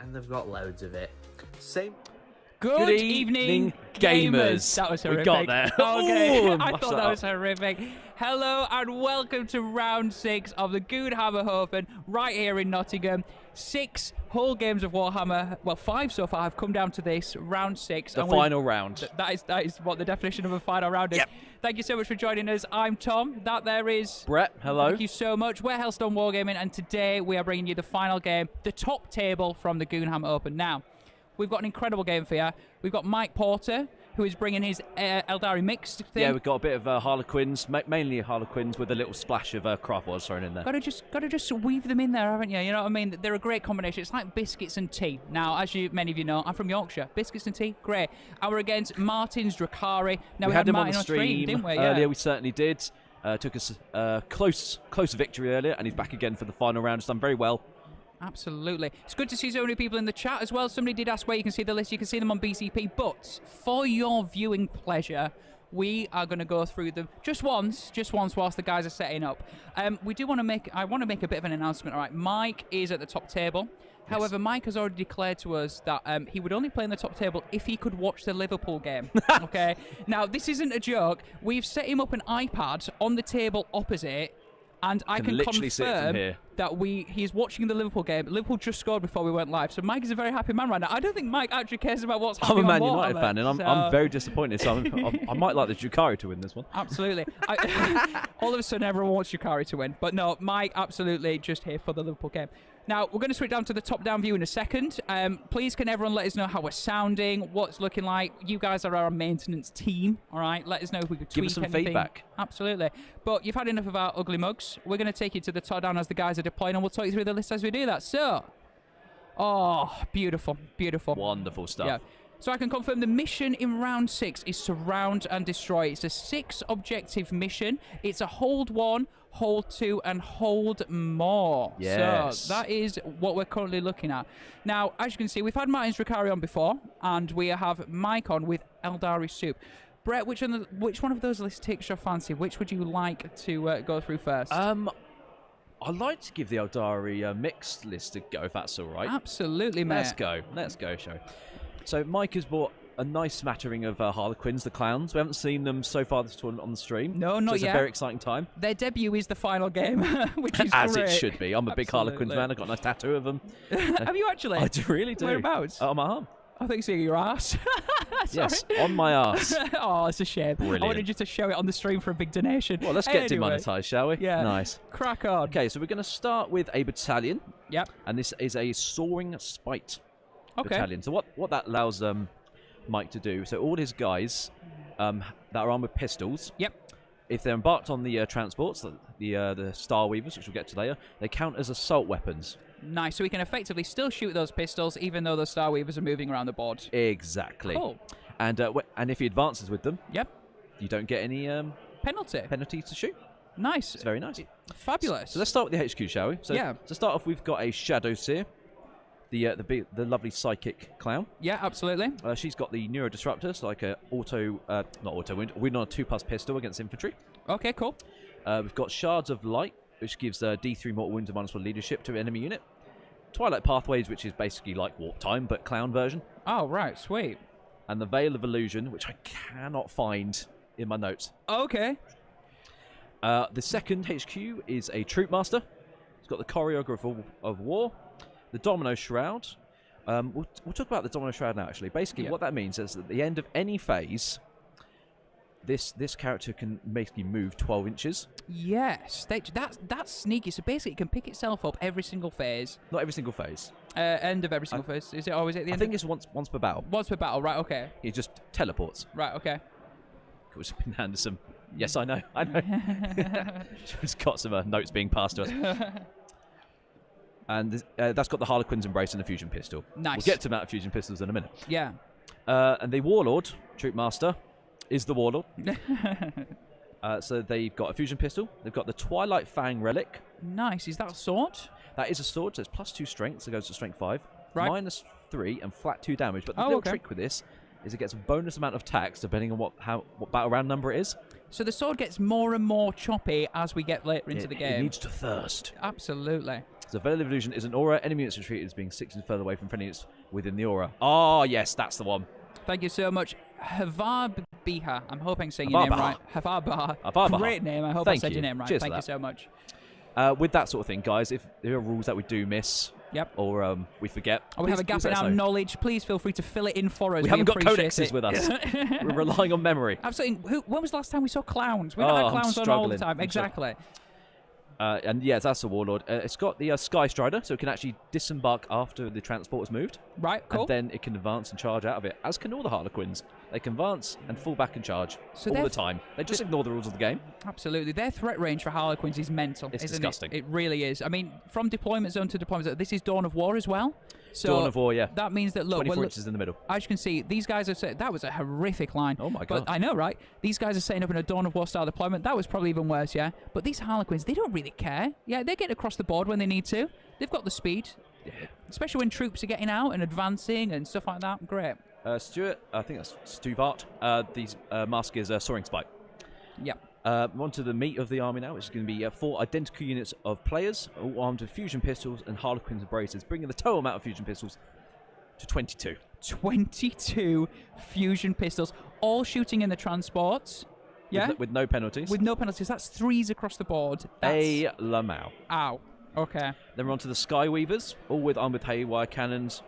and they've got loads of it. Same. Good evening, gamers. That was horrific. We got there. Okay, Ooh, I thought that was horrific. Hello and welcome to round 6 of the GOONHAMMER Open right here in Nottingham. 6 whole games of Warhammer. Well, 5 so far have come down to this round 6. The final round. That is what the definition of a final round is. Yep. Thank you so much for joining us. I'm Tom. That there is Brett. Hello. Thank you so much. We're Hellstormwargaming, and today we are bringing you the final game, the top table from the GOONHAMMER Open. Now, we've got an incredible game for you. We've got Mike Porter, who is bringing his Eldari mixed thing. Yeah, we've got a bit of Harlequins, mainly Harlequins with a little splash of Craft Wars thrown in there. Got to just weave them in there, haven't you? You know what I mean? They're a great combination. It's like biscuits and tea. Now, as many of you know, I'm from Yorkshire. Biscuits and tea, great. And we're against Martin's Drukhari. Now we had him Martin on the stream, didn't we? earlier. Yeah. We certainly did. Took us close victory earlier, and he's back again for the final round. He's done very well. Absolutely. It's good to see so many people in the chat as well. Somebody did ask where you can see the list. You can see them on BCP. But for your viewing pleasure, we are going to go through them just once whilst the guys are setting up. I want to make a bit of an announcement. All right, Mike is at the top table. Yes. However, Mike has already declared to us that he would only play in the top table if he could watch the Liverpool game. Okay. Now, this isn't a joke. We've set him up an iPad on the table opposite. And I can confirm that he's watching the Liverpool game. Liverpool just scored before we went live, so Mike is a very happy man right now. I don't think Mike actually cares about what's happening. I'm a Man United fan, and I'm very disappointed. So I might like the Drukhari to win this one. Absolutely. All of a sudden, everyone wants Drukhari to win, but no, Mike absolutely just here for the Liverpool game. Now, we're going to switch down to the top-down view in a second. Please, can everyone let us know how we're sounding, what's looking like? You guys are our maintenance team, all right? Let us know if we could tweak anything. Give us some anything. feedback. Absolutely. But you've had enough of our ugly mugs. We're going to take you to the top-down as the guys are deploying, and we'll talk you through the list as we do that. So, oh, beautiful, beautiful. Wonderful stuff. Yeah. So I can confirm the mission in round 6 is surround and destroy. It's a 6-objective mission. It's a hold 1, hold 2, and hold more. Yes. So that is what we're currently looking at. Now, as you can see, we've had Martin's Drukhari on before, and we have Mike on with Eldari Soup. Brett, which one of those lists takes your fancy? Which would you like to go through first? I'd like to give the Eldari mixed list a go, if that's all right. Absolutely, mate. Let's go, shall we? So Mike has brought a nice smattering of Harlequins, the clowns. We haven't seen them so far this tournament on the stream. No, not so it's yet. a very exciting time. Their debut is the final game, which is As great. it should be. I'm a big Harlequins man. I've got a nice tattoo of them. Have you actually? I really do. Whereabouts? On my arm. I think seeing your ass. Yes, on my ass. Oh, it's a shame. Brilliant. I wanted you to show it on the stream for a big donation. Well, let's get demonetised, shall we? Yeah. Nice. Crack on. Okay, so we're going to start with a battalion. Yep. And this is a Soaring Spite battalion. So what that allows Mike to do, so all his guys that are armed with pistols, yep, if they're embarked on the transports, the Star Weavers, which we'll get to later, they count as assault weapons. Nice, so we can effectively still shoot those pistols even though the Star Weavers are moving around the board. Exactly. Cool. And if he advances with them, yep, you don't get any penalty to shoot. Nice. It's very nice. Fabulous. So let's start with the HQ, shall we? So yeah. To start off, we've got a Shadow Seer, the lovely psychic clown. Yeah, absolutely. She's got the Neuro Disruptor, so like a not auto wound on a 2+ pistol against infantry. Okay, cool. We've got Shards of Light, which gives D3 mortal wounds and -1 leadership to enemy unit. Twilight Pathways, which is basically like Warp Time, but clown version. Oh, right, sweet. And the Veil of Illusion, which I cannot find in my notes. Okay. The second HQ is a Troop Master. It's got the Choreographer of War, the Domino Shroud. We'll talk about the Domino Shroud now, actually. Basically, what that means is at the end of any phase, this character can basically move 12 inches. Yes, that's sneaky. So basically, it can pick itself up every single phase. Not every single phase. End of every single phase. Is it always at the end? I think it's once per battle. Once per battle, right? Okay. It just teleports. Right. Okay. It's been handed some. Yes, I know. She's got some notes being passed to us. And that's got the Harlequin's Embrace and the Fusion Pistol. Nice. We'll get to that Fusion Pistols in a minute. Yeah. And the Warlord, Troop Master, is the Warlord. So they've got a Fusion Pistol. They've got the Twilight Fang Relic. Nice. Is that a sword? That is a sword, so it's +2 strength, so it goes to strength 5. Right. -3 and flat 2 damage. But the little trick with this, is it gets a bonus amount of tax depending on what battle round number it is. So the sword gets more and more choppy as we get later into the game. It needs to thirst. Absolutely. So Veil of Illusion is an aura. Enemy units are treated as being 6 inches further away from friendly units within the aura. Oh, yes, that's the one. Thank you so much. Havarbiha. I'm hoping I'm saying your name right. Havarbiha. Great name. I hope I said your name right. Cheers Thank you so much. With that sort of thing, guys, if there are rules that we do miss or we forget, or we have a gap in our knowledge, please feel free to fill it in for us. We haven't got codexes with us. We're relying on memory. Absolutely. When was the last time we saw clowns? We don't have clowns on all the time. Exactly. And yeah, that's the Warlord. It's got the Sky Strider, so it can actually disembark after the transport is moved. Right, cool. And then it can advance and charge out of it, as can all the Harlequins. They can advance and fall back and charge all the time. They just ignore the rules of the game. Absolutely. Their threat range for Harlequins is mental. It's disgusting. It really is. I mean, from deployment zone to deployment zone, this is Dawn of War as well. So Dawn of War, yeah. That means that, look, 24 inches in the middle. As you can see, these guys have said that was a horrific line. Oh my god! But I know, right? These guys are setting up in a Dawn of War style deployment. That was probably even worse, yeah. But these Harlequins, they don't really care. Yeah, they get across the board when they need to. They've got the speed, especially when troops are getting out and advancing and stuff like that. Great. Stuart, I think that's Stuvart. The mask is Soaring Spike. Yep. On to the meat of the army now, which is going to be 4 identical units of players, all armed with fusion pistols and Harlequins and braces, bringing the total amount of fusion pistols to 22. 22 fusion pistols, all shooting in the transports. Yeah? With no penalties. With no penalties. That's 3s across the board. A Lamau. Ow. Okay. Then we're on to the Skyweavers, all armed with haywire cannons,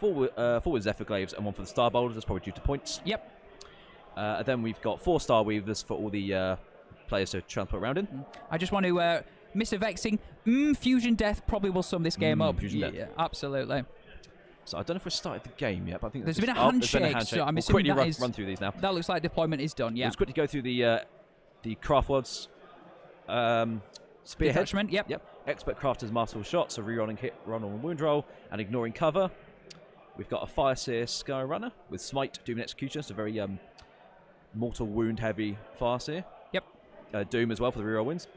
4 with Zephyr Glaives and 1 for the Star Boulders. That's probably due to points. Yep. Then we've got 4 Star Weavers for all the players to transport around in. I just want to Mr. Vexing. Fusion Death probably will sum this game up. Fusion Death. Yeah, absolutely. So I don't know if we've started the game yet, but I think there's been a handshake. So I'm assuming quickly that run through these now. That looks like deployment is done. Yeah. Let's quickly go through the Craftwords. Spearhead. Detachment. Yep. Expert crafters masterful shots, so rerolling hit, run on wound roll, and ignoring cover. We've got a Fire Seer Sky Runner with Smite, Doom, and Execution. So very mortal wound heavy Fire Seer. Yep. Doom as well for the reroll wins.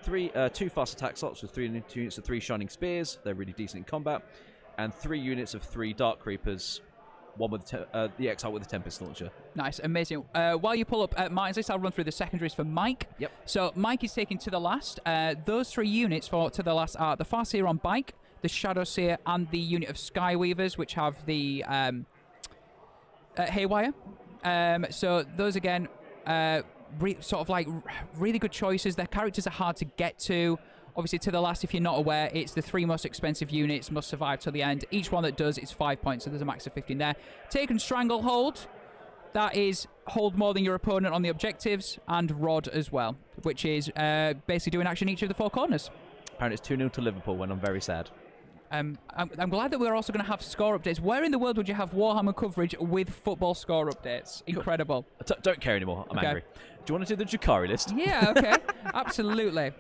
2 fast attack slots with 2 units of 3 Shining Spears. They're really decent in combat. And 3 units of 3 Dark Creepers. 1 with the Exile with the Tempest Launcher. Nice, amazing. While you pull up Martin's list, I'll run through the secondaries for Mike. Yep. So Mike is taking to the last. Those 3 units for to the last are the Farseer on bike, the Shadow Seer, and the unit of Skyweavers, which have the Haywire. So those again, sort of like really good choices. Their characters are hard to get to. Obviously, to the last, if you're not aware, it's the 3 most expensive units, must survive till the end. Each one that does is 5 points, so there's a max of 15 there. Take and Stranglehold. That is hold more than your opponent on the objectives, and Rod as well, which is basically doing action in each of the 4 corners. Apparently it's 2-0 to Liverpool when I'm very sad. I'm glad that we're also going to have score updates. Where in the world would you have Warhammer coverage with football score updates? Incredible. Don't care anymore. I'm angry. Do you want to do the Drukhari list? Yeah, okay. Absolutely.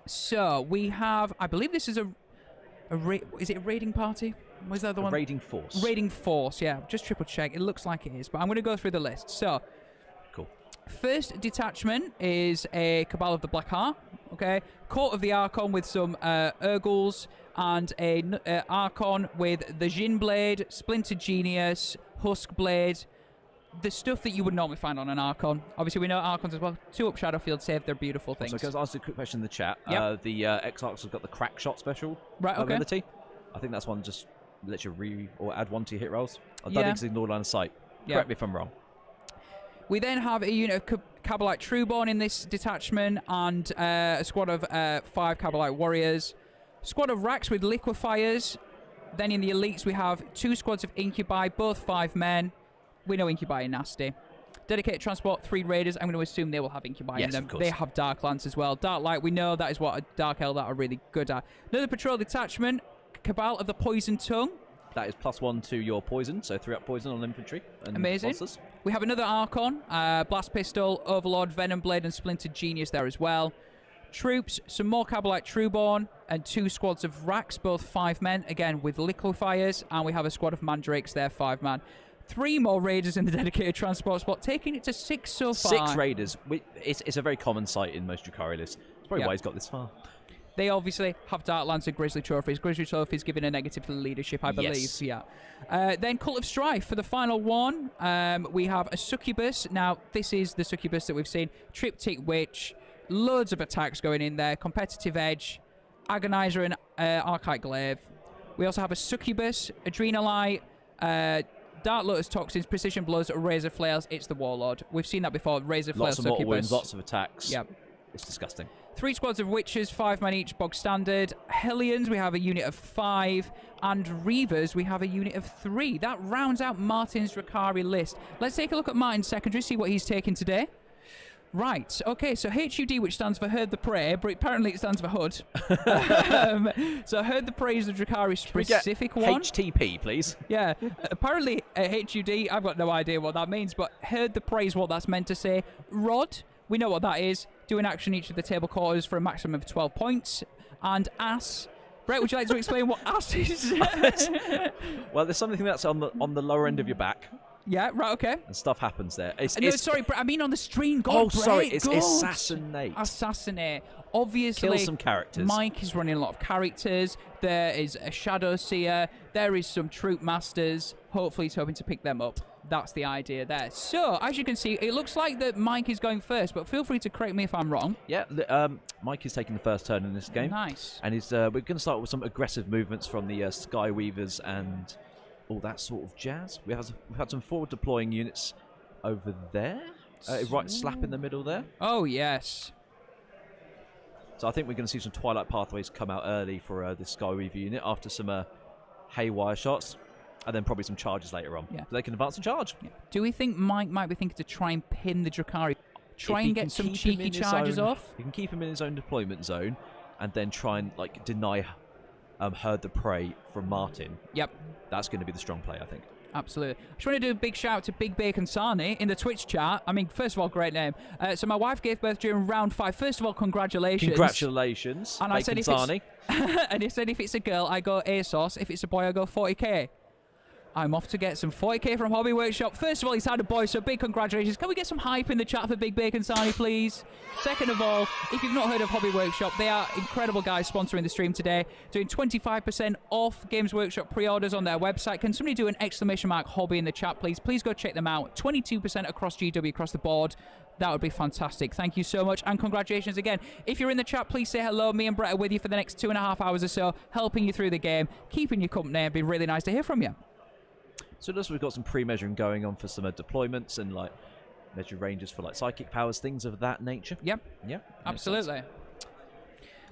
So we have, I believe this is is it a raiding party? Was that the one? Raiding force. Raiding force, yeah. Just triple check. It looks like it is, but I'm going to go through the list. So, cool. First detachment is a Cabal of the Black Heart. Okay, Court of the Archon with some Urgles and a Archon with the Jin Blade, Splintered Genius, Husk Blade. The stuff that you would normally find on an Archon. Obviously, we know Archons as well. 2 up Shadowfield save. They're beautiful things. So, can I ask a quick question in the chat? Yep. The X-Arcs have got the Crack Shot special ability. I think that's one just lets you add 1 to your hit rolls. I don't think it's ignored line of sight. Correct me if I'm wrong. We then have a unit of Kabbalite Trueborn in this detachment and a squad of 5 Kabbalite Warriors. Squad of Racks with Liquefiers. Then in the Elites, we have 2 squads of Incubi, both 5 men. We know Incubi are nasty. Dedicated Transport, 3 Raiders. I'm going to assume they will have Incubi in them. They have Dark Lance as well. Dark Light, we know that is what a Dark Eldar are really good at. Another Patrol Detachment, Cabal of the Poison Tongue. That is +1 to your poison, so 3 up poison on infantry. And amazing. Monsters. We have another Archon, Blast Pistol, Overlord, Venom Blade, and Splintered Genius there as well. Troops, some more Kabbalite Trueborn, and 2 squads of Racks, both 5 men, again with Liquefiers, and we have a squad of Mandrakes there, 5 man. 3 more Raiders in the dedicated transport spot, taking it to 6 so far. 6 Raiders. It's a very common sight in most Drukhari lists. It's probably why he's got this far. They obviously have Dark Lance and Grizzly Trophies. Grizzly Trophies giving a negative to the leadership, I believe. Yes. Yeah. Then Cult of Strife for the final one. We have a Succubus. Now, this is the Succubus that we've seen. Triptych Witch. Loads of attacks going in there. Competitive Edge. Agonizer and Archite Glaive. We also have a Succubus, Adrenalite, Dark Lotus Toxins, Precision Blows, Razor Flails. It's the Warlord. We've seen that before. Razor Flails, Lots of mortal Succubus. wounds, lots of attacks. Yep. It's disgusting. 3 squads of Witches, 5 men each, bog standard. Hellions, we have a unit of 5. And Reavers, we have a unit of 3. That rounds out Martin's Drukhari list. Let's take a look at Martin's secondary, see what he's taking today. Right, okay, so HUD, which stands for Heard the Prey, but apparently it stands for HUD. So Heard the Prey is the Drukhari specific one. HTP, please. Yeah, apparently HUD, I've got no idea what that means, but Heard the Prey is what that's meant to say. Rod, we know what that is. Do an action each of the table quarters for a maximum of 12 points. And Ass. Brett, would you like to explain what Ass is? Well, there's something that's on the lower end of your back. Yeah, right, okay. And stuff happens there. No, sorry, Brett, I mean on the stream. God, Brett, sorry, it's God. assassinate. Assassinate. Obviously, Kill some characters. Mike is running a lot of characters. There is a Shadow Seer. There is some Troop Masters. Hopefully, he's hoping to pick them up. That's the idea there. So, as you can see, it looks like that Mike is going first, but feel free to correct me if I'm wrong. Yeah, Mike is taking the first turn in this game. Nice. And we're going to start with some aggressive movements from the Skyweavers and all that sort of jazz. We've had some forward deploying units over there. Right slap in the middle there. Oh, yes. So I think we're going to see some Twilight Pathways come out early for this Skyweaver unit after some haywire shots. And then probably some charges later on. Yeah. So they can advance and charge. Yeah. Do we think Mike might be thinking to try and pin the Drukhari? Try and get some cheeky charges off? You can keep him in his own deployment zone and then try and deny Heard the Prey from Martin. Yep. That's going to be the strong play, I think. Absolutely. I just want to do a big shout out to Big Bacon Sani in the Twitch chat. I mean, first of all, great name. So my wife gave birth during round 5. First of all, congratulations. Congratulations, and Bacon I said if Sani. And he said if it's a girl, I go ASOS. If it's a boy, I go 40k. I'm off to get some 40k from Hobby Workshop. First of all, he's had a boy, so big congratulations. Can we get some hype in the chat for Big Bacon Sani, please? Second of all, if you've not heard of Hobby Workshop, they are incredible guys sponsoring the stream today, doing 25% off Games Workshop pre-orders on their website. Can somebody do an exclamation mark hobby in the chat, please? Please go check them out. 22% across GW, across the board. That would be fantastic. Thank you so much, and congratulations again. If you're in the chat, please say hello. Me and Brett are with you for the next 2.5 hours or so, helping you through the game, keeping you company. It'd be really nice to hear from you. So just we've got some pre-measuring going on for some deployments and measure ranges for psychic powers, things of that nature. Yep. Yeah. Absolutely.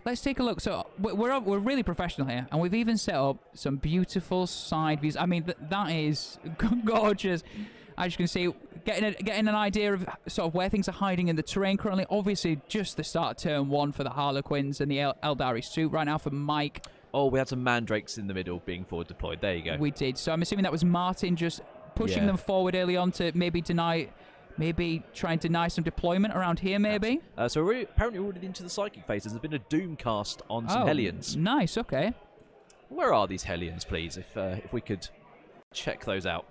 Let's take a look. So we're really professional here, and we've even set up some beautiful side views. I mean, that is gorgeous. As you can see, getting an idea of sort of where things are hiding in the terrain currently. Obviously, just the start of turn 1 for the Harlequins and the Eldari suit right now for Mike. Oh, we had some mandrakes in the middle being forward deployed. There you go. We did. So I'm assuming that was Martin just pushing them forward early on to maybe try and deny some deployment around here, maybe. So we're apparently already into the psychic phases. There's been a doom cast on some Hellions. Nice. Okay. Where are these Hellions, please? If we could check those out.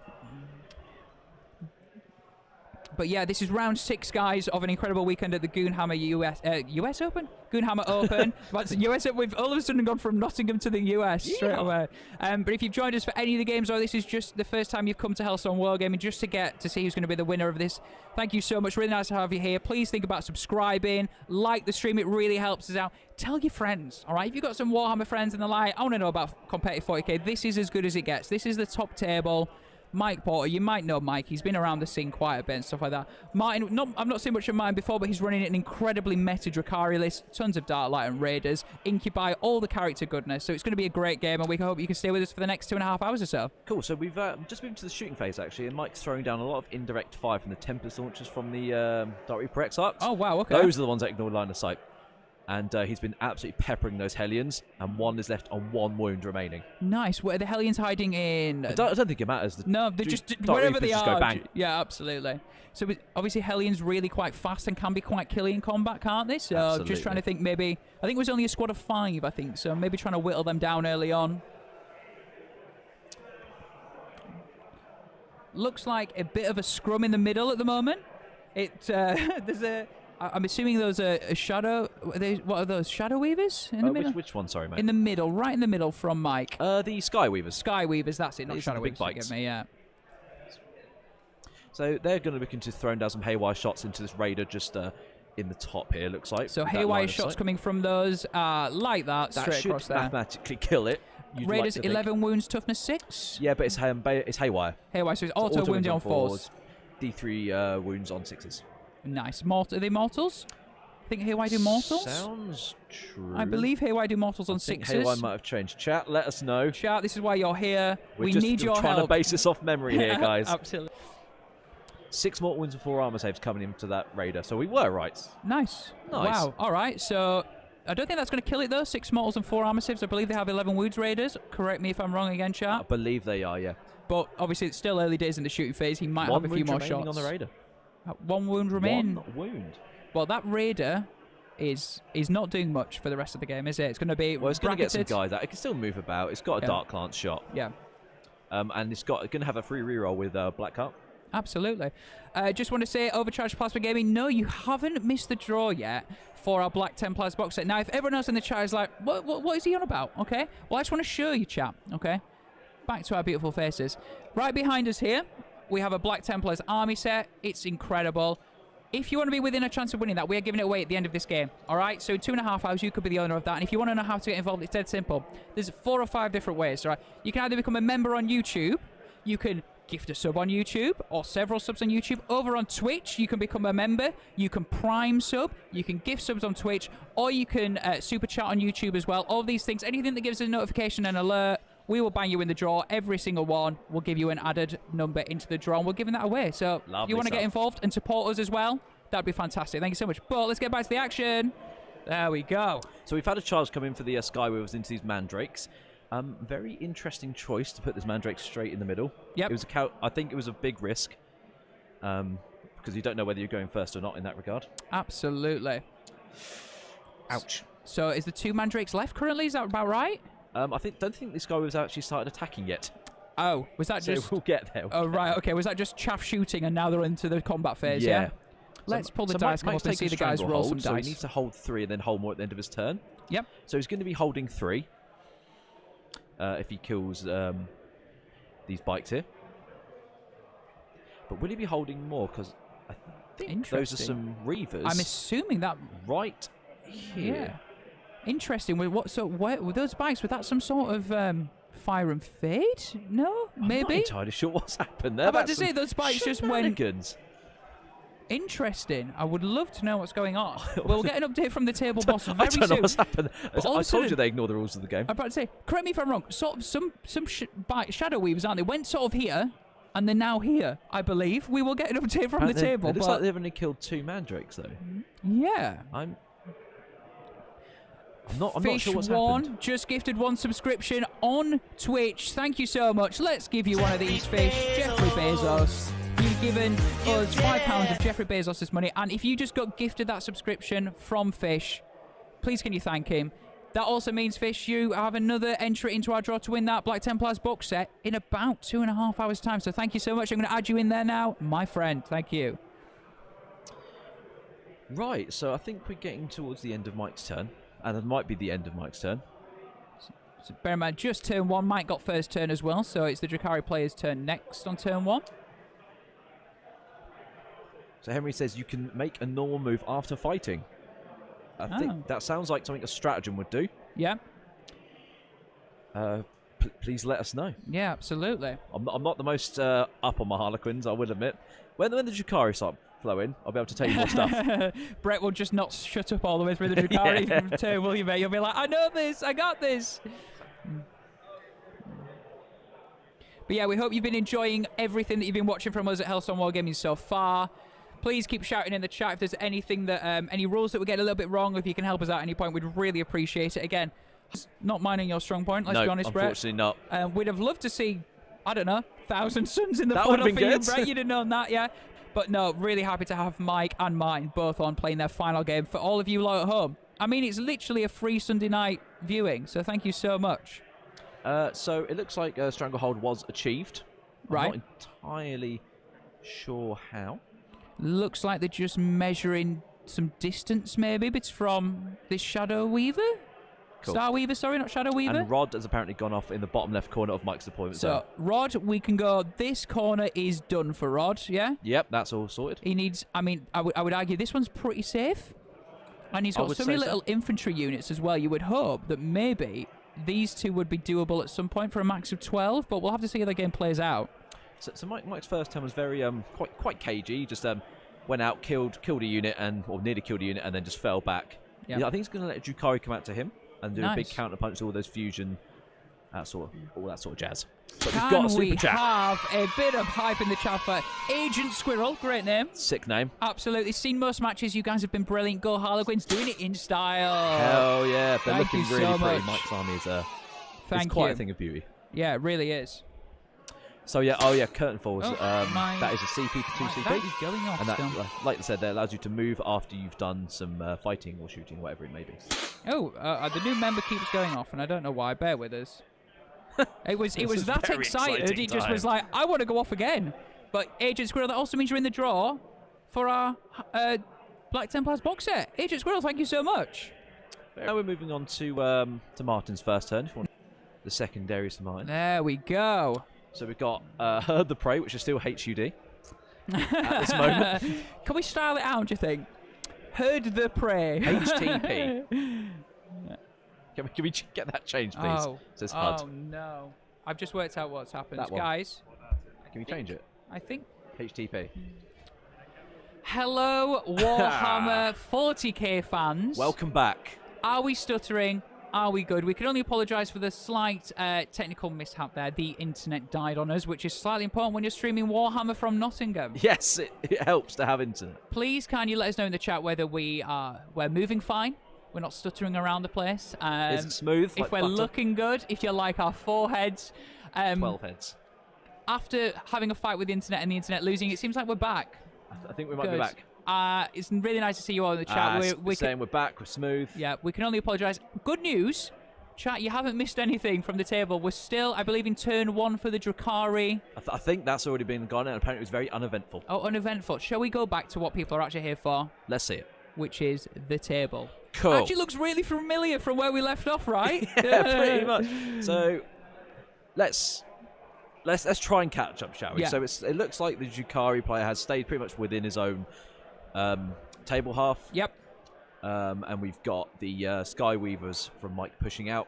But yeah, this is round 6, guys, of an incredible weekend at the Goonhammer US Open? Goonhammer Open. But US Open, we've all of a sudden gone from Nottingham to the US straight away. But if you've joined us for any of the games, or this is just the first time you've come to Hellstormwargaming just to get to see who's going to be the winner of this, thank you so much. Really nice to have you here. Please think about subscribing, like the stream. It really helps us out. Tell your friends, all right? If you've got some Warhammer friends in the line, I want to know about competitive 40k. This is as good as it gets. This is the top table. Mike Porter, you might know Mike. He's been around the scene quite a bit and stuff like that. Martin, I've not seen much of Martin before, but he's running an incredibly meta Drukhari list. Tons of Dark Light and Raiders. Incubi, all the character goodness. So it's going to be a great game, and we hope you can stay with us for the next 2.5 hours or so. Cool. So we've just moved to the shooting phase, actually, and Mike's throwing down a lot of indirect fire from the Tempest launchers from the Dark Reaper X-Arcs. Oh, wow, okay. Those are the ones that ignore line of sight. And he's been absolutely peppering those Hellions, and one is left on 1 wound remaining. Nice. Where are the Hellions hiding in? I don't think it matters. No, they're just wherever they are. Go bang. Yeah, absolutely. So obviously Hellions really quite fast and can be quite killy in combat, can't they? So absolutely. Just trying to think maybe, I think it was only a squad of 5, I think. So maybe trying to whittle them down early on. Looks like a bit of a scrum in the middle at the moment. There's I'm assuming those are a shadow. What are those? Shadow Weavers in the middle? Which one? Sorry, mate. In the middle, right in the middle from Mike. The Sky Weavers. Sky Weavers, that's it. Not These Shadow are the big Weavers. Forgive bikes. me, yeah. So they're going to be looking to throw down some haywire shots into this raider just in the top here, looks like. So haywire shots coming from those like that straight across there. That should mathematically kill it. Raiders 11 wounds, toughness 6. Yeah, but it's haywire. Haywire, so it's auto wounding on 4s. D3 wounds on 6s. Nice. Are they mortals? I think haywire do mortals? Sounds true. I believe haywire do mortals on 6s. Haywire might have changed. Chat, let us know. Chat, this is why you're here. We need your help. We're trying to base this off memory here, guys. Absolutely. 6 mortal wounds and 4 armor saves coming into that raider, so we were right. Nice. Wow. All right, so I don't think that's going to kill it, though. 6 mortals and 4 armor saves. I believe they have 11 wounds, Raiders. Correct me if I'm wrong again, chat. I believe they are, yeah. But obviously, it's still early days in the shooting phase. He might have a few more shots. On the raider. 1 wound remaining. 1 wound. Well, that raider is not doing much for the rest of the game, is it? It's going to be Well, it's going to get some bracketed. guys out. It can still move about. It's got a Dark Lance shot. Yeah. And it's going to have a free reroll with Black Heart. Absolutely. Just want to say, Overcharged Plasma Gaming, no, you haven't missed the draw yet for our Black Templars box set. Now, if everyone else in the chat is like, what is he on about? Okay. Well, I just want to show you, chat. Okay. Back to our beautiful faces. Right behind us here, we have a Black Templars army set. It's incredible. If you want to be within a chance of winning that, we are giving it away at the end of this game. All right? So in 2.5 hours, you could be the owner of that. And if you want to know how to get involved, it's dead simple. There's 4 or 5 different ways, all right? You can either become a member on YouTube. You can gift a sub on YouTube or several subs on YouTube. Over on Twitch, you can become a member. You can prime sub. You can gift subs on Twitch. Or you can super chat on YouTube as well. All these things, anything that gives us a notification and alert, we will bang you in the draw. Every single one will give you an added number into the draw, and we're giving that away. So if you want to get involved and support us as well, that'd be fantastic. Thank you so much. But let's get back to the action. There we go. So we've had a charge come in for the Skyweavers into these Mandrakes. Very interesting choice to put this Mandrake straight in the middle. Yep. It was I think it was a big risk because you don't know whether you're going first or not in that regard. Absolutely. Ouch. So is the 2 Mandrakes left currently? Is that about right? I don't think this Skyweavers actually started attacking yet. Oh, was that So just... we'll get there. Oh, right, okay. Was that just chaff shooting and now they're into the combat phase, yeah? Let's pull the dice come up and see the guys roll some dice. So he needs to hold 3 and then hold more at the end of his turn. Yep. So he's going to be holding 3 if he kills these bikes here. But will he be holding more? Because I think those are some Reavers. I'm assuming that... Right here. Yeah. Interesting. Were those bikes, was that some sort of fire and fade? No? Maybe? I'm not entirely sure what's happened there. I'm about to say, those bikes just went... Shenanigans. Interesting. I would love to know what's going on. We'll get an update from the table boss very soon. I don't know what's happened. I told sudden, you they ignore the rules of the game. I'm about to say, correct me if I'm wrong, sort of some Shadow Weavers, aren't they? Went sort of here, and they're now here, I believe. We will get an update from the table. It looks like they've only killed 2 Mandrakes, though. Yeah. I'm not sure what's happened. Just gifted 1 subscription on Twitch. Thank you so much. Let's give you one of these fish. Jeffrey Bezos. You've given us £5 of Jeffrey Bezos' money, and if you just got gifted that subscription from Fish, please can you thank him? That also means, Fish, you have another entry into our draw to win that Black Templars box set in about 2.5 hours' time. So thank you so much. I'm going to add you in there now, my friend. Thank you. Right, so I think we're getting towards the end of Mike's turn, and it might be the end of Mike's turn. So bear in mind, just turn 1. Mike got first turn as well, so it's the Drukhari player's turn next on turn 1. So Henry says you can make a normal move after fighting. I think that sounds like something a stratagem would do. Yeah. Please let us know. Yeah, absolutely. I'm not the most up on my Harlequins, I will admit. When the Drukhari start flowing, I'll be able to tell you more stuff. Brett will just not shut up all the way through the Drukhari turn, will you, mate? You'll be like, I know this, I got this. But yeah, we hope you've been enjoying everything that you've been watching from us at Hellstormwargaming so far. Please keep shouting in the chat if there's anything that, any rules that we're getting a little bit wrong. If you can help us out at any point, we'd really appreciate it. Again, it's not mining your strong point, let's be honest, Brett. Unfortunately not. We'd have loved to see, I don't know, 1,000 suns in the That funnel would have for been you, good. Brett. You'd have known that, yeah. But no, really happy to have Mike and mine both on playing their final game. For all of you lot at home, I mean, it's literally a free Sunday night viewing, so thank you so much. So it looks like Stranglehold was achieved. Right. I'm not entirely sure how. Looks like they're just measuring some distance maybe from this Shadow Weaver. Cool. Star Weaver, sorry, not Shadow Weaver. And Rod has apparently gone off in the bottom left corner of Mike's deployment zone. So, Rod, we can go, this corner is done for Rod, yeah? Yep, that's all sorted. He needs, I mean, I would argue this one's pretty safe. And he's got so many little infantry units as well. You would hope that maybe these two would be doable at some point for a max of 12, but we'll have to see how the game plays out. So Mike's first turn was very quite cagey. Just went out, killed a unit, or nearly killed a unit, and then just fell back. Yep. Yeah, I think he's going to let Drukhari come out to him and do a big counter punch to all those fusion, all that sort of jazz. But we've got a super chat. Have a bit of hype in the chat for Agent Squirrel? Great name. Sick name. Absolutely. Seen most matches. You guys have been brilliant. Go Harlequins, doing it in style. Hell yeah. They're Thank looking you really so pretty. much. Mike's army is Thank quite you. a thing of beauty. Yeah, it really is. So yeah, curtain falls. Oh, that is a CP for 2 CP. That is going off And that, still. like I said, that allows you to move after you've done some fighting or shooting, whatever it may be. Oh, the new member keeps going off, and I don't know why. Bear with us. It was that very excited. exciting He just time. was like, I want to go off again. But Agent Squirrel, that also means you're in the draw for our Black Templars box set. Agent Squirrel, thank you so much. Now we're moving on to Martin's first turn. If you want the secondaries to mine. There we go. So we've got Herd the Prey, which is still HUD at this moment. Can we style it out, do you think? Herd the Prey. HTP. Can we get that changed, please? Oh, It says HUD. oh no. I've just worked out what's happened. That one. Guys, Can we change it? I think... HTP. Hello, Warhammer 40k fans. Welcome back. Are we stuttering? Are we good? We can only apologise for the slight technical mishap there. The internet died on us, which is slightly important when you're streaming Warhammer from Nottingham. Yes, it helps to have internet. Please, can you let us know in the chat whether we're moving fine? We're not stuttering around the place. Is it smooth? If like we're butter? looking good, if you like our foreheads. 12 heads. After having a fight with the internet and the internet losing, it seems like we're back. I think we might be Good. back. It's really nice to see you all in the chat. We're saying we're back. We're smooth. Yeah, we can only apologise. Good news, chat, you haven't missed anything from the table. We're still, I believe, in turn 1 for the Drukhari. I think that's already been gone, and apparently it was very uneventful. Oh, uneventful. Shall we go back to what people are actually here for? Let's see it. Which is the table. Cool. Actually looks really familiar from where we left off, right? Yeah, pretty much. So let's try and catch up, shall we? Yeah. So it looks like the Drukhari player has stayed pretty much within his own table half. Yep. And we've got the Skyweavers from Mike pushing out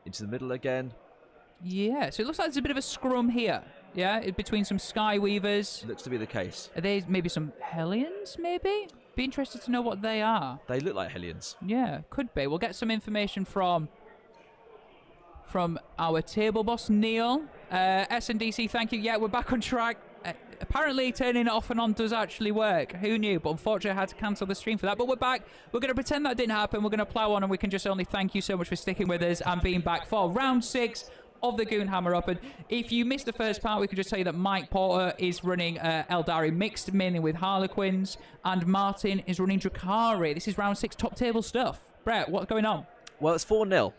into the middle again. Yeah, so it looks like there's a bit of a scrum here. Yeah, between some Skyweavers. Looks to be the case. Are they maybe some Hellions, maybe? Be interested to know what they are. They look like Hellions. Yeah, could be. We'll get some information from our table boss, Neil. SNDC, thank you. Yeah, we're back on track. Apparently, turning it off and on does actually work. Who knew? But unfortunately, I had to cancel the stream for that. But we're back. We're going to pretend that didn't happen. We're going to plow on, and we can just only thank you so much for sticking with us and being back for round 6 of the Goonhammer Open. If you missed the first part, we could just tell you that Mike Porter is running Eldari mixed, mainly with Harlequins, and Martin is running Drukhari. This is round 6 top table stuff. Brett, what's going on? Well, it's 4-0.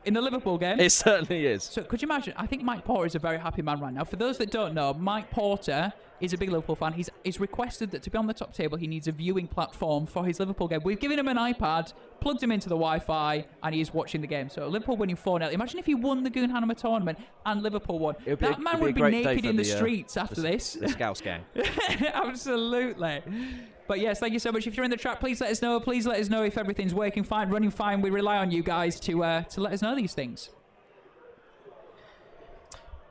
In the Liverpool game? It certainly is. So could you imagine? I think Mike Porter is a very happy man right now. For those that don't know, Mike Porter is a big Liverpool fan. He's requested that to be on the top table, he needs a viewing platform for his Liverpool game. We've given him an iPad, plugged him into the Wi-Fi, and he is watching the game. So Liverpool winning 4-0. Imagine if he won the Goonhammer tournament and Liverpool won. That man would be naked in the streets after this. The Scouse gang. Absolutely. But yes, thank you so much. If you're in the chat, please let us know. Please let us know if everything's working fine, running fine. We rely on you guys to let us know these things.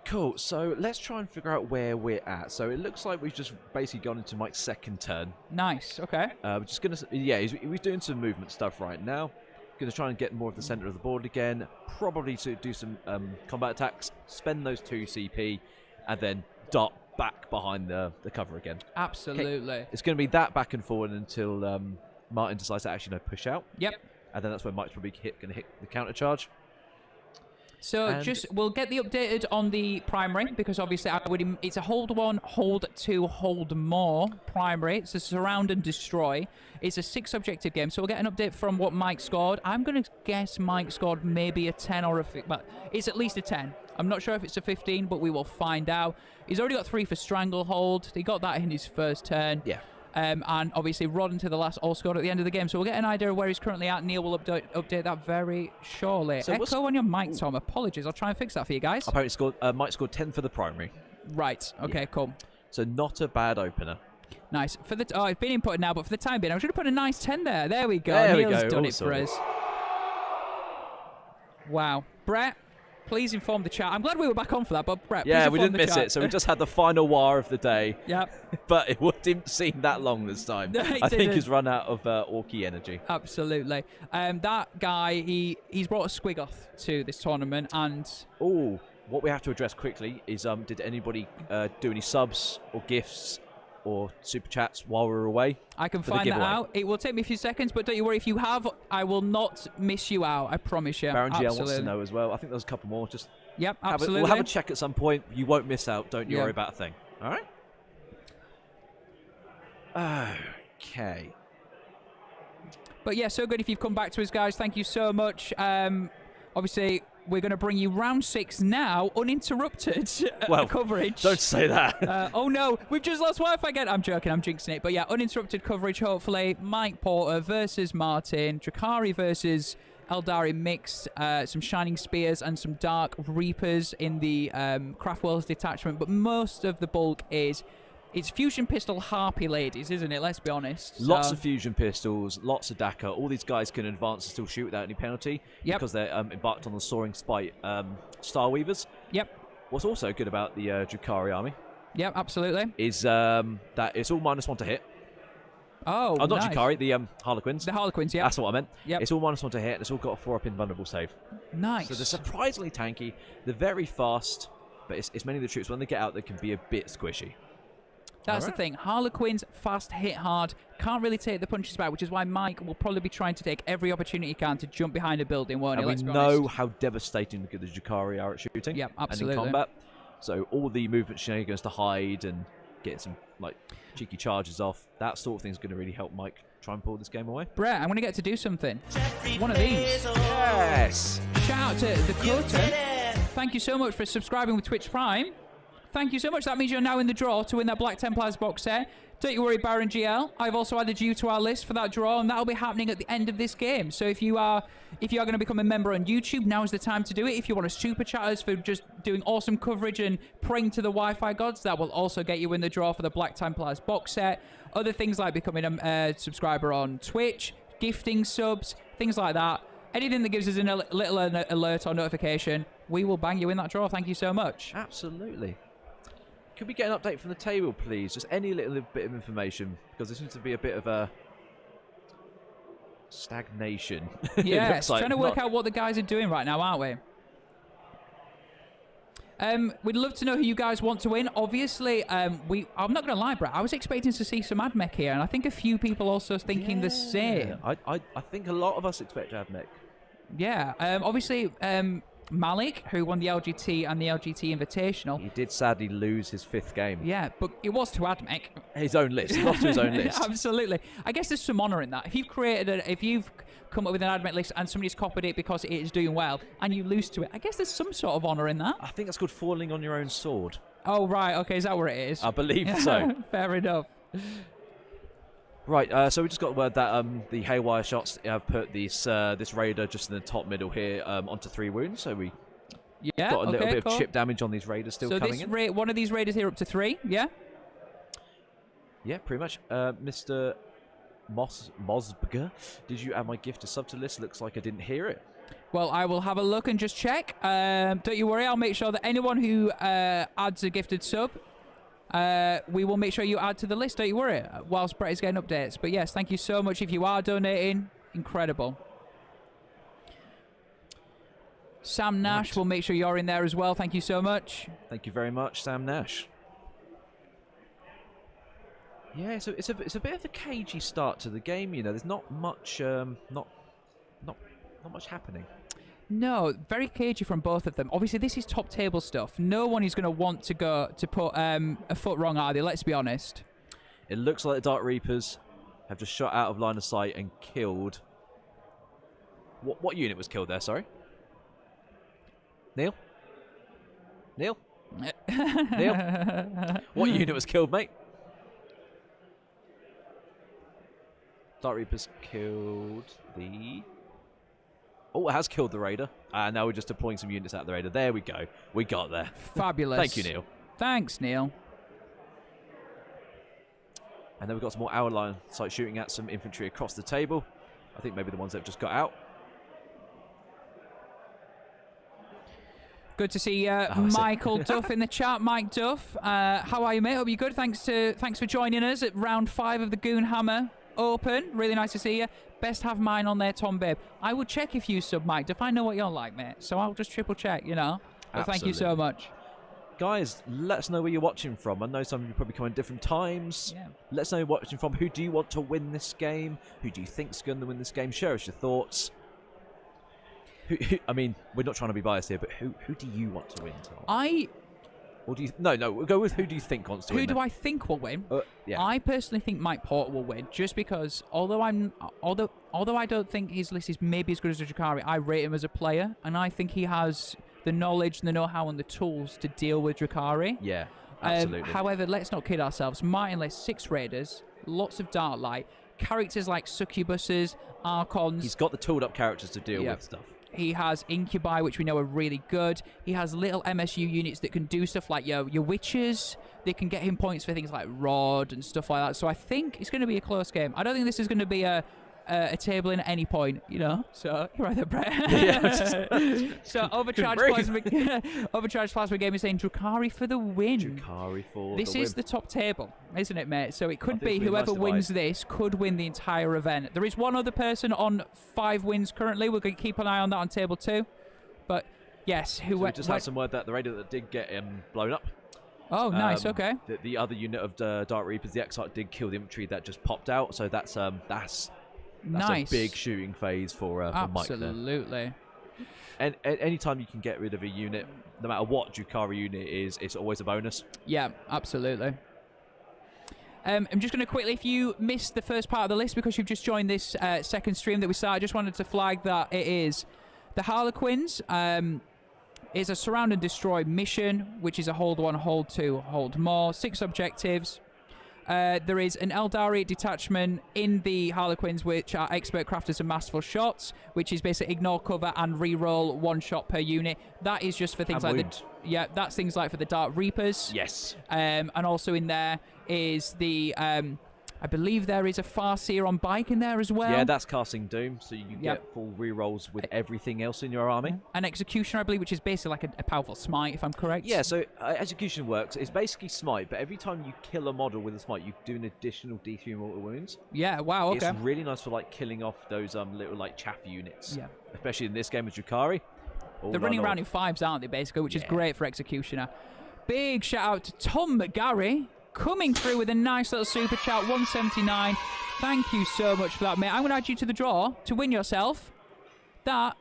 Cool. So let's try and figure out where we're at. So it looks like we've just basically gone into Mike's second turn. Nice. Okay. We're just gonna, he's doing some movement stuff right now. Going to try and get more of the center of the board again. Probably to do some combat attacks. Spend those 2 CP, and then dart back behind the cover again. Absolutely. Okay. It's going to be that back and forward until Martin decides to actually push out. Yep. And then that's when Mike's probably going to hit the counter charge. So we'll get the updated on the primary, because obviously it's a hold 1, hold 2, hold more primary. It's a surround and destroy. It's a 6 objective game, so we'll get an update from what Mike scored. I'm going to guess Mike scored maybe a 10 or but it's at least a 10. I'm not sure if it's a 15, but we will find out. He's already got 3 for Stranglehold. He got that in his first turn. Yeah. And obviously Rodden to the last all scored at the end of the game. So we'll get an idea of where he's currently at. Neil will update that very shortly. So Echo on your mic, Tom. Apologies. I'll try and fix that for you guys. Apparently Mike scored 10 for the primary. Right. Okay, cool. So not a bad opener. Nice. For the it's been inputted now, but for the time being, I should have put a nice 10 there. There we go. There Neil's we go. done Awesome. it for us. Wow. Brett, please inform the chat. I'm glad we were back on for that, but Brett, Yeah, please we inform didn't the miss chat. it. So we just had the final war of the day. Yep. But it didn't seem that long this time. No, it I think didn't. he's run out of Orky energy. Absolutely. That guy, he's brought a squig-off to this tournament, and Oh, what we have to address quickly is did anybody do any subs or gifts or super chats while we were away? I can for the find that giveaway? out. It will take me a few seconds, but don't you worry. If you have, I will not miss you out. I promise you. Baron GL wants to Absolutely. know as well. I think there's a couple more. Just Yep, absolutely. we'll have a check at some point. You won't miss out. Don't you Yeah. worry about a thing. All right? Okay. But yeah, so good if you've come back to us, guys. Thank you so much. Obviously, we're going to bring you round 6 now, uninterrupted Well, coverage. Don't say that. Oh no, we've just lost Wi-Fi again. I'm joking, I'm jinxing it. But yeah, uninterrupted coverage, hopefully. Mike Porter versus Martin. Drukhari versus Eldari mixed. Some Shining Spears and some Dark Reapers in the Craft Worlds detachment. But most of the bulk is... It's Fusion Pistol Harpy ladies, isn't it? Let's be honest. Lots of fusion pistols, lots of Dakar. All these guys can advance and still shoot without any penalty because they're embarked on the Soaring Spite Starweavers. Yep. What's also good about the Drukhari army Yep, absolutely. is that it's all -1 to hit. Oh, not nice. Drukhari, the Harlequins. The Harlequins, yeah. That's what I meant. Yep. It's all -1 to hit, and it's all got a 4-up invulnerable save. Nice. So they're surprisingly tanky. They're very fast, but it's many of the troops, when they get out, they can be a bit squishy. That's the thing. Harlequins, fast, hit hard, can't really take the punches back, which is why Mike will probably be trying to take every opportunity he can to jump behind a building, won't he? And Let's we be know honest. how devastating the Drukhari are at shooting Yep, and absolutely. in combat. So all the movement shenanigans to hide and get some like cheeky charges off, that sort of thing is going to really help Mike try and pull this game away. Brett, I'm going to get to do something. One of these. Yes! Shout out to the Quota. Thank you so much for subscribing with Twitch Prime. Thank you so much. That means you're now in the draw to win that Black Templars box set. Don't you worry, Baron GL. I've also added you to our list for that draw, and that'll be happening at the end of this game. So if you are going to become a member on YouTube, now is the time to do it. If you want to super chat us for just doing awesome coverage and praying to the Wi-Fi gods, that will also get you in the draw for the Black Templars box set. Other things like becoming a subscriber on Twitch, gifting subs, things like that. Anything that gives us a little alert or notification, we will bang you in that draw. Thank you so much. Absolutely. Could we get an update from the table, please? Just any little bit of information, because there seems to be a bit of a stagnation. Yes, like trying to work out what the guys are doing right now, aren't we? We'd love to know who you guys want to win. Obviously, I'm not going to lie, Brett. I was expecting to see some AdMech here, and I think a few people also thinking the same. I think a lot of us expect AdMech. Yeah. Obviously, Malik, who won the LGT and the LGT Invitational. He did sadly lose his 5th game. Yeah, but it was to AdMech. His own list. He lost to his own list. Absolutely. I guess there's some honour in that. If you've come up with an AdMech list and somebody's copied it because it is doing well and you lose to it, I guess there's some sort of honour in that. I think that's called falling on your own sword. Oh, right. Okay, is that where it is? I believe so. Fair enough. Right, so we just got word that the haywire shots have put this raider just in the top middle here onto 3 wounds, so we Yeah, got a little okay, bit cool. of chip damage on these raiders still So coming this in. one of these raiders here up to 3, yeah? Yeah, pretty much. Mr. Mosbger, did you add my gift to sub to list? Looks like I didn't hear it. Well, I will have a look and just check. Don't you worry, I'll make sure that anyone who adds a gifted sub, we will make sure you add to the list, don't you worry, whilst Brett is getting updates. But yes, thank you so much if you are donating. Incredible. Sam Nash, we'll make sure you're in there as well. Thank you so much. Thank you very much, Sam Nash. Yeah, so it's a bit of a cagey start to the game. You know, there's not much not much happening. No, very cagey from both of them. Obviously, this is top table stuff. No one is going to want to put a foot wrong, are they? Let's be honest. It looks like the Dark Reapers have just shot out of line of sight and killed. What unit was killed there? Sorry, Neil. Neil. What unit was killed, mate? Dark Reaper's killed the... Oh, it has killed the Raider. And now we're just deploying some units out of the Raider. There we go. We got there. Fabulous. Thank you, Neil. Thanks, Neil. And then we've got some more hour line sight shooting at some infantry across the table. I think maybe the ones that have just got out. Good to see Michael Duff in the chat. Mike Duff, how are you, mate? Hope you're good. Thanks for joining us at round 5 of the Goonhammer Open. Really nice to see you. Best have mine on there, Tom Babe. I will check if you sub, Mike Duff. I know what you're like, mate. So I'll just triple check, you know. But thank you so much. Guys, let us know where you're watching from. I know some of you probably come in different times. Yeah. Let us know where you're watching from. Who do you want to win this game? Who do you think's going to win this game? Share us your thoughts. I mean, we're not trying to be biased here, but who do you want to win, Tom? Or do you? No, we'll go with who do you think wants to win. Who do I think will win? Yeah. I personally think Mike Porter will win, just because although I don't think his list is maybe as good as the Drukhari, I rate him as a player, and I think he has the knowledge, the know-how, and the tools to deal with Drukhari. Yeah, absolutely. However, let's not kid ourselves. Martin lists 6 raiders, lots of dark light, characters like succubuses, archons. He's got the tooled-up characters to deal with stuff. He has incubi, which we know are really good. He has little MSU units that can do stuff like your witches. They can get him points for things like rod and stuff like that. So I think it's going to be a close game. I don't think this is going to be a table in at any point, you know. So you're right there, Brett. So overcharged plasma game is saying Drukhari for the win. Drukhari for this the win. is the top table, isn't it, mate? So it could be be whoever nice wins this could win the entire event. There is one other person on 5 wins currently. We're going to keep an eye on that on table 2. But yes, So we just had some word that the Raider that did get blown up. Oh, nice. Okay. The other unit of Dark Reapers, the Exarch, did kill the infantry that just popped out. So that's nice. a big shooting phase for Mike there. Absolutely. And anytime you can get rid of a unit, no matter what Drukhari unit is, it's always a bonus. Yeah, absolutely. I'm just going to quickly, if you missed the first part of the list because you've just joined this second stream that we started, I just wanted to flag that it is the Harlequins. Is a surround and destroy mission, which is a hold 1, hold 2, hold more. 6 objectives. There is an Eldari detachment in the Harlequins, which are expert crafters and masterful shots, which is basically ignore cover and re-roll 1 shot per unit. That is just for things and like wound. that's things like for the Dark Reapers. Yes. And also in there is the I believe there is a Farseer on bike in there as well. Yeah, that's casting Doom, so you get full re-rolls with everything else in your army. An Executioner, I believe, which is basically like a powerful smite, if I'm correct. Yeah, so Execution works. It's basically smite, but every time you kill a model with a smite, you do an additional D3 mortal wounds. Yeah, wow, okay. It's really nice for like killing off those little like chaff units. Yeah. Especially in this game with Drukhari. They're running around in 5s, aren't they, basically, which is great for Executioner. Big shout out to Tom McGarry, coming through with a nice little super chat, 179. Thank you so much for that, mate. I'm going to add you to the draw to win yourself that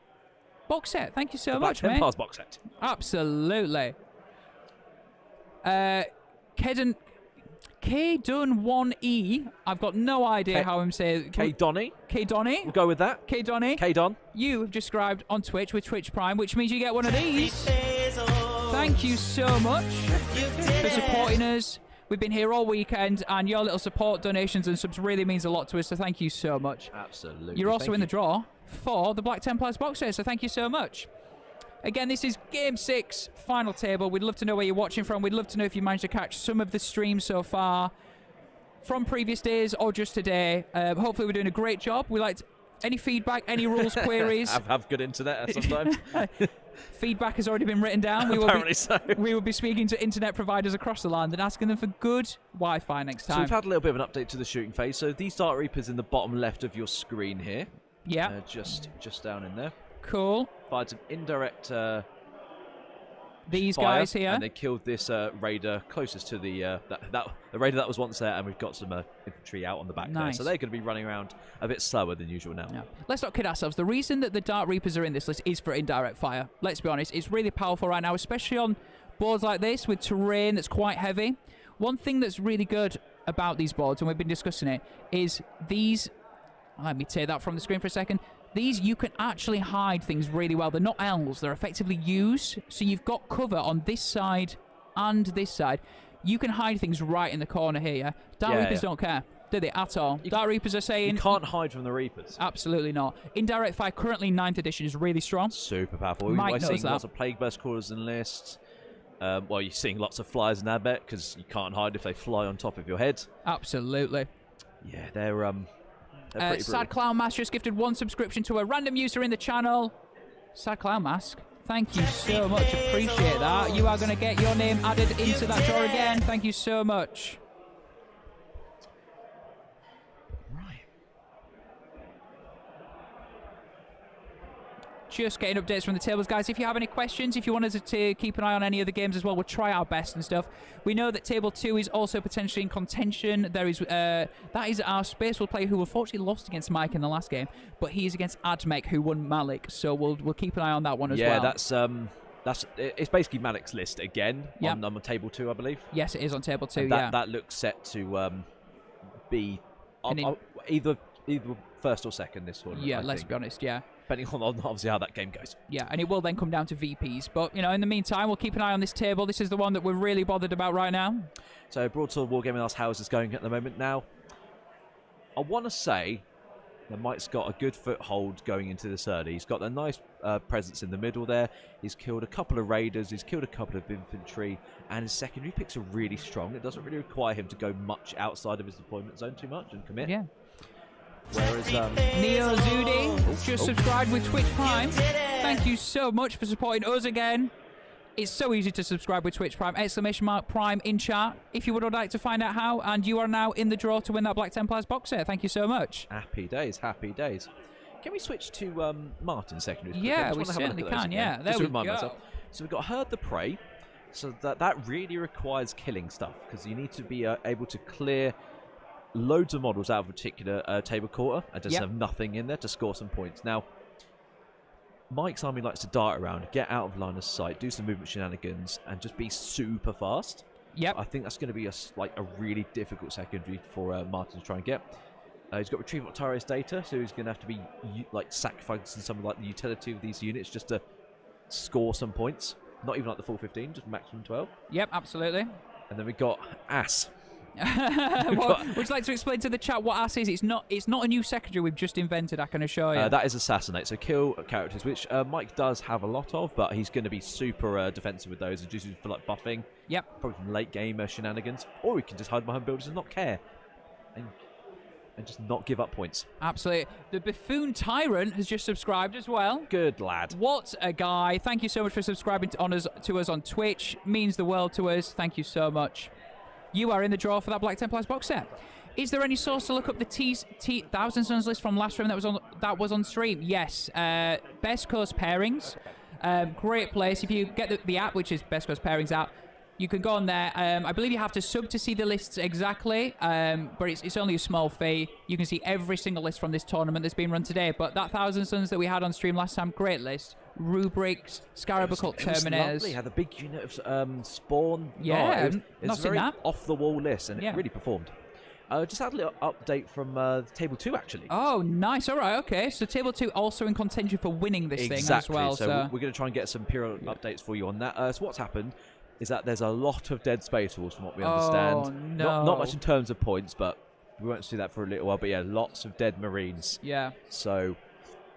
box set. Thank you so much, mate. Templars box set. Absolutely. Kedun 1E. I've got no idea how I'm saying. K-Donny. K-Donny. We'll go with that. K-Donny. K-Don. You have just subscribed on Twitch with Twitch Prime, which means you get one of these. Thank you so much for supporting us. We've been here all weekend, and your little support, donations, and subs really means a lot to us, so thank you so much. Absolutely. You're also in the draw for the Black Templars box set, so thank you so much. Again, this is Game 6, final table. We'd love to know where you're watching from. We'd love to know if you managed to catch some of the streams so far from previous days or just today. Hopefully we're doing a great job. We liked any feedback, any rules, queries. Have good internet sometimes. Feedback has already been written down. We will be speaking to internet providers across the land and asking them for good Wi-Fi next time. So we've had a little bit of an update to the shooting phase. So these Dark Reapers in the bottom left of your screen here. Yeah. Just down in there. Cool. Fired some indirect these fire, guys here. and they killed this raider closest to the raider that was once there, and we've got some infantry out on the back there. So they're going to be running around a bit slower than usual now. Yeah. Let's not kid ourselves. The reason that the Dark Reapers are in this list is for indirect fire. Let's be honest. It's really powerful right now, especially on boards like this with terrain that's quite heavy. One thing that's really good about these boards, and we've been discussing it, is these... Let me take that from the screen for a second. These, you can actually hide things really well. They're not L's. They're effectively U's. So you've got cover on this side and this side. You can hide things right in the corner here, yeah? Dark Reapers don't care. do they, at all? Dark Reapers are saying... You can't hide from the Reapers. Absolutely not. Indirect Fire, currently 9th edition, is really strong. Super powerful. Mike We're knows seeing that. lots of Plague Burst callers in lists. Well, you're seeing lots of flyers in Admech because you can't hide if they fly on top of your head. Absolutely. Yeah, they're pretty Sad brutal. Clown Mask just gifted 1 subscription to a random user in the channel. Sad Clown Mask, thank you so much. Appreciate that. You are going to get your name added into that draw again. Thank you so much. Right. Just getting updates from the tables, guys. If you have any questions, if you want us to keep an eye on any other games as well, we'll try our best and stuff. We know that Table 2 is also potentially in contention. There is that is our Space Wolf player who unfortunately lost against Mike in the last game, but he is against Admech who won Malik. So we'll keep an eye on that one as well. Yeah, it's basically Malik's list again Yep. on Table 2, I believe. Yes, it is on Table 2. And Yeah. that looks set to be either first or second this tournament. Yeah, I let's think. be honest. Yeah. Depending on obviously how that game goes. Yeah, and it will then come down to VPs. But, you know, in the meantime, we'll keep an eye on this table. This is the one that we're really bothered about right now. So, Broadsword Wargaming asks how is this going at the moment now? I want to say that Mike's got a good foothold going into this early. He's got a nice presence in the middle there. He's killed a couple of raiders. He's killed a couple of infantry. And his secondary picks are really strong. It doesn't really require him to go much outside of his deployment zone too much and commit. Yeah. Whereas Neo Zudi just subscribed with Twitch Prime. Thank you so much for supporting us again. It's so easy to subscribe with Twitch Prime. Exclamation mark Prime in chat if you would like to find out how. And you are now in the draw to win that Black Templars box set. Thank you so much. happy days, happy days. Can we switch to Martin's secondary? Yeah, we certainly can. Yeah, there we go. So we've got Herd the Prey. So that really requires killing stuff because you need to be able to clear loads of models out of a particular table quarter and just have nothing in there to score some points. Now, Mike's army likes to dart around, get out of line of sight, do some movement shenanigans, and just be super fast. Yep. I think that's going to be a really difficult secondary for Martin to try and get. He's got Retrieval Octarius data, so he's going to have to be sacrificing some of the utility of these units just to score some points. Not even the full 15, just maximum 12. Yep, absolutely. And then we've got Ass. Would you like to explain to the chat what Ass is? It's not a new secondary we've just invented, I can assure you. That is Assassinate, so kill characters, which Mike does have a lot of, but he's going to be super defensive with those and just for buffing. Yep. Probably from late game shenanigans. Or we can just hide behind builders and not care. And just not give up points. Absolutely. The Buffoon Tyrant has just subscribed as well. Good lad. What a guy. Thank you so much for subscribing to us on Twitch. Means the world to us. Thank you so much. You are in the draw for that Black Templars box set. Is there any source to look up the Thousand Suns list from last stream that was on stream? Yes. Best Coast Pairings. Great place. If you get the app, which is Best Coast Pairings app, you can go on there. I believe you have to sub to see the lists exactly, but it's only a small fee. You can see every single list from this tournament that's been run today. But that Thousand Suns that we had on stream last time, great list. Rubrics, Scarab Occult Terminators. Lovely. Had a big unit of Spawn. Yeah, it was a very that. off-the-wall list, and it really performed. Just had a little update from Table 2, actually. Oh, nice. All right, okay. So Table 2 also in contention for winning this thing as well. So we're going to try and get some periodic updates for you on that. So what's happened is that there's a lot of dead Space Wolves from what we understand. Oh, no. Not much in terms of points, but we won't see that for a little while. But yeah, lots of dead Marines. Yeah. So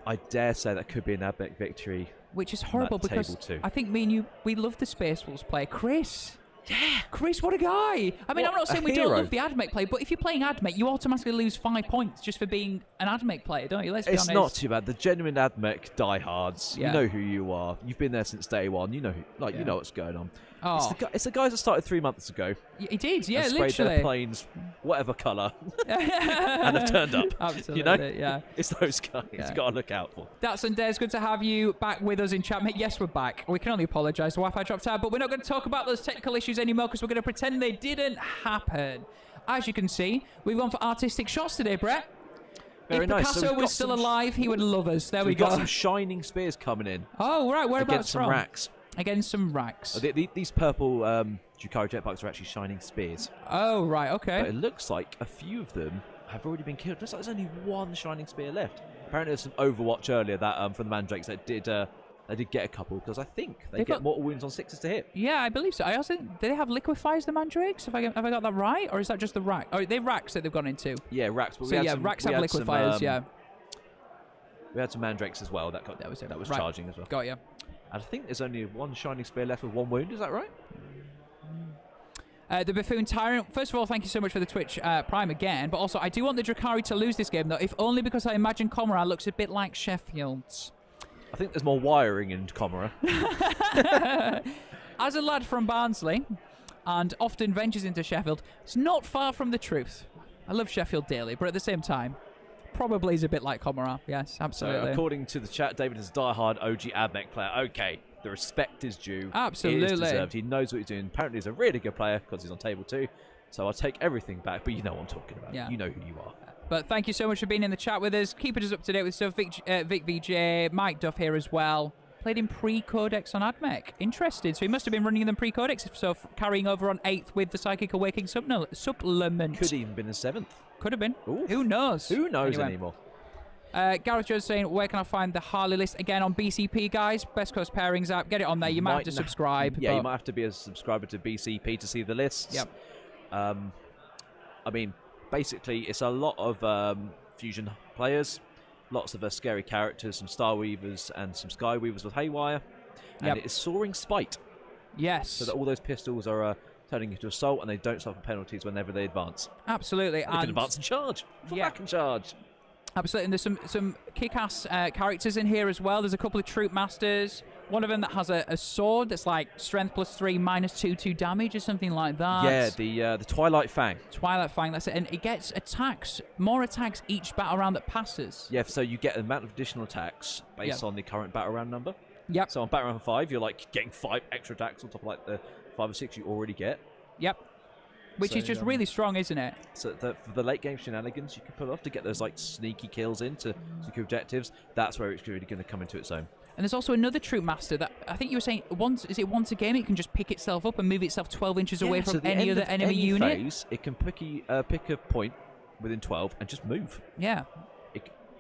I dare say that could be an Admech victory. Which is horrible because I think me and you, we love the Space Wolves play. Chris. Yeah. Chris, what a guy. I mean, I'm not saying we don't love the Admech play, but if you're playing Admech, you automatically lose 5 points just for being an Admech player, don't you? Let's be honest. It's not too bad. The genuine Admech diehards, Yeah. you know who you are. You've been there since day one. You know you know what's going on. Oh. It's the guys that started 3 months ago. He did, yeah, and sprayed literally. their planes, whatever colour, and have turned up. Absolutely, you know? yeah. It's those guys you've got to look out for. That's and Des, good to have you back with us in chat, mate. Yes, we're back. We can only apologise. The Wi-Fi dropped out, but we're not going to talk about those technical issues anymore because we're going to pretend they didn't happen. As you can see, we've gone for artistic shots today, Brett. Very if nice. Picasso So was still alive, he would love us. There we go. We've got some shining spears coming in. Oh, right. Whereabouts against some from? racks. Against some racks. These purple Drukhari jetpacks are actually shining spears. Oh, right. Okay. But it looks like a few of them have already been killed. Looks like there's only one shining spear left. Apparently there's some Overwatch earlier that from the Mandrakes that did They did get a couple because I think they They've get got- mortal wounds on 6s to hit. Yeah, I believe so. I also do they have liquefies the mandrakes? Have I got that right, or is that just the rack? Oh, they racks that they've gone into. Yeah, racks. But So yeah, racks have liquefiers. Yeah, We had some mandrakes as well. That was it. That was Right. charging as well. got you. And I think there's only one shining spear left with 1 wound. Is that right? The Buffoon Tyrant, first of all, thank you so much for the Twitch Prime again, but also I do want the Drukhari to lose this game, though, if only because I imagine Comrade looks a bit like Sheffield's. I think there's more wiring in Comera. As a lad from Barnsley, and often ventures into Sheffield, it's not far from the truth. I love Sheffield dearly, but at the same time, probably is a bit like Comrade. Yes, So absolutely. according to the chat, David is a diehard OG Admech player. Okay, the respect is due. Absolutely. It is deserved. He knows what he's doing. Apparently he's a really good player because he's on table 2. So I'll take everything back, but you know what I'm talking about. Yeah. You know who you are. But thank you so much for being in the chat with us. Keeping us up to date with stuff. Vic VJ, Mike Duff here as well. Played in pre-codex on Admech. Interested. So he must have been running them pre-codex, so carrying over on 8th with the Psychic Awakening supplement. Could even been in 7th. Could have been. Oof. Who knows? Who knows Anyway. anymore? Gareth Jones saying, where can I find the Harley list? Again, on BCP, guys. Best Coast Pairings app. Get it on there. You might have to subscribe. Yeah, but you might have to be a subscriber to BCP to see the lists. Yep. I mean, basically, it's a lot of fusion players, lots of scary characters, some Star Weavers and some Sky Weavers with Haywire, and Yep. it is Soaring Spite, Yes. so that all those pistols are turning into assault, and they don't suffer penalties whenever they advance. Absolutely. They can advance and charge. Fall Yeah. back and charge. Absolutely, and there's some kick-ass characters in here as well. There's a couple of troop masters. One of them that has a sword that's like strength +3, -2 damage or something like that. Yeah, the Twilight Fang. Twilight Fang, that's it. And it gets more attacks each battle round that passes. Yeah, so you get an amount of additional attacks based Yep. on the current battle round number. Yep. So on battle round 5, you're like getting 5 extra attacks on top of like the 5 or 6 you already get. Yep. Which So, is just really strong, isn't it? So for the late game shenanigans you can pull off to get those like sneaky kills in to secure objectives, that's where it's really going to come into its own. And there's also another troop master that I think you were saying once a game it can just pick itself up and move itself 12 inches away so from the any end other of enemy any unit. phase, it can pick a point within 12 and just move. Yeah.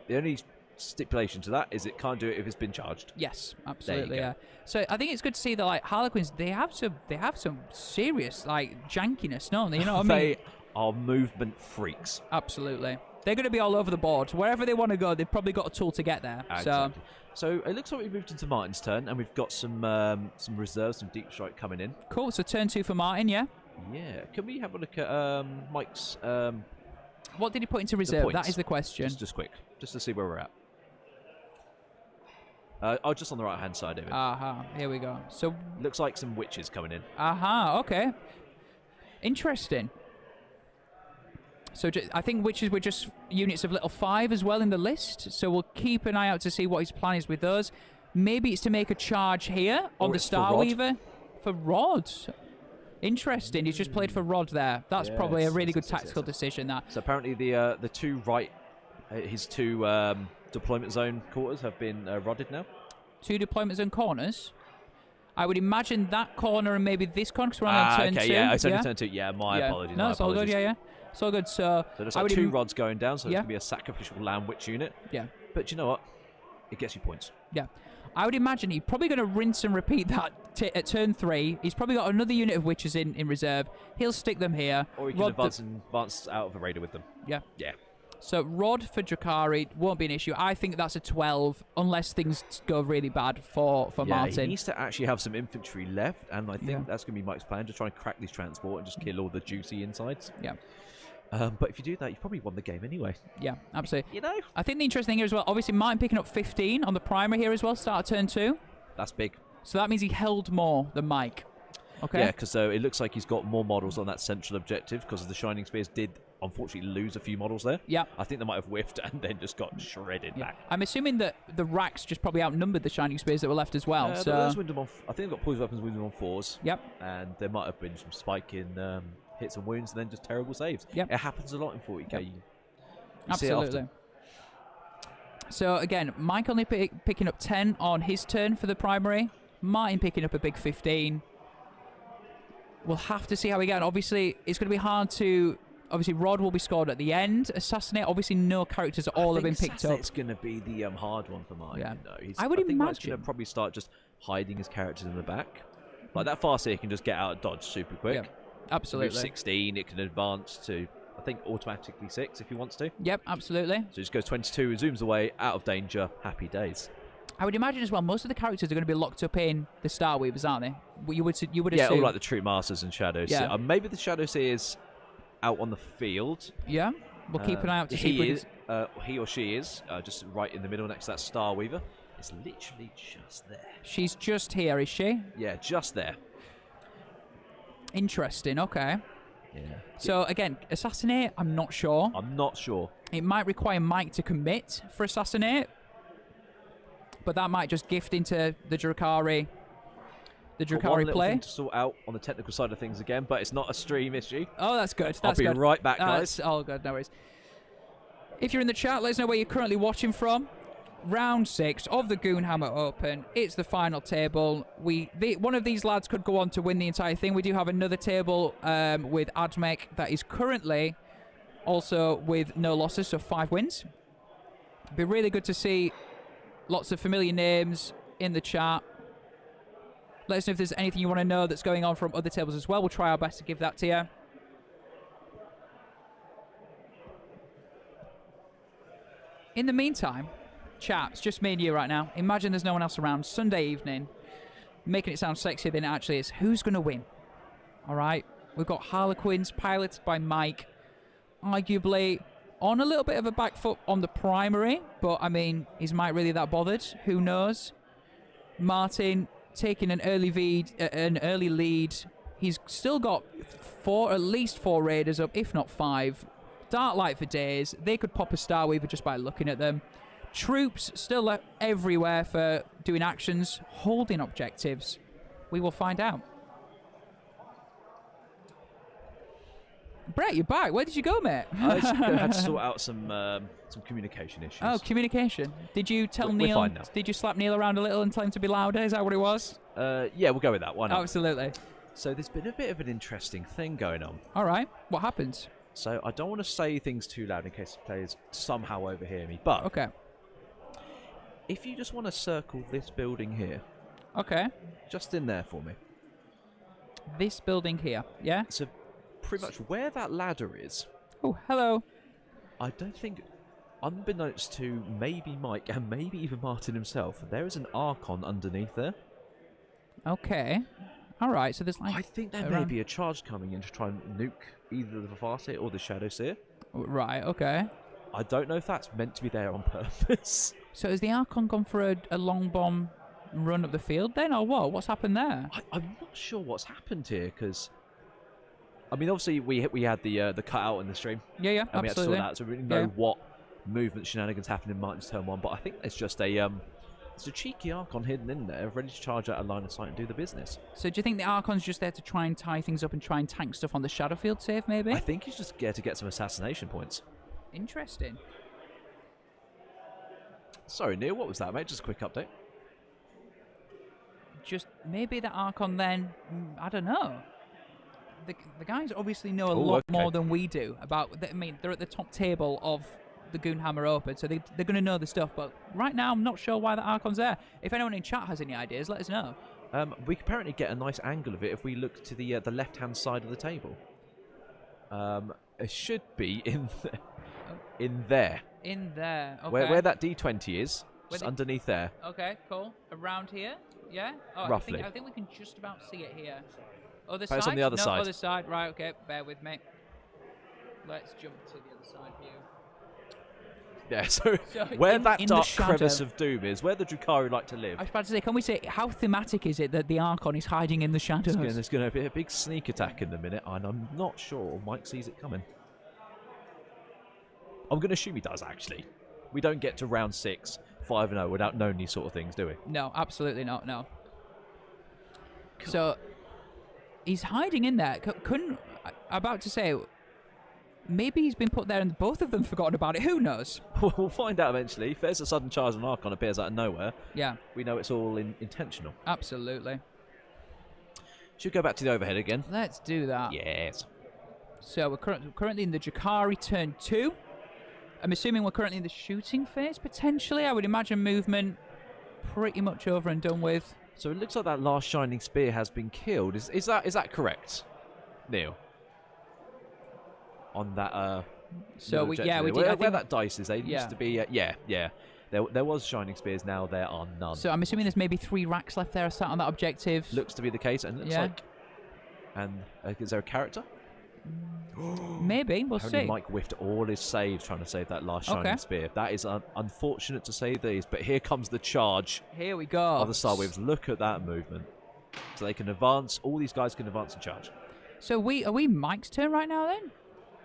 The only stipulation to that is it can't do it if it's been charged. Yes, absolutely. go. Yeah. So I think it's good to see that like Harlequins, they have some serious like jankiness, don't they? You know what I mean? They are movement freaks. Absolutely. They're going to be all over the board. Wherever they want to go, they've probably got a tool to get there. Exactly. So it looks like we've moved into Martin's turn, and we've got some reserves, some deep strike coming in. So cool. So turn 2 for Martin, yeah? Yeah. Can we have a look at Mike's What did he put into reserve? That points. is the question. just quick, just to see where we're at. Just on the right hand side of it. Aha, here we go. So, Looks like some witches coming in. aha, okay. Interesting. So I think witches were just units of level 5 as well in the list. So we'll keep an eye out to see what his plan is with those. Maybe it's to make a charge here on Or the it's for Rod. Starweaver. For Rod. Interesting. He's just played for Rod there. That's probably a Yes, really yes, good yes, yes, tactical yes. decision, that. So apparently the two his two deployment zone quarters have been rodded now. 2 deployment zone corners. I would imagine that corner and maybe this corner, because we're on turn 2. Okay, yeah, it's only turn 2. Yeah, my apologies. No, my it's all good, apologies. yeah. It's all good. So there's I like would 2 rods going down, so it's yeah. going to be a sacrificial lamb witch unit. Yeah. But you know what? It gets you points. Yeah. I would imagine he's probably going to rinse and repeat that at turn 3. He's probably got another unit of witches in reserve. He'll stick them here. Or he can advance out of a raider with them. Yeah. Yeah. So Rod for Drukhari won't be an issue. I think that's a 12, unless things go really bad for Yeah, Martin. he needs to actually have some infantry left, and I think Yeah. that's going to be Mike's plan, to try and crack these transport and just kill all the juicy insides. Yeah. But if you do that, you've probably won the game anyway. Yeah, absolutely. You know? I think the interesting thing here as well, obviously Martin picking up 15 on the primary here as well, start of turn 2. That's big. So that means he held more than Mike. Okay. Yeah, because it looks like he's got more models on that central objective, because the Shining Spears did unfortunately lose a few models there. Yeah. I think they might have whiffed and then just got shredded Yeah. back. I'm assuming that the racks just probably outnumbered the Shining Spears that were left as well. But So those Wyndham I think they've got poison weapons Wyndham on 4s. Yep. And there might have been some spike in hits and wounds and then just terrible saves. Yep. It happens a lot in 40k. Yep. You see it Absolutely. often. So again, Mike only picking up 10 on his turn for the primary. Martin picking up a big 15. We'll have to see how we get on. Obviously, it's going to be hard to Obviously, Rod will be scored at the end. Assassinate, obviously, no characters at all have been picked up. It's going to be the hard one for mine. Yeah. You know. I would think Mike's imagine. going to probably start just hiding his characters in the back. Like that Farseer can just get out of dodge super quick. Yeah, absolutely. Move 16, it can advance to, I think, automatically 6 if he wants to. Yep, absolutely. So just goes 22, zooms away, out of danger, happy days. I would imagine as well, most of the characters are going to be locked up in the Star Weavers, aren't they? You would Yeah, assume. all like the Troop Masters and Shadow Seer. Yeah. Maybe the Shadow Seer is out on the field. Yeah, we'll keep an eye out to see if he or she is just right in the middle next to that Star Weaver. It's literally just there. She's just here, is she? Yeah, just there. Interesting, okay. Yeah. So, again, Assassinate, I'm not sure. I'm not sure. It might require Mike to commit for Assassinate, but that might just gift into the Drukhari One little play. thing to sort out on the technical side of things again, but it's not a stream issue. Oh, that's good. I'll That's be good. right back, guys. That's all good, no worries. If you're in the chat, let us know where you're currently watching from. Round 6 of the Goonhammer Open. It's the final table. One of these lads could go on to win the entire thing. We do have another table with Admech that is currently also with no losses, so 5 wins. It'd be really good to see lots of familiar names in the chat. Let us know if there's anything you want to know that's going on from other tables as well. We'll try our best to give that to you. In the meantime, chaps, just me and you right now. Imagine there's no one else around. Sunday evening, making it sound sexier than it actually is. Who's going to win? All right. We've got Harlequins, piloted by Mike. Arguably on a little bit of a back foot on the primary, but I mean, is Mike really that bothered? Who knows? Martin taking an early lead. He's still got at least 4 raiders up, if not 5. Dark light for days. They could pop a Star Weaver just by looking at them. Troops still everywhere for doing actions, holding objectives. We will find out. Brett, you're back. Where did you go, mate? I had to sort out some communication issues. Oh, communication. Did you tell We're Neil? fine now. Did you slap Neil around a little and tell him to be louder? Is that what it was? Yeah, we'll go with that. Why not? Absolutely. So there's been a bit of an interesting thing going on. All right. What happens? So I don't want to say things too loud in case the players somehow overhear me, but Okay. if you just want to circle this building here, Okay. just in there for me. This building here. Yeah. So pretty much where that ladder is, Oh, hello. I don't think, unbeknownst to maybe Mike and maybe even Martin himself, there is an Archon underneath there. Okay. All right. So there's like. I think there may be a charge coming in to try and nuke either the Farseer or the Shadow Seer. Right. Okay. I don't know if that's meant to be there on purpose. So has the Archon gone for a long bomb run up the field then, or what? What's happened there? I'm not sure what's happened here, because I mean, obviously we had the cutout in the stream. Yeah. And we had to Absolutely. sort that, so we didn't know what movement shenanigans happened in Martin's turn 1. But I think it's just it's a cheeky Archon hidden in there, ready to charge out a line of sight and do the business. So do you think the Archon's just there to try and tie things up and try and tank stuff on the Shadowfield save, maybe? I think he's just there to get some assassination points. Interesting. Sorry, Neil, what was that, mate? Just a quick update. Just maybe the Archon then, I don't know. The guys obviously know a Ooh, lot okay. more than we do about. I mean, they're at the top table of the Goonhammer Open, so they're going to know the stuff. But right now, I'm not sure why the Archon's there. If anyone in chat has any ideas, let us know. We can apparently get a nice angle of it if we look to the left-hand side of the table. It should be in there. In there, okay. Where that D20 is, Where just underneath there. Okay, cool. Around here, yeah. Oh, Roughly. I think we can just about see it here. Other But side? it's on the other no, side. Other side. Right. Okay. Bear with me. Let's jump to the other side view. Yeah, so So where in that the dark shadow. crevice of doom is, where the Drukhari like to live, I was about to say, can we say how thematic is it that the Archon is hiding in the shadows? there's going to be a big sneak attack in a minute, and I'm not sure Mike sees it coming. I'm going to assume he does, actually. We don't get to round 6, 5-0 without knowing these sort of things, do we? No, absolutely not. No. So he's hiding in there. Couldn't. About to say, maybe he's been put there and both of them forgotten about it. Who knows? We'll find out eventually. If there's a sudden charge and Archon appears out of nowhere, Yeah, we know it's all intentional. absolutely. Should we go back to the overhead again? Let's do that. Yes. So we're currently in the Drukhari turn 2. I'm assuming we're currently in the shooting phase, potentially. I would imagine movement pretty much over and done with. So it looks like that last Shining Spear has been killed. Is that correct, Neil? On that so we did. Where that dice is, they used to be. Yeah. There was Shining Spears. Now there are none. So I'm assuming there's maybe 3 racks left there sat on that objective. Looks to be the case, and looks like. And is there a character? Maybe, we'll Apparently see. Mike whiffed all his saves trying to save that last Shining Spear. That is unfortunate to say these, but here comes the charge. Here we go. Of the Star Weavers. Look at that movement. So they can advance. All these guys can advance and charge. So are we Mike's turn right now then?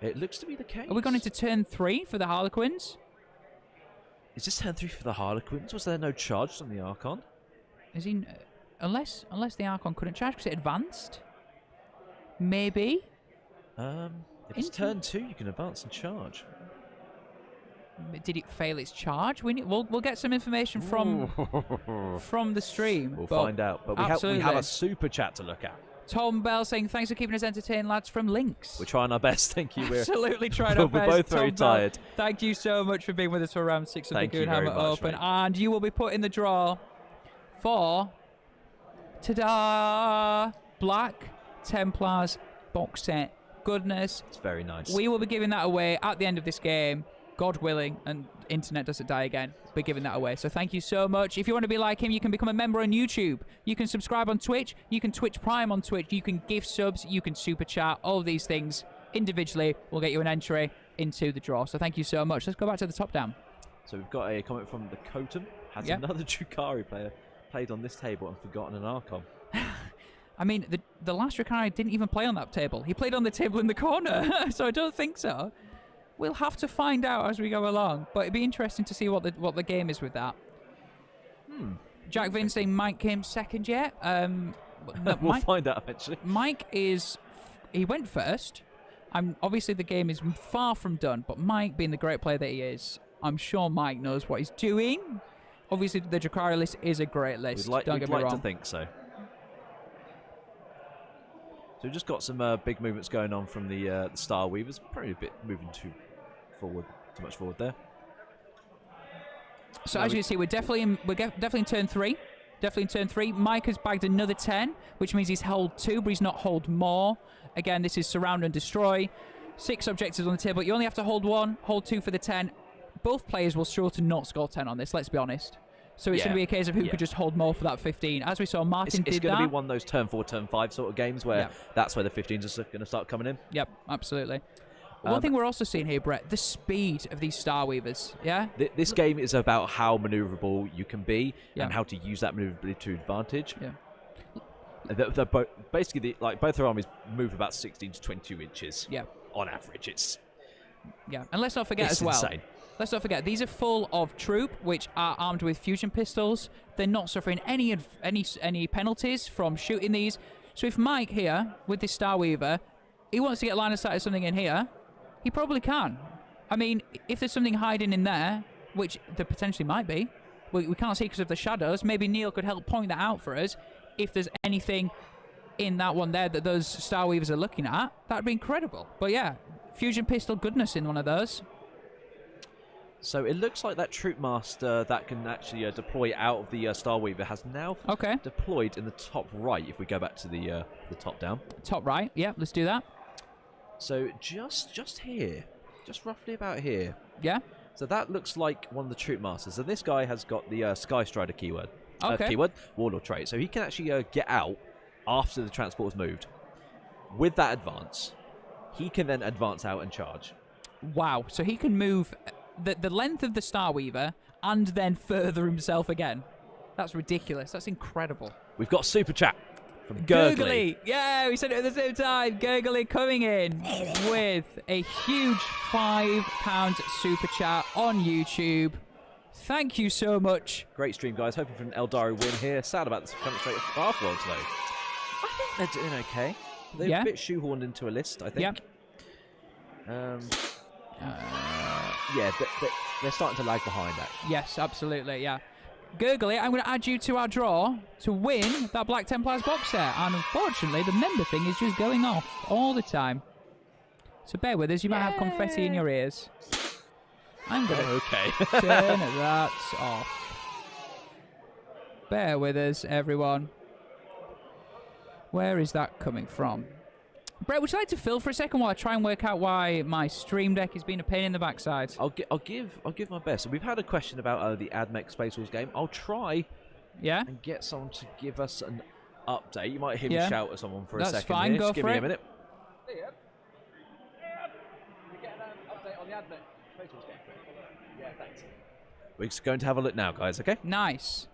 It looks to be the case. Are we going into turn 3 for the Harlequins? Is this turn 3 for the Harlequins? Was there no charge on the Archon? Is he... unless the Archon couldn't charge because it advanced? Maybe? If it's turn 2, you can advance and charge. Did it fail its charge? We'll get some information from the stream. We'll find out. But we have a super chat to look at. Tom Bell saying, thanks for keeping us entertained, lads, from Links. We're trying our best, thank you. We're absolutely trying our best. We're both very Tom tired. Bell, thank you so much for being with us for round 6 of the Goonhammer Open. Mate. And you will be put in the draw for, ta-da, Black Templars box set. Goodness. It's very nice. We will be giving that away at the end of this game, God willing, and internet doesn't die again. We're giving that away. So thank you so much. If you want to be like him, you can become a member on YouTube. You can subscribe on Twitch. You can Twitch Prime on Twitch. You can gift subs. You can super chat. All of these things individually will get you an entry into the draw. So thank you so much. Let's go back to the top down. So we've got a comment from the Kotum. Has another Drukhari player played on this table and forgotten an Archon? I mean, the last Drukhari didn't even play on that table. He played on the table in the corner, so I don't think so. We'll have to find out as we go along, but it'd be interesting to see what the game is with that. Jack Vin saying Mike came second yet. No, we'll find out eventually. Mike he went first. Obviously the game is far from done, but Mike, being the great player that he is, I'm sure Mike knows what he's doing. Obviously the Drukhari list is a great list. Don't get me wrong. We'd like to think so. So we've just got some big movements going on from the Star Weavers. Probably a bit moving too much forward there. So as you can see, we're definitely in turn 3. Definitely in turn 3. Mike has bagged another 10, which means he's hold 2, but he's not hold more. Again, this is surround and destroy. 6 objectives on the table. You only have to hold 1, hold 2 for the 10. Both players will struggle to not score 10 on this, let's be honest. So it's going to be a case of who could just hold more for that 15. As we saw, Martin did that. It's going to be one of those turn 4, turn 5 sort of games where that's where the 15s are going to start coming in. Yep, absolutely. One thing we're also seeing here, Brett, the speed of these Star Weavers, This game is about how maneuverable you can be and how to use that maneuverability to advantage. They're basically, both their armies move about 16 to 22 inches on average. And let's not forget as well. Insane. Let's not forget, these are full of troop, which are armed with fusion pistols. They're not suffering any penalties from shooting these. So if Mike here, with this Star Weaver, he wants to get line of sight of something in here, he probably can. I mean, if there's something hiding in there, which there potentially might be, we can't see because of the shadows, maybe Neil could help point that out for us. If there's anything in that one there that those Star Weavers are looking at, that'd be incredible. But yeah, fusion pistol goodness in one of those. So it looks like that Troop Master that can actually deploy out of the Star Weaver has now deployed in the top right, if we go back to the top down. Top right, yeah, let's do that. So just here, just roughly about here. Yeah. So that looks like one of the Troop Masters. And this guy has got the Sky Strider keyword. Warlord trait. So he can actually get out after the transport's moved. With that advance, he can then advance out and charge. Wow, so he can move the length of the Star Weaver and then further himself again. That's ridiculous. That's incredible. We've got Super Chat from Gurgly. Yeah, we said it at the same time. Gurgly coming in with a huge £5 Super Chat on YouTube. Thank you so much. Great stream, guys. Hoping for an Eldari win here. Sad about this coming straight off world today. I think they're doing okay. They're a bit shoehorned into a list, I think. They're starting to lag behind, actually. Yes, absolutely, yeah. Gurgly, I'm going to add you to our draw to win that Black Templars box set. And unfortunately, the member thing is just going off all the time. So bear with us. You might have confetti in your ears. I'm going to Okay. turn that off. Bear with us, everyone. Where is that coming from? Brett, would you like to fill for a second while I try and work out why my Stream Deck has been a pain in the backside? I'll give my best. We've had a question about the AdMech Space Wars game. I'll try and get someone to give us an update. You might hear me shout at someone for a second. That's fine, here. go Just give for me it. a minute. We're getting an update on the AdMech Space Wars game. Yeah, thanks. We're just going to have a look now, guys, okay? Nice.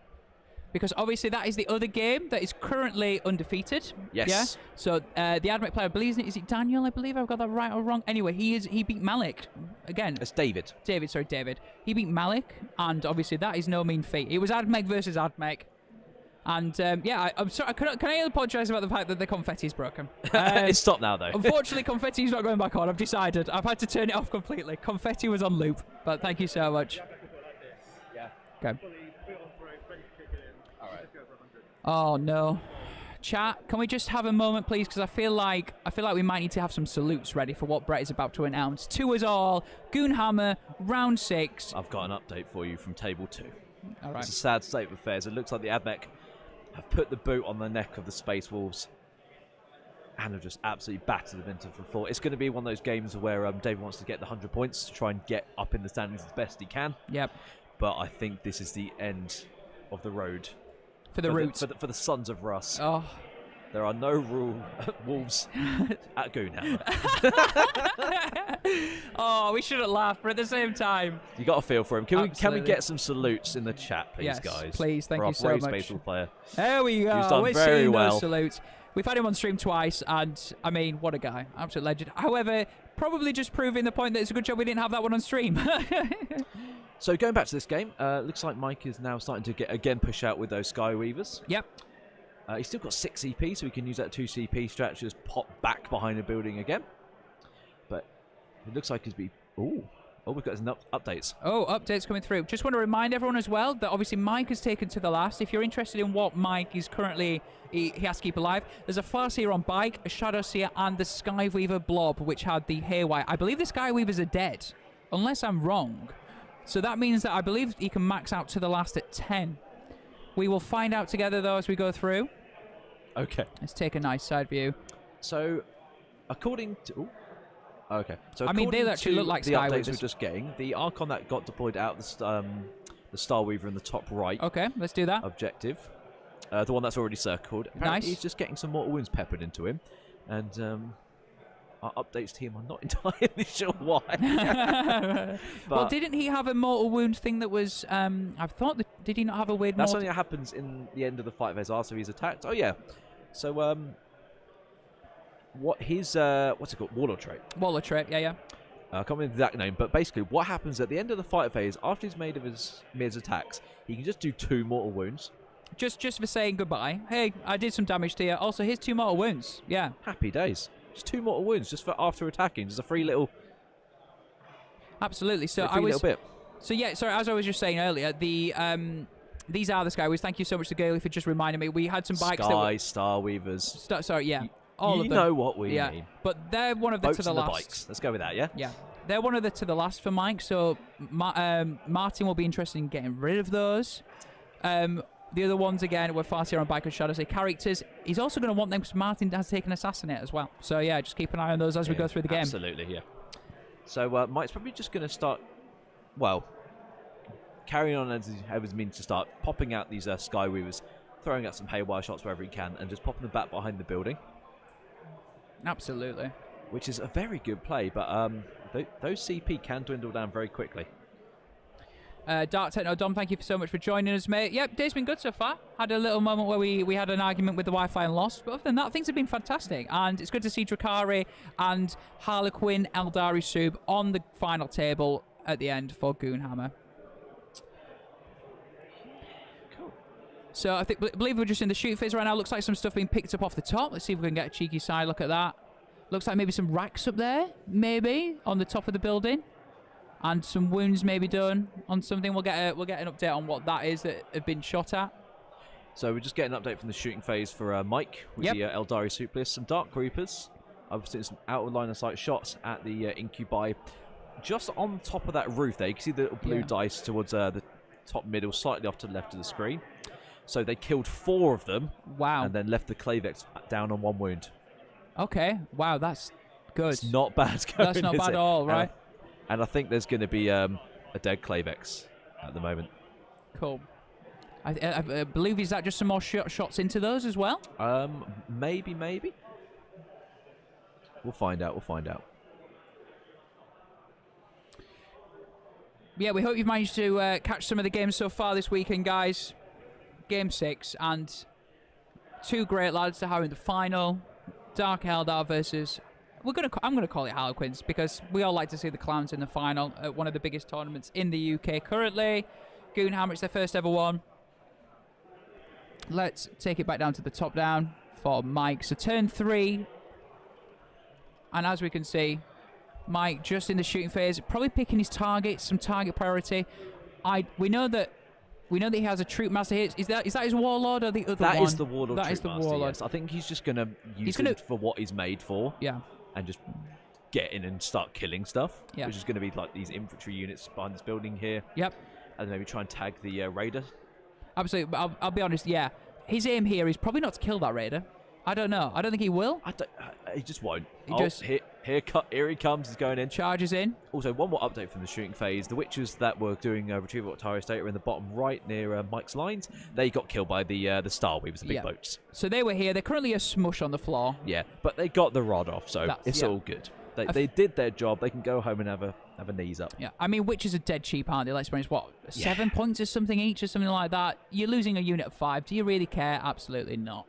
Because obviously that is the other game that is currently undefeated. Yes. Yeah. So the AdMech player, I believe, is it Daniel? I believe I've got that right or wrong. Anyway, he beat Malik again. It's David. David. He beat Malik, and obviously that is no mean feat. It was AdMech versus AdMech. And I'm sorry. Can I apologise about the fact that the confetti is broken? It's stopped now, though. Unfortunately, confetti is not going back on. I've decided. I've had to turn it off completely. Confetti was on loop, but thank you so much. Yeah. Okay. Oh no, chat. Can we just have a moment, please? Because I feel like we might need to have some salutes ready for what Brett is about to announce to us all. Goonhammer, round 6. I've got an update for you from table 2. All right. It's a sad state of affairs. It looks like the AdMech have put the boot on the neck of the Space Wolves and have just absolutely battered them into the floor. It's going to be one of those games where David wants to get the 100 points to try and get up in the standings as best he can. Yep. But I think this is the end of the road. For the roots. For the Sons of Russ. Oh. There are no wolves at Goonhammer. Oh, we shouldn't laugh, but at the same time. You got a feel for him. Can we get some salutes in the chat, please, yes, guys? Please, thank for you so our much. Space Wolf player. There we go. He's done We're very seeing well. those salutes. We've had him on stream twice, and I mean, what a guy. Absolute legend. However, probably just proving the point that it's a good job we didn't have that one on stream. So going back to this game, looks like Mike is now starting to push out with those Skyweavers. Yep. He's still got 6 CP, so we can use that 2 CP strat to just pop back behind the building again. But it looks like he's been... Ooh. Oh, we've got some updates. Oh, updates coming through. Just want to remind everyone as well that obviously Mike has taken to the last. If you're interested in what Mike is currently... He has to keep alive. There's a Farseer on bike, a Shadowseer, and the Skyweaver blob, which had the haywire. I believe the Skyweavers are dead, unless I'm wrong. So that means that I believe he can max out to the last at 10. We will find out together, though, as we go through. Okay. Let's take a nice side view. So, according to... Ooh. Okay. So I mean, they actually look like the updates Skyweavers. we're just getting, the Archon that got deployed out of the Starweaver in the top right. Okay, let's do that. Objective. The one that's already circled. Apparently Nice. He's just getting some mortal wounds peppered into him. And our updates team, I'm not entirely sure why. Well, didn't he have a mortal wound thing that was... I thought... Did he not have a weird That's mortal... something that happens in the end of the fight phase after he's attacked. Oh, yeah. So, what his... what's it called? Warlord trait. Warlord trait, yeah. I can't remember the exact name, but basically what happens at the end of the fight phase, after he's made of his attacks, he can just do 2 mortal wounds. Just for saying goodbye. Hey, I did some damage to you. Also, here's 2 mortal wounds. Yeah. Happy days. Just 2 mortal wounds, just for after attacking. Just a free little... Absolutely. So little bit. So yeah, sorry, as I was just saying earlier, the these are the Skyweavers. Thank you so much to Gailey for just reminding me. We had some bikes that were... Starweavers. Sorry, yeah. All of You them. know what we mean. But they're one of the Boats to the and the last. bikes. Let's go with that, yeah? Yeah. They're one of the to the last for Mike, so Martin will be interested in getting rid of those. The other ones, again, were Farseer on bike and Shadowseer characters. He's also going to want them because Martin has taken Assassinate as well. So, yeah, just keep an eye on those as we go through the game. Absolutely, yeah. So, Mike's probably just going to start, well, carrying on as he means to start, popping out these Skyweavers, throwing out some haywire shots wherever he can, and just popping them back behind the building. Absolutely. Which is a very good play, but those CP can dwindle down very quickly. Dark Techno Dom, thank you so much for joining us, mate. Yep, day's been good so far. Had a little moment where we had an argument with the Wi-Fi and lost, but other than that, things have been fantastic. And it's good to see Drukhari and Harlequin Eldari Sub on the final table at the end for Goonhammer. Cool. So I believe we're just in the shoot phase right now. Looks like some stuff being picked up off the top. Let's see if we can get a cheeky side look at that. Looks like maybe some racks up there, maybe, on the top of the building. And some wounds maybe done on something. We'll get an update on what that is that have been shot at. So we're just getting an update from the shooting phase for Mike with the Eldari Supplice. Some Dark Reapers I've seen some out of line of sight shots at the incubi, just on top of that roof there. You can see the little blue dice towards the top middle, slightly off to the left of the screen. So they killed 4 of them. Wow. And then left the Clavex down on 1 wound. Okay. Wow, that's good. It's not bad going, That's not bad at all, right? And I think there's going to be a dead Clavex at the moment. Cool. I believe, is that just some more shots into those as well? Maybe. We'll find out. Yeah, we hope you've managed to catch some of the games so far this weekend, guys. Game 6, and 2 great lads to have in the final. Dark Eldar versus... I'm gonna call it Harlequins, because we all like to see the Clowns in the final at one of the biggest tournaments in the UK currently. GOONHAMMER, it's their first ever one. Let's take it back down to the top down for Mike. So turn 3, and as we can see, Mike just in the shooting phase, probably picking his targets, some target priority. We know that he has a troop master here. Is that his warlord or the other one? That is the warlord. That is the warlord. Yes. I think he's just gonna use it for what he's made for. Yeah. And just get in and start killing stuff. Yeah. Which is going to be like these infantry units behind this building here. Yep. And maybe try and tag the raider. Absolutely. But I'll be honest. Yeah. His aim here is probably not to kill that raider. I don't know. I don't think he will. He just won't. Here he comes. He's going in. Charges in. Also, one more update from the shooting phase. The witches that were doing retrieval at Tyrus State are in the bottom right near Mike's lines. They got killed by the Star Weavers, the big boats. So they were here. They're currently a smush on the floor. Yeah, but they got the rod off, so it's all good. They did their job. They can go home and have a knees up. Yeah, I mean, witches are dead cheap, aren't they? Let's be honest. What, 7 points or something each or something like that? You're losing a unit of 5. Do you really care? Absolutely not.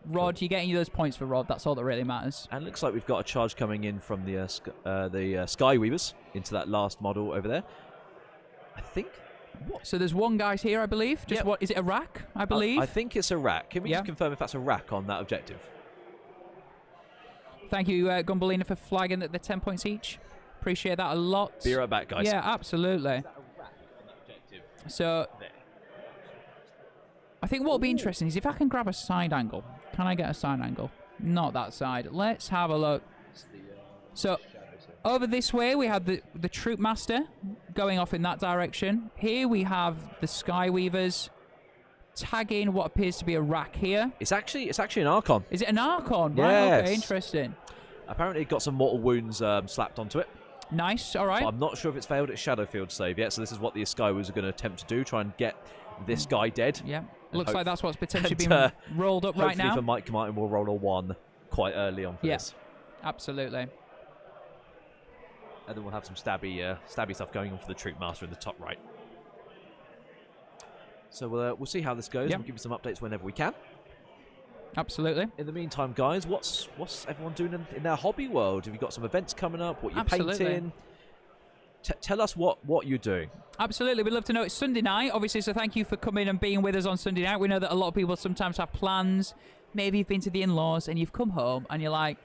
Rod, you're getting those points for Rod. That's all that really matters. And it looks like we've got a charge coming in from the Sky Weavers into that last model over there. I think. So there's one guy's here, I believe. Just what is it? A rack, I believe. I think it's a rack. Can we just confirm if that's a rack on that objective? Thank you, Gumballina, for flagging that they're 10 points each. Appreciate that a lot. Be right back, guys. Yeah, absolutely. So I think what will be interesting is if I can grab a side angle. Can I get a side angle? Not that side. Let's have a look. So over this way we have the Troop Master going off in that direction. Here we have the Sky Weavers tagging what appears to be a rack here. It's actually an Archon. Is it an Archon? Yes. Right, okay, interesting. Apparently it got some mortal wounds slapped onto it. Nice, all right. But I'm not sure if it's failed its Shadowfield save yet, so this is what the Sky Weavers are going to attempt to do, try and get this guy dead. Yeah. Looks like that's what's potentially being rolled up right now. Hopefully for Mike Martin, we'll roll a 1 quite early on for this. Absolutely. And then we'll have some stabby stuff going on for the Troop Master in the top right. So we'll see how this goes. We'll give you some updates whenever we can. Absolutely. In the meantime, guys, what's everyone doing in their hobby world? Have you got some events coming up? What you're painting? Tell us what you're doing. Absolutely. We'd love to know. It's Sunday night, obviously, so thank you for coming and being with us on Sunday night. We know that a lot of people sometimes have plans. Maybe you've been to the in-laws and you've come home and you're like,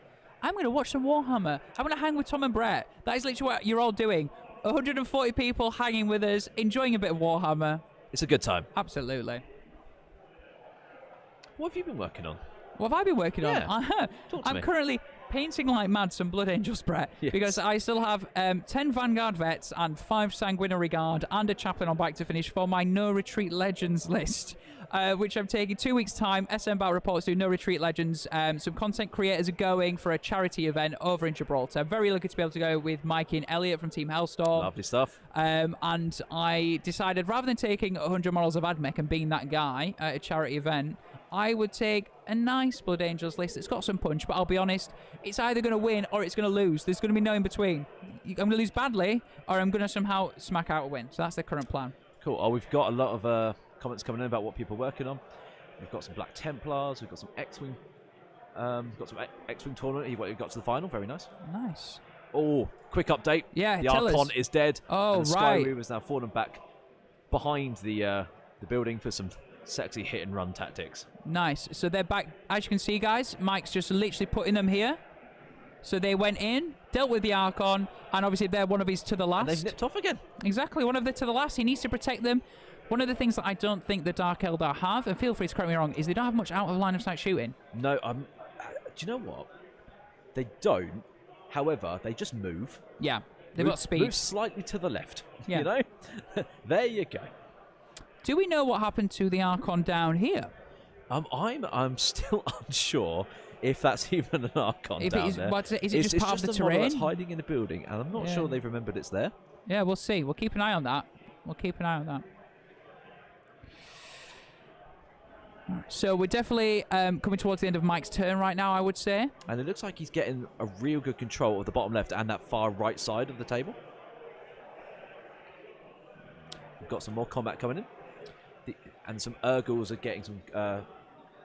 I'm going to watch some Warhammer. I'm going to hang with Tom and Brett. That is literally what you're all doing. 140 people hanging with us, enjoying a bit of Warhammer. It's a good time. Absolutely. What have you been working on? What have I been working on? Talk to I'm me. currently painting like mad some Blood Angels, Brett, because I still have 10 Vanguard vets and 5 Sanguinary Guard and a Chaplain on back to finish for my No Retreat Legends list, which I'm taking 2 weeks' time. SM Battle Reports do No Retreat Legends. Some content creators are going for a charity event over in Gibraltar. Very lucky to be able to go with Mikey and Elliot from Team Hellstorm. Lovely stuff. And I decided, rather than taking 100 models of AdMech and being that guy at a charity event, I would take a nice Blood Angels list that's got some punch, but I'll be honest, it's either going to win or it's going to lose. There's going to be no in between. I'm going to lose badly or I'm going to somehow smack out a win. So that's the current plan. Cool. Oh, we've got a lot of comments coming in about what people are working on. We've got some Black Templars. We've got some X-Wing. We've got some X-Wing tournament. He got to the final. Very nice. Nice. Oh, quick update. Yeah, the tell Archon us. is dead. Oh, and the right. Sky Weaver's now fallen back behind the building for some sexy hit and run tactics. Nice. So they're back. As you can see, guys, Mike's just literally putting them here. So they went in, dealt with the Archon, and obviously they're one of his to the last. And they've nipped off again. Exactly, one of the to the last. He needs to protect them. One of the things that I don't think the Dark Eldar have, and feel free to correct me wrong, is they don't have much out of line of sight shooting. No, do you know what? They don't. However, they just move. Yeah, they've got speed. Move slightly to the left. Yeah. You know? There you go. Do we know what happened to the Archon down here? I'm still unsure if that's even an Archon If down it is, there. Is it just part of the a model terrain? that's hiding in a building, and I'm not sure they've remembered it's there. Yeah, we'll see. We'll keep an eye on that. So we're definitely coming towards the end of Mike's turn right now, I would say. And it looks like he's getting a real good control of the bottom left and that far right side of the table. We've got some more combat coming in. And some Urgles are getting some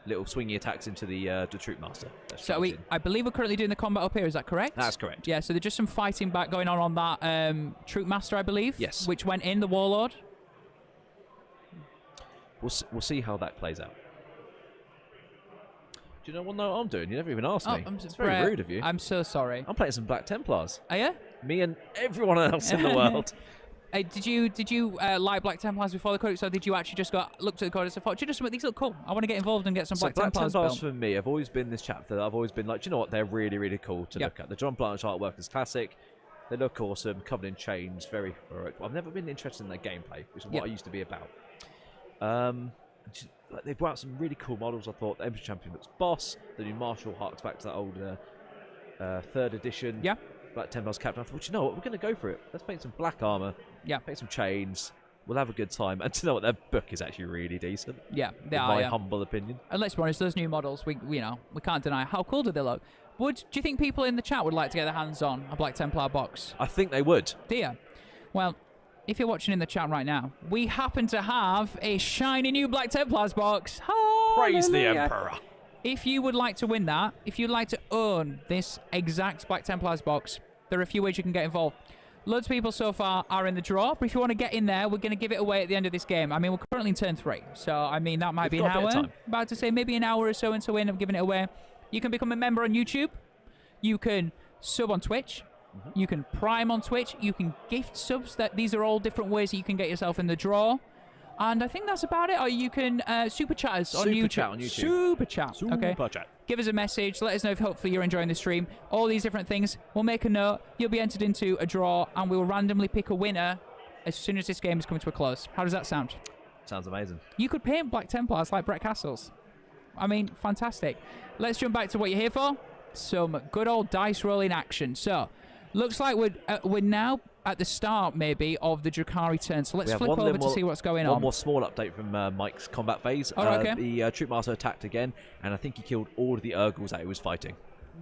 little swingy attacks into the Troop Master. So I believe we're currently doing the combat up here, is that correct? That's correct. Yeah, so there's just some fighting back going on that Troop Master, I believe. Yes. Which went in, the Warlord. We'll see how that plays out. Do you know what I'm doing? You never even asked me. It's very rude of you. I'm so sorry. I'm playing some Black Templars. Are you? Me and everyone else in the world. Hey, did you like Black Templars before the code? So did you actually just looked at the code and said, "Do you know something? These look cool. I want to get involved and get some Black Templars built." For me, I've always been this chapter. I've always been like, do you know what? They're really, really cool to look at. The John Blanche artwork is classic. They look awesome, covered in chains, very heroic. I've never been interested in their gameplay, which is what I used to be about. They brought out some really cool models. I thought the Emperor Champion looks boss. The new Marshal harks back to that old 3rd edition. Yeah. Black Templars captain. I thought, you know what? We're going to go for it. Let's paint some black armor. Yeah. Paint some chains. We'll have a good time. And to know what, their book is actually really decent. Yeah, they in are. my humble opinion. And let's be honest, those new models, we can't deny how cool do they look. Do you think people in the chat would like to get their hands on a Black Templar box? I think they would. Dear. Well, if you're watching in the chat right now, we happen to have a shiny new Black Templars box. Praise the Hallelujah. Emperor. If you would like to win that, if you'd like to own this exact Black Templars box, there are a few ways you can get involved. Loads of people so far are in the draw, but if you want to get in there, we're going to give it away at the end of this game. I mean, we're currently in turn 3, so I mean, that might be an hour. About to say maybe an hour or so into win of giving it away. You can become a member on YouTube. You can sub on Twitch. You can prime on Twitch. You can gift subs. These are all different ways that you can get yourself in the draw. And I think that's about it. Or you can super chat us on YouTube. Super chat on YouTube. Super chat. Okay. Super chat. Give us a message. Let us know if hopefully you're enjoying the stream. All these different things. We'll make a note. You'll be entered into a draw, and we'll randomly pick a winner as soon as this game is coming to a close. How does that sound? Sounds amazing. You could paint Black Templars like Brett Castles. I mean, fantastic. Let's jump back to what you're here for. Some good old dice rolling action. So, looks like we're now at the start, maybe, of the Drukhari turn. So let's flip over to see what's going on. One more small update from Mike's combat phase. Okay. The Troop Master attacked again, and I think he killed all of the Urgles that he was fighting.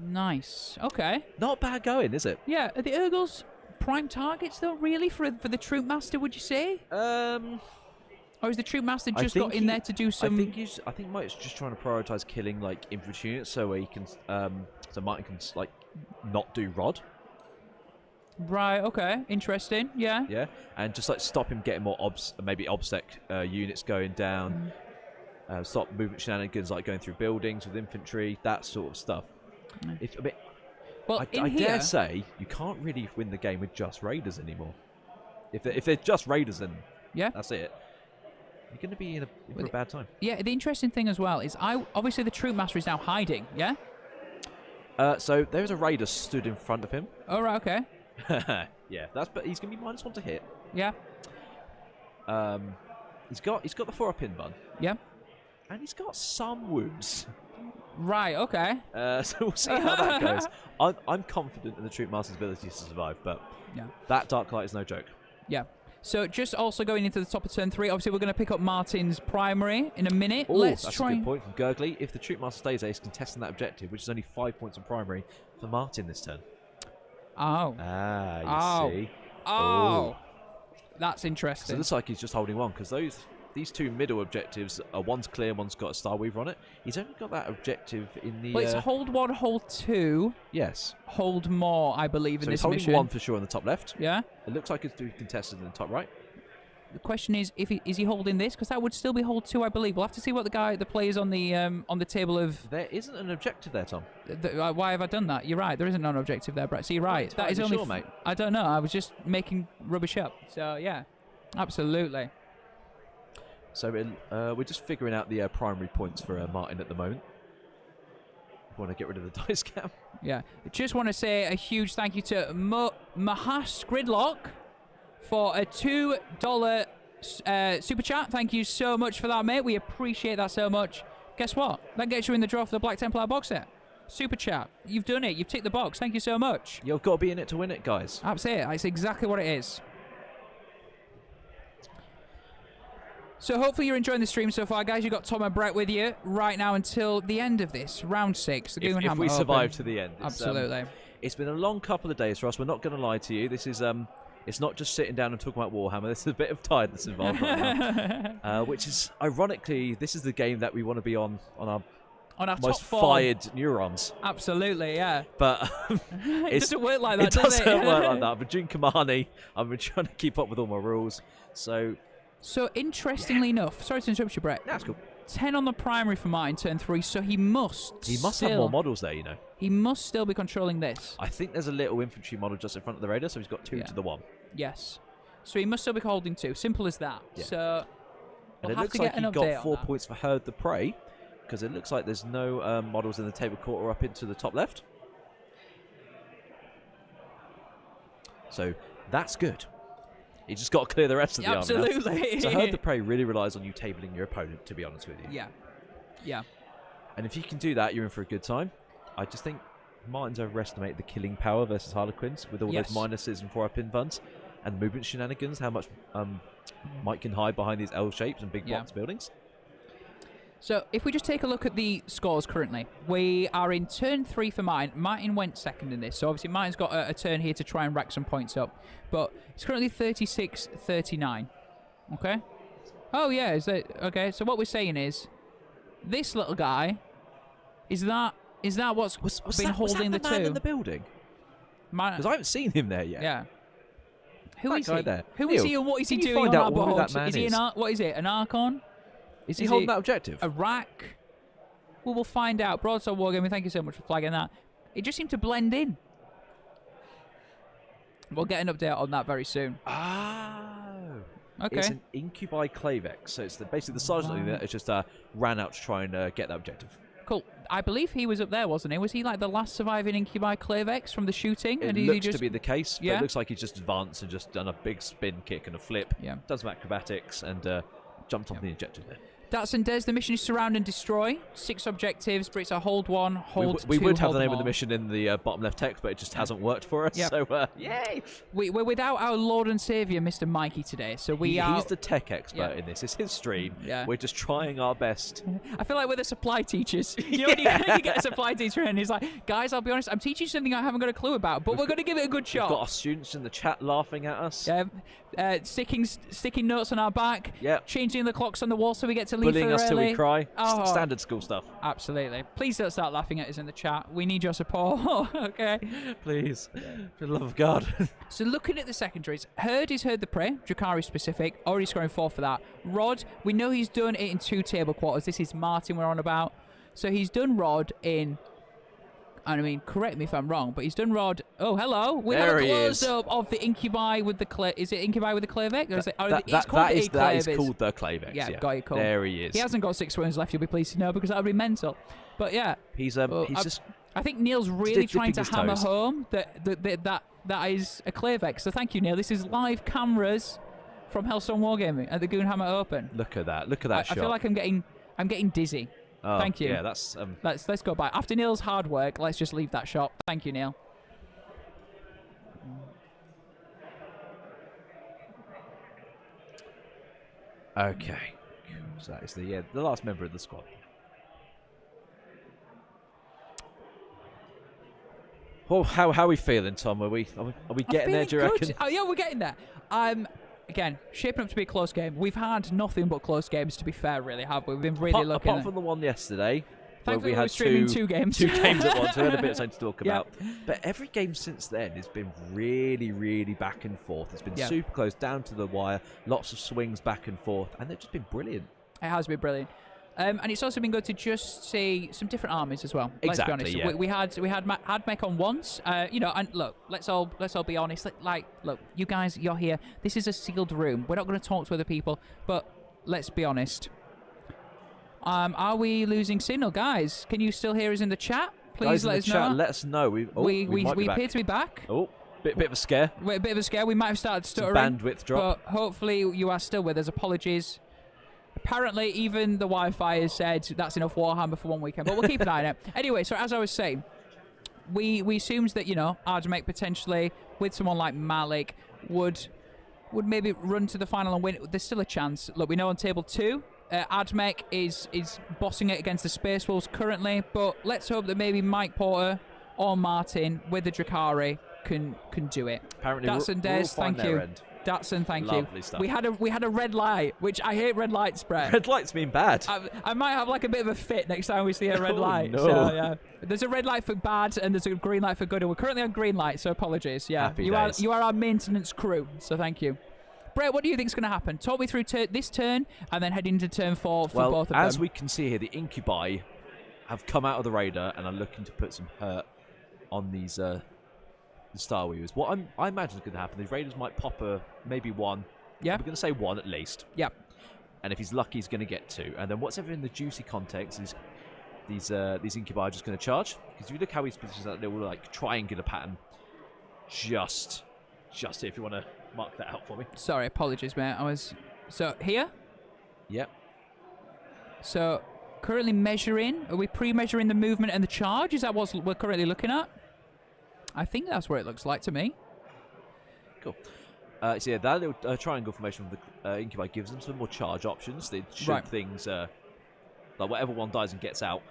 Nice. Okay. Not bad going, is it? Yeah. Are the Urgles prime targets, though, really, for the Troop Master, would you say? Or is the Troop Master just got in there to do some... I think Mike's just trying to prioritise killing, like, infantry units so he can... so Mike can, like, not do Rod. Right, okay. Interesting, yeah. Yeah, and just, like, stop him getting more OBSEC units going down. Stop movement shenanigans, like going through buildings with infantry, that sort of stuff. I dare say you can't really win the game with just Raiders anymore. If they're just Raiders, then that's it. You're going to be in for a bad time. Yeah, the interesting thing as well is obviously the Troop Master is now hiding, yeah? So there's a Raider stood in front of him. Oh, right, okay. Yeah, but he's going to be -1 to hit. Yeah. He's got the 4-up pin bun. Yeah. And he's got some wounds. Right, okay. So we'll see how that goes. I'm confident in the Troop Master's ability to survive, but that Dark Light is no joke. Yeah. So just also going into the top of turn 3, obviously we're going to pick up Martin's primary in a minute. That's a good point from Gurgley. If the Troop Master stays there, he's contesting that objective, which is only 5 points in primary for Martin this turn. Oh. You see. Oh. That's interesting. So it looks like he's just holding one, because these two middle objectives, one's clear, one's got a Star Weaver on it. He's only got that objective in the... Well, it's hold 1, hold 2. Yes. Hold more, I believe, in this mission. So he's holding 1 for sure on the top left. Yeah. It looks like it's contested in the top right. The question is, is he holding this? Because that would still be hold 2, I believe. We'll have to see what the players on the table of... There isn't an objective there, Tom. Why have I done that? You're right. There isn't an objective there, Brett. So you're right. That is only... Sure, mate. I don't know. I was just making rubbish up. So, yeah. Absolutely. So we're just figuring out the primary points for Martin at the moment. want to get rid of the dice cam. Yeah. Just want to say a huge thank you to Mahas Gridlock for a $2 super chat. Thank you so much for that, mate. We appreciate that so much. Guess what? That gets you in the draw for the Black Templar box set. Super chat. You've done it. You've ticked the box. Thank you so much. You've got to be in it to win it, guys. That's it. That's exactly what it is. So hopefully you're enjoying the stream so far, guys. You've got Tom and Brett with you right now until the end of this, round 6. The If we survive to the end. Absolutely. It's been a long couple of days for us. We're not going to lie to you. This is it's not just sitting down and talking about Warhammer. There's a bit of tiredness involved right now. Which is, ironically, this is the game that we want to be on our most fired neurons. Absolutely, yeah. But it doesn't work like that, it does doesn't it? work like that. But June Kamani, I've been trying to keep up with all my rules. So interestingly enough, sorry to interrupt you, Brett. That's cool. 10 on the primary for Martin, turn 3, so he must have more models there, you know. He must still be controlling this. I think there's a little infantry model just in front of the radar, so he's got 2 to the 1. Yes. So he must still be holding 2. Simple as that. Yeah. So and it looks like he got 4 points for Herd the Prey, because it looks like there's no models in the table court or up into the top left. So that's good. You just got to clear the rest of the army. Absolutely. So Herd the Prey really relies on you tabling your opponent, to be honest with you. Yeah. Yeah. And if you can do that, you're in for a good time. I just think Martin's overestimated the killing power versus Harlequins with all those minuses and 4-up pin funds and movement shenanigans, how much Mike can hide behind these L shapes and big box buildings. So if we just take a look at the scores currently, we are in turn 3 for Martin. Martin went second in this, so obviously Martin's got a turn here to try and rack some points up. But it's currently 36-39. Okay? Oh, yeah. Is that okay? So what we're saying is, this little guy, is that what's been holding the man two? In the building? Because I haven't seen him there yet. Yeah. Who is he? There. Who is he and what is he doing on our board? Is he what is it? An Archon? Is he holding that objective? A rack? Well, we'll find out. Broadsword Wargaming, thank you so much for flagging that. It just seemed to blend in. We'll get an update on that very soon. Oh. Okay. It's an Incubi Clavex, so it's basically the sergeant that just ran out to try and get that objective. Cool. I believe he was up there, wasn't he? Was he like the last surviving Incubi Clavex from the shooting? It looks to be the case, but yeah? It looks like he's just advanced and just done a big spin kick and a flip. Yeah. Done some acrobatics and jumped on the objective there. Datsun Des, the mission is surround and destroy. 6 objectives, but it's a hold 1, hold 2, we would have the name more. of the mission in the bottom left text, but it just hasn't worked for us. Yep. So, yay! We're without our Lord and Saviour, Mr. Mikey, today. So he's the tech expert in this. It's his stream. Yeah. We're just trying our best. I feel like we're the supply teachers. You know, when you get a supply teacher and he's like, guys, I'll be honest, I'm teaching something I haven't got a clue about, but we're going to give it a good shot. We've got our students in the chat laughing at us. Yeah. Sticking notes on our back. Yep. Changing the clocks on the wall so we get to leave Bullying for us till early. we cry. Oh. Standard school stuff. Absolutely. Please don't start laughing at us in the chat. We need your support. Okay. Please. For the love of God. So looking at the secondaries, Herd is Herd the Prey, Drukhari specific, already scoring 4 for that. Rod, we know he's done it in 2 table quarters. This is Martin we're on about. So he's done Rod in, I mean, correct me if I'm wrong, but he's done Rod. Oh, hello. We have a close-up of the Incubi with the Is it Incubi with the Clavex? Or is it, that is called the Clavex. Yeah, got it, cool. There he is. He hasn't got 6 wounds left, you'll be pleased to know, because that would be mental. But yeah. He's just... I think Neil's really trying to hammer toes. home that is a Clavex. So thank you, Neil. This is live cameras from Hellstormwargaming at the GOONHAMMER Open. Look at that. Look at that shot. I feel like I'm getting dizzy. Oh, thank you. Yeah, that's... Let's go back. After Neil's hard work, let's just leave that shot. Thank you, Neil. Okay. So that is the last member of the squad. Well, how are we feeling, Tom? Are we getting there, do you reckon? Oh, yeah, we're getting there. Again, shaping up to be a close game. We've had nothing but close games, to be fair, really, have we? We've been really lucky. Apart from the one yesterday, where Thankfully, we had streaming 2 games. 2 games at once. We had a bit of something to talk about. But every game since then has been really, really back and forth. It's been super close, down to the wire, lots of swings back and forth, and they've just been brilliant. It has been brilliant. And it's also been good to just see some different armies as well. Let's be honest. Yeah. We had Mech once. You know, and look, let's all be honest. Look, you guys, you're here. This is a sealed room. We're not going to talk to other people. But let's be honest. Are we losing signal, guys? Can you still hear us in the chat? Please Guys let in us the chat, know. let us know. We might be back. appear to be back. Oh, bit of a scare. Wait, a bit of a scare. We might have started Some stuttering. bandwidth drop. But hopefully you are still with us. Apologies. Apparently, even the Wi-Fi has said that's enough Warhammer for one weekend. But we'll keep an eye on it. Anyway, so as I was saying, we assumed that, Ardmec potentially, with someone like Malik, would maybe run to the final and win. There's still a chance. Look, we know on table 2, Ardmec is bossing it against the Space Wolves currently, but let's hope that maybe Mike Porter or Martin with the Drukhari can do it. Apparently, Datsun we'll Des, find thank their you. end. Datsun, thank Lovely you. stuff. We had a red light, which I hate red lights, Brett. Red light's mean bad. I might have like a bit of a fit next time we see a red Oh, light. no. So yeah, there's a red light for bad and there's a green light for good. And we're currently on green light, so apologies. Yeah, Happy you days. are our maintenance crew. So thank you, Brett. What do you think's going to happen? Talk me through this turn and then heading into turn 4 for both of them. As we can see here, the Incubi have come out of the Raider and are looking to put some hurt on these the Star Weavers. What I imagine is going to happen, the Raiders might pop maybe one. Yeah. We're going to say one at least. Yep. And if he's lucky, he's going to get 2. And then what's ever in the juicy context is these Incubi are just going to charge. Because if you look how he's positioned that little like triangular pattern, just here, if you want to mark that out for me. Sorry, apologies, mate. So here. Yep. So currently measuring. Are we pre-measuring the movement and the charge? Is that what we're currently looking at? I think that's what it looks like to me. Cool. So yeah, that little triangle formation of the Incubi gives them some more charge options. They should Right. things like whatever one dies and gets out,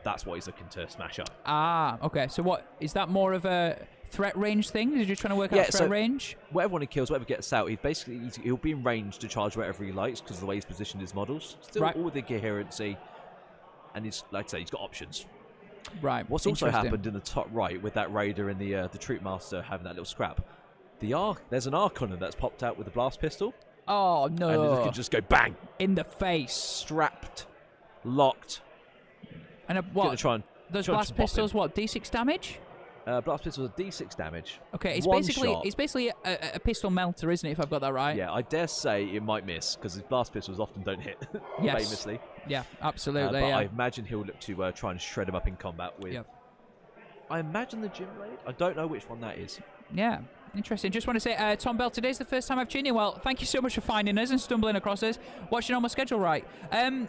that's what he's looking to smash up. Ah, okay. So what is that more of a threat range thing? Is you trying to work out threat range? Whatever one he kills, whatever gets out, he'll be in range to charge wherever he likes because of the way he's positioned his models. Still all with the coherency, and he's like I say, he's got options. Right. What's also happened in the top right with that Raider and the Troop Master having that little scrap, there's an Archon that's popped out with a blast pistol. Oh no! And it can just go bang in the face, strapped, locked. And what? Try and those blast pistols? What? D6 damage? Blast pistols are D6 damage. Okay, it's One basically shot. It's basically a pistol melter, isn't it? If I've got that right. Yeah, I dare say it might miss because his blast pistols often don't hit. Yes. Famously. Yeah, absolutely. But yeah. I imagine he'll look to try and shred him up in combat with. Yep. I imagine the Gym Blade. I don't know which one that is. Yeah. Interesting. Just want to say, Tom Bell, today's the first time I've tuned in. Well, thank you so much for finding us and stumbling across us. What's your normal schedule, right?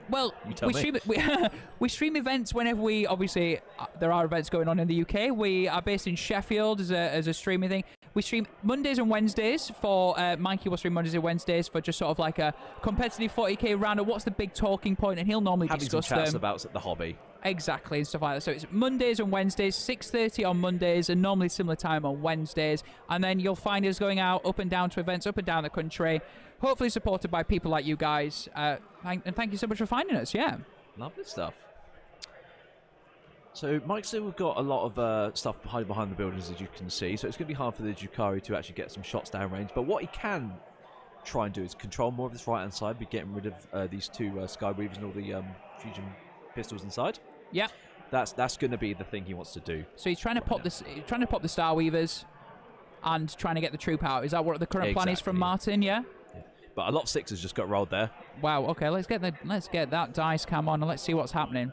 Well, we stream events whenever we, obviously, there are events going on in the UK. We are based in Sheffield as a streaming thing. We stream Mondays and Wednesdays for, Mikey will stream Mondays and Wednesdays for just sort of like a competitive 40k roundup. What's the big talking point? And he'll normally discuss some chats them. about the hobby. Exactly, and stuff like that. So it's Mondays and Wednesdays, 6:30 on Mondays, and normally similar time on Wednesdays. And then you'll find us going out up and down to events up and down the country, hopefully supported by people like you guys. And thank you so much for finding us. Yeah, lovely stuff. So Mike said we've got a lot of stuff hiding behind the buildings, as you can see. So it's going to be hard for the Drukhari to actually get some shots down range. But what he can try and do is control more of this right hand side, be getting rid of these two Skyweavers and all the fusion pistols inside. Yeah, that's going to be the thing he wants to do. So he's trying to pop this, trying to pop the Star Weavers, and trying to get the troop out. Is that what the current plan is from Martin? Yeah. But a lot of sixes just got rolled there. Wow. Okay, let's get that dice cam on and let's see what's happening.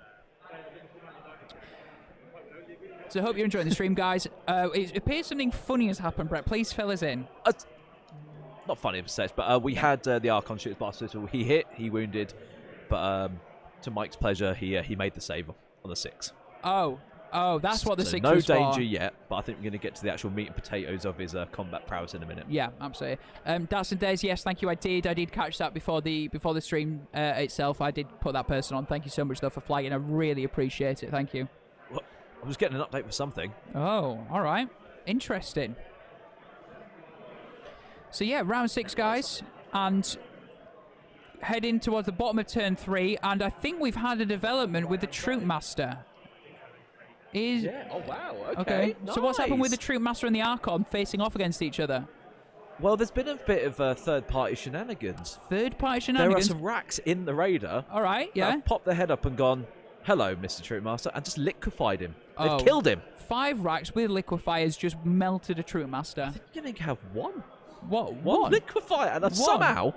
So I hope you're enjoying the stream, guys. It appears something funny has happened, Brett. Please fill us in. Not funny of a set, but we had the Archon shoot his blast pistol. He hit, he wounded, but to Mike's pleasure, he made the save on the 6. Oh, that's what the 6 no was for. danger yet, but I think we're going to get to the actual meat and potatoes of his combat prowess in a minute. Yeah, absolutely. Datsun Des, yes, thank you. I did catch that before the stream itself. I did put that person on. Thank you so much though for flagging. I really appreciate it. Thank you. Well, I was getting an update for something. Oh, all right, interesting. So yeah, round 6, guys, and heading towards the bottom of turn 3, and I think we've had a development with the Troop Master. Yeah. Oh wow. Okay. Nice. So what's happened with the Troop Master and the Archon facing off against each other? Well, there's been a bit of third-party shenanigans. Third-party shenanigans? There are some racks in the Raider. All right, yeah. That have popped their head up and gone, "Hello, Mr. Troop Master," and just liquefied him. They've killed him. 5 racks with liquefiers just melted a Troop Master. I think you're going to have one. What? One liquefier, and somehow,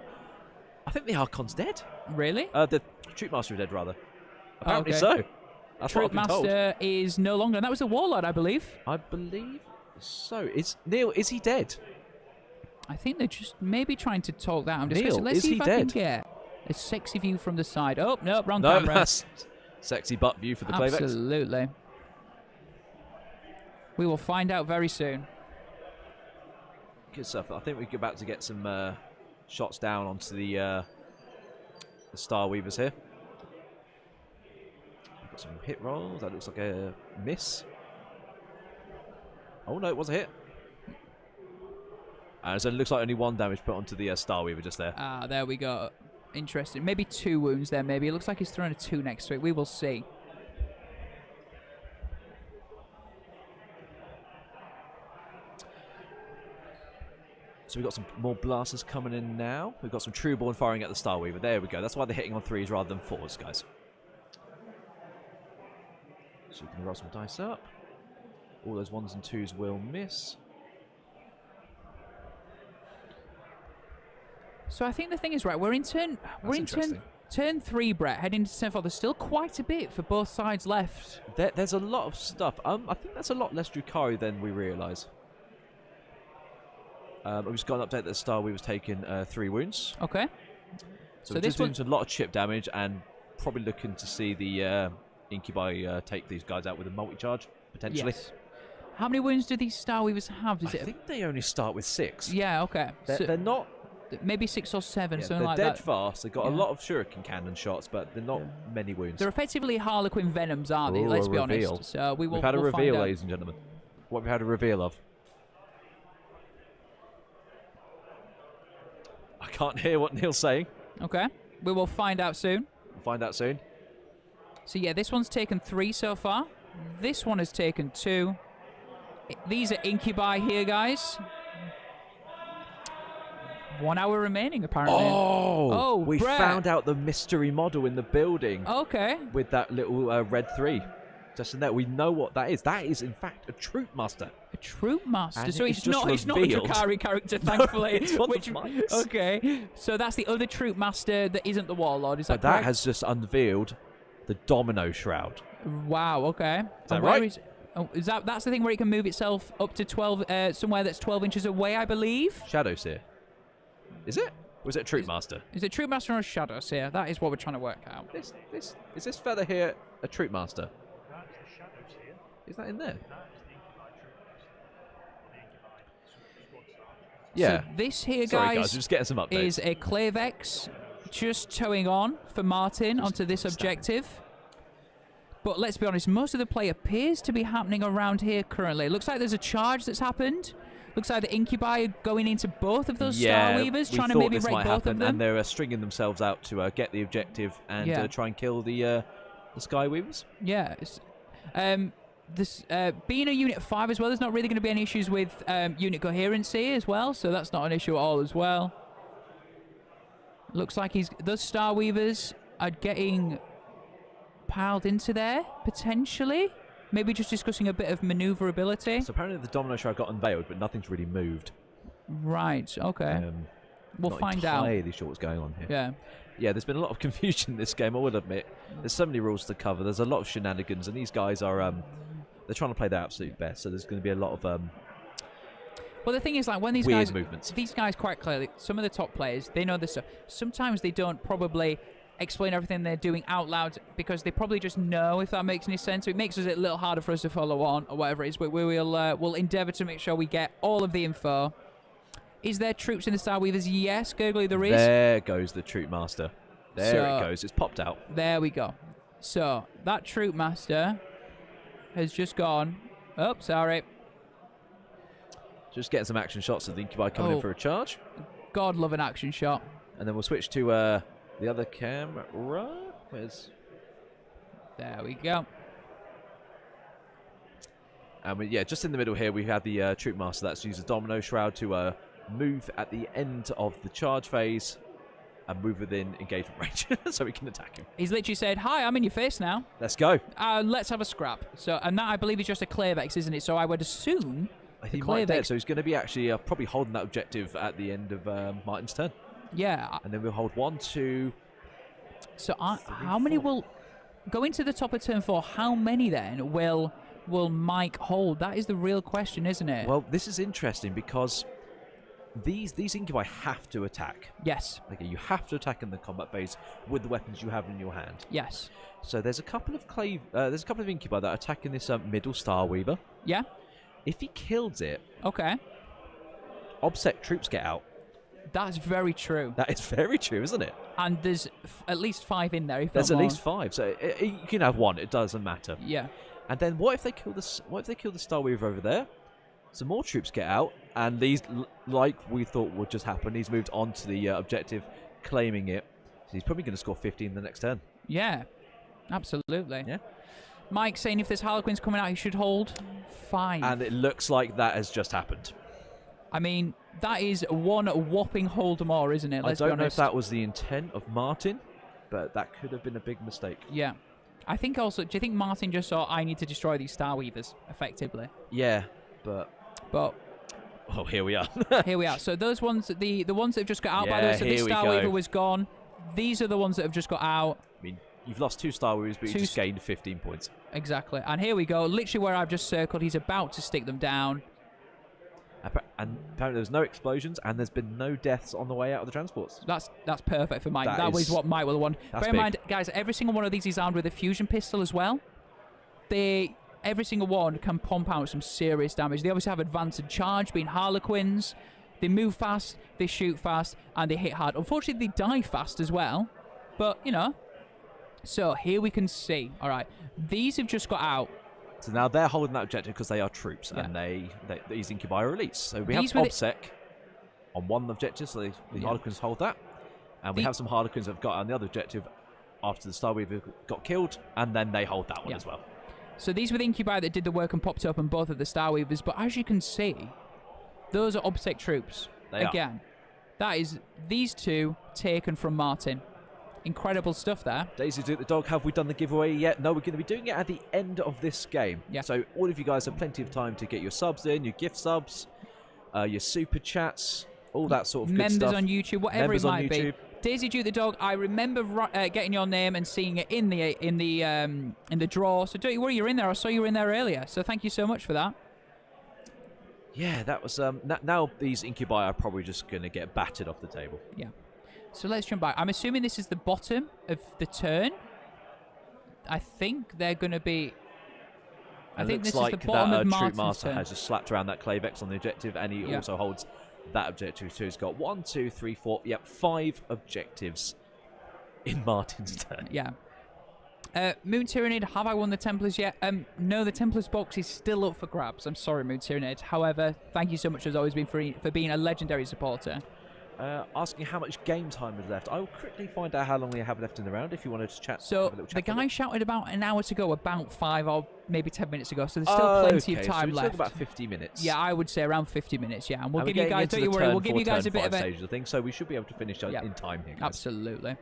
I think the Archon's dead. Really? The Troop Master is dead, rather. Apparently so. That's what I've been told. Troopmaster is no longer, and that was the Warlord, I believe. I believe so. Neil, is he dead? I think they're just maybe trying to talk that. I'm Neil, discussing. Let's is see he if I dead? can get a sexy view from the side. Oh, no, wrong No, camera. that's sexy butt view for the Clayvex. Absolutely. We will find out very soon. Good stuff. I think we're about to get some shots down onto the Star Weavers here. Got some hit rolls. That looks like a miss. Oh no, it was a hit. So it looks like only one damage put onto the Star Weaver just there. Ah, there we go. Interesting. Maybe 2 wounds there, maybe. It looks like he's throwing a 2 next to it. We will see. So we've got some more blasters coming in now. We've got some Trueborn firing at the Star Weaver. There we go. That's why they're hitting on 3s rather than 4s, guys. So we can roll some dice up. All those 1s and 2s will miss. So I think the thing is, right, we're in turn 3, Brett, heading to turn 4. There's still quite a bit for both sides left. There's a lot of stuff. I think that's a lot less Drukhari than we realise. We've just got an update that the Star Weaver's taken 3 wounds. Okay. So this one's a lot of chip damage and probably looking to see the Incubi take these guys out with a multi-charge, potentially. Yes. How many wounds do these Star Weavers have? I think they only start with 6. Yeah, okay. They're not... Maybe 6 or 7, something like that. They're that. dead fast. They've got a lot of shuriken cannon shots, but they're not many wounds. They're effectively Harlequin Venoms, aren't they? Ooh, Let's be reveal. honest. So we've had a reveal, ladies and gentlemen. What have we had a reveal of? I can't hear what Neil's saying. Okay. We will find out soon. We'll find out soon. So yeah, this one's taken 3 so far. This one has taken 2. These are Incubi here, guys. 1 hour remaining, apparently. Oh, we Brett. found out the mystery model in the building. Okay. With that little red 3. Just in there. We know what that is. That is, in fact, a Troopmaster. A Troopmaster. And so it's not a Drukhari character, thankfully. It's one of mine. Okay. So that's the other Troopmaster that isn't the Warlord. Is that correct? That has just unveiled the Domino Shroud. Wow, okay. Is that right? That's the thing where it can move itself up to 12, somewhere that's 12 inches away, I believe. Shadowseer. Is it? Or is it a Troopmaster? Is it Troopmaster or a Shadowseer? That is what we're trying to work out. Is this feather here a Troopmaster? Is that in there? Yeah. So this here, Sorry, guys, we're just getting some updates. is a Clayvex just towing on for Martin onto this objective. But let's be honest, most of the play appears to be happening around here currently. It looks like there's a charge that's happened. Looks like the Incubi are going into both of those Star Weavers, trying to maybe break both of them. And they're stringing themselves out to get the objective and try and kill the Sky Weavers. Yeah. Being a Unit 5 as well, there's not really going to be any issues with unit coherency as well, so that's not an issue at all as well. Looks like those Star Weavers are getting piled into there, potentially. Maybe just discussing a bit of maneuverability. So apparently the Domino Shroud got unveiled, but nothing's really moved. Right, okay. We'll find out. I'm not entirely sure what's going on here. Yeah. Yeah, there's been a lot of confusion in this game, I would admit. There's so many rules to cover. There's a lot of shenanigans, and these guys are... they're trying to play their absolute best, so there's going to be a lot of... well, the thing is, like, when these weird guys... movements. These guys, quite clearly, some of the top players, they know this stuff. Sometimes they don't probably explain everything they're doing out loud because they probably just know, if that makes any sense. So it makes it a little harder for us to follow on, or whatever it is, but we'll endeavour to make sure we get all of the info. Is there troops in the Star Weavers? Yes, Gurgly, there is. There goes the Troopmaster. There it goes. It's popped out. There we go. So, that Troopmaster has just gone... Oh, sorry. Just getting some action shots of the Incubi coming in for a charge. God, love an action shot. And then we'll switch to the other camera. Where's... There we go. And just in the middle here, we have the Troopmaster that's used a Domino Shroud to move at the end of the charge phase and move within engagement range so we can attack him. He's literally said, "Hi, I'm in your face now. Let's go. Let's have a scrap." So, and that, I believe, is just a Clayvex, isn't it? So I would assume he might dead, so he's going to be actually probably holding that objective at the end of Martin's turn. Yeah. And then we'll hold 1, 2... So how many will... going to the top of turn 4, how many then will Mike hold? That is the real question, isn't it? Well, this is interesting because these incubi have to attack. Yes. Okay, you have to attack in the combat phase with the weapons you have in your hand. Yes. So there's a couple of incubi that are attacking this middle Star Weaver. Yeah. If he kills it, okay, OBSEC troops get out. That's very true. That is very true, isn't it? And there's at least 5 in there. There's at least 5, so you can have 1. It doesn't matter. Yeah. And then what if they kill the Star Weaver over there? Some more troops get out, and these, like we thought would just happen, he's moved on to the objective, claiming it. So he's probably going to score 15 the next turn. Yeah, absolutely. Yeah. Mike saying if there's Harlequins coming out, he should hold 5. And it looks like that has just happened. I mean, that is one whopping hold more, isn't it? Let's I don't be know if honest. that was the intent of Martin, but that could have been a big mistake. Yeah. I think also, do you think Martin just saw, I need to destroy these Star Weavers, effectively? Yeah, but... Oh, here we are. Here we are. So those ones, the ones that have just got out, by the Yeah, way, so this here we Star go. Weaver was gone. These are the ones that have just got out. I mean, you've lost 2 Star Weavers, but you just gained 15 points. Exactly. And here we go, literally where I've just circled. He's about to stick them down. And apparently there's no explosions, and there's been no deaths on the way out of the transports. That's perfect for Mike. That is was what Mike will want. That's Bear in mind, guys, every single one of these is armed with a fusion pistol as well. Every single one can pump out some serious damage. They obviously have advance and charge, being Harlequins. They move fast, they shoot fast, and they hit hard. Unfortunately, they die fast as well. But, you know. So, here we can see. All right. These have just got out. So now they're holding that objective because they are troops, Yeah. and these incubi are elites. So we have These were the- OBSEC on one objective, so the Harlequins hold that. And we have some Harlequins that have got on the other objective after the Star Weaver got killed, and then they hold that one as well. So these were the incubi that did the work and popped open both of the Star Weavers. But as you can see, those are OBSEC troops. They Again, that is these 2 taken from Martin. Incredible stuff there. Daisy Duke the Dog, have we done the giveaway yet? No, we're going to be doing it at the end of this game. Yeah. So all of you guys have plenty of time to get your subs in, your gift subs, your super chats, all that sort of good Members stuff. on YouTube, whatever Members it on might be. YouTube. Daisy Duke the Dog, I remember getting your name and seeing it in the draw. So don't you worry, you're in there. I saw you were in there earlier. So thank you so much for that. Yeah, that was... now these incubi are probably just going to get battered off the table. Yeah. So let's jump back. I'm assuming this is the bottom of the turn. I think they're going to be... I think looks this like is the bottom that of Troop Martin's Master turn. has just slapped around that Clavex on the objective, and he also holds that objective too. He's got 1, 2, 3, 4, 5 objectives in Martin's turn. Yeah. Moon Tyrannid, have I won the Templars yet? No, the Templars box is still up for grabs. I'm sorry, Moon Tyrannid. However, thank you so much as always for being a legendary supporter. Asking how much game time is left. I will quickly find out how long we have left in the round if you wanted to chat. So have a little chat the with guy it. shouted about an hour to go, about 5 or maybe 10 minutes ago. So there's still plenty of Okay, time so we left. took about 50 minutes. Yeah, I would say around 50 minutes. Yeah, and we'll And give we're you getting guys. into Don't you the worry. turn We'll give four, you guys a turn bit five of a stages of things, so we should be able to finish in time here, guys. Absolutely.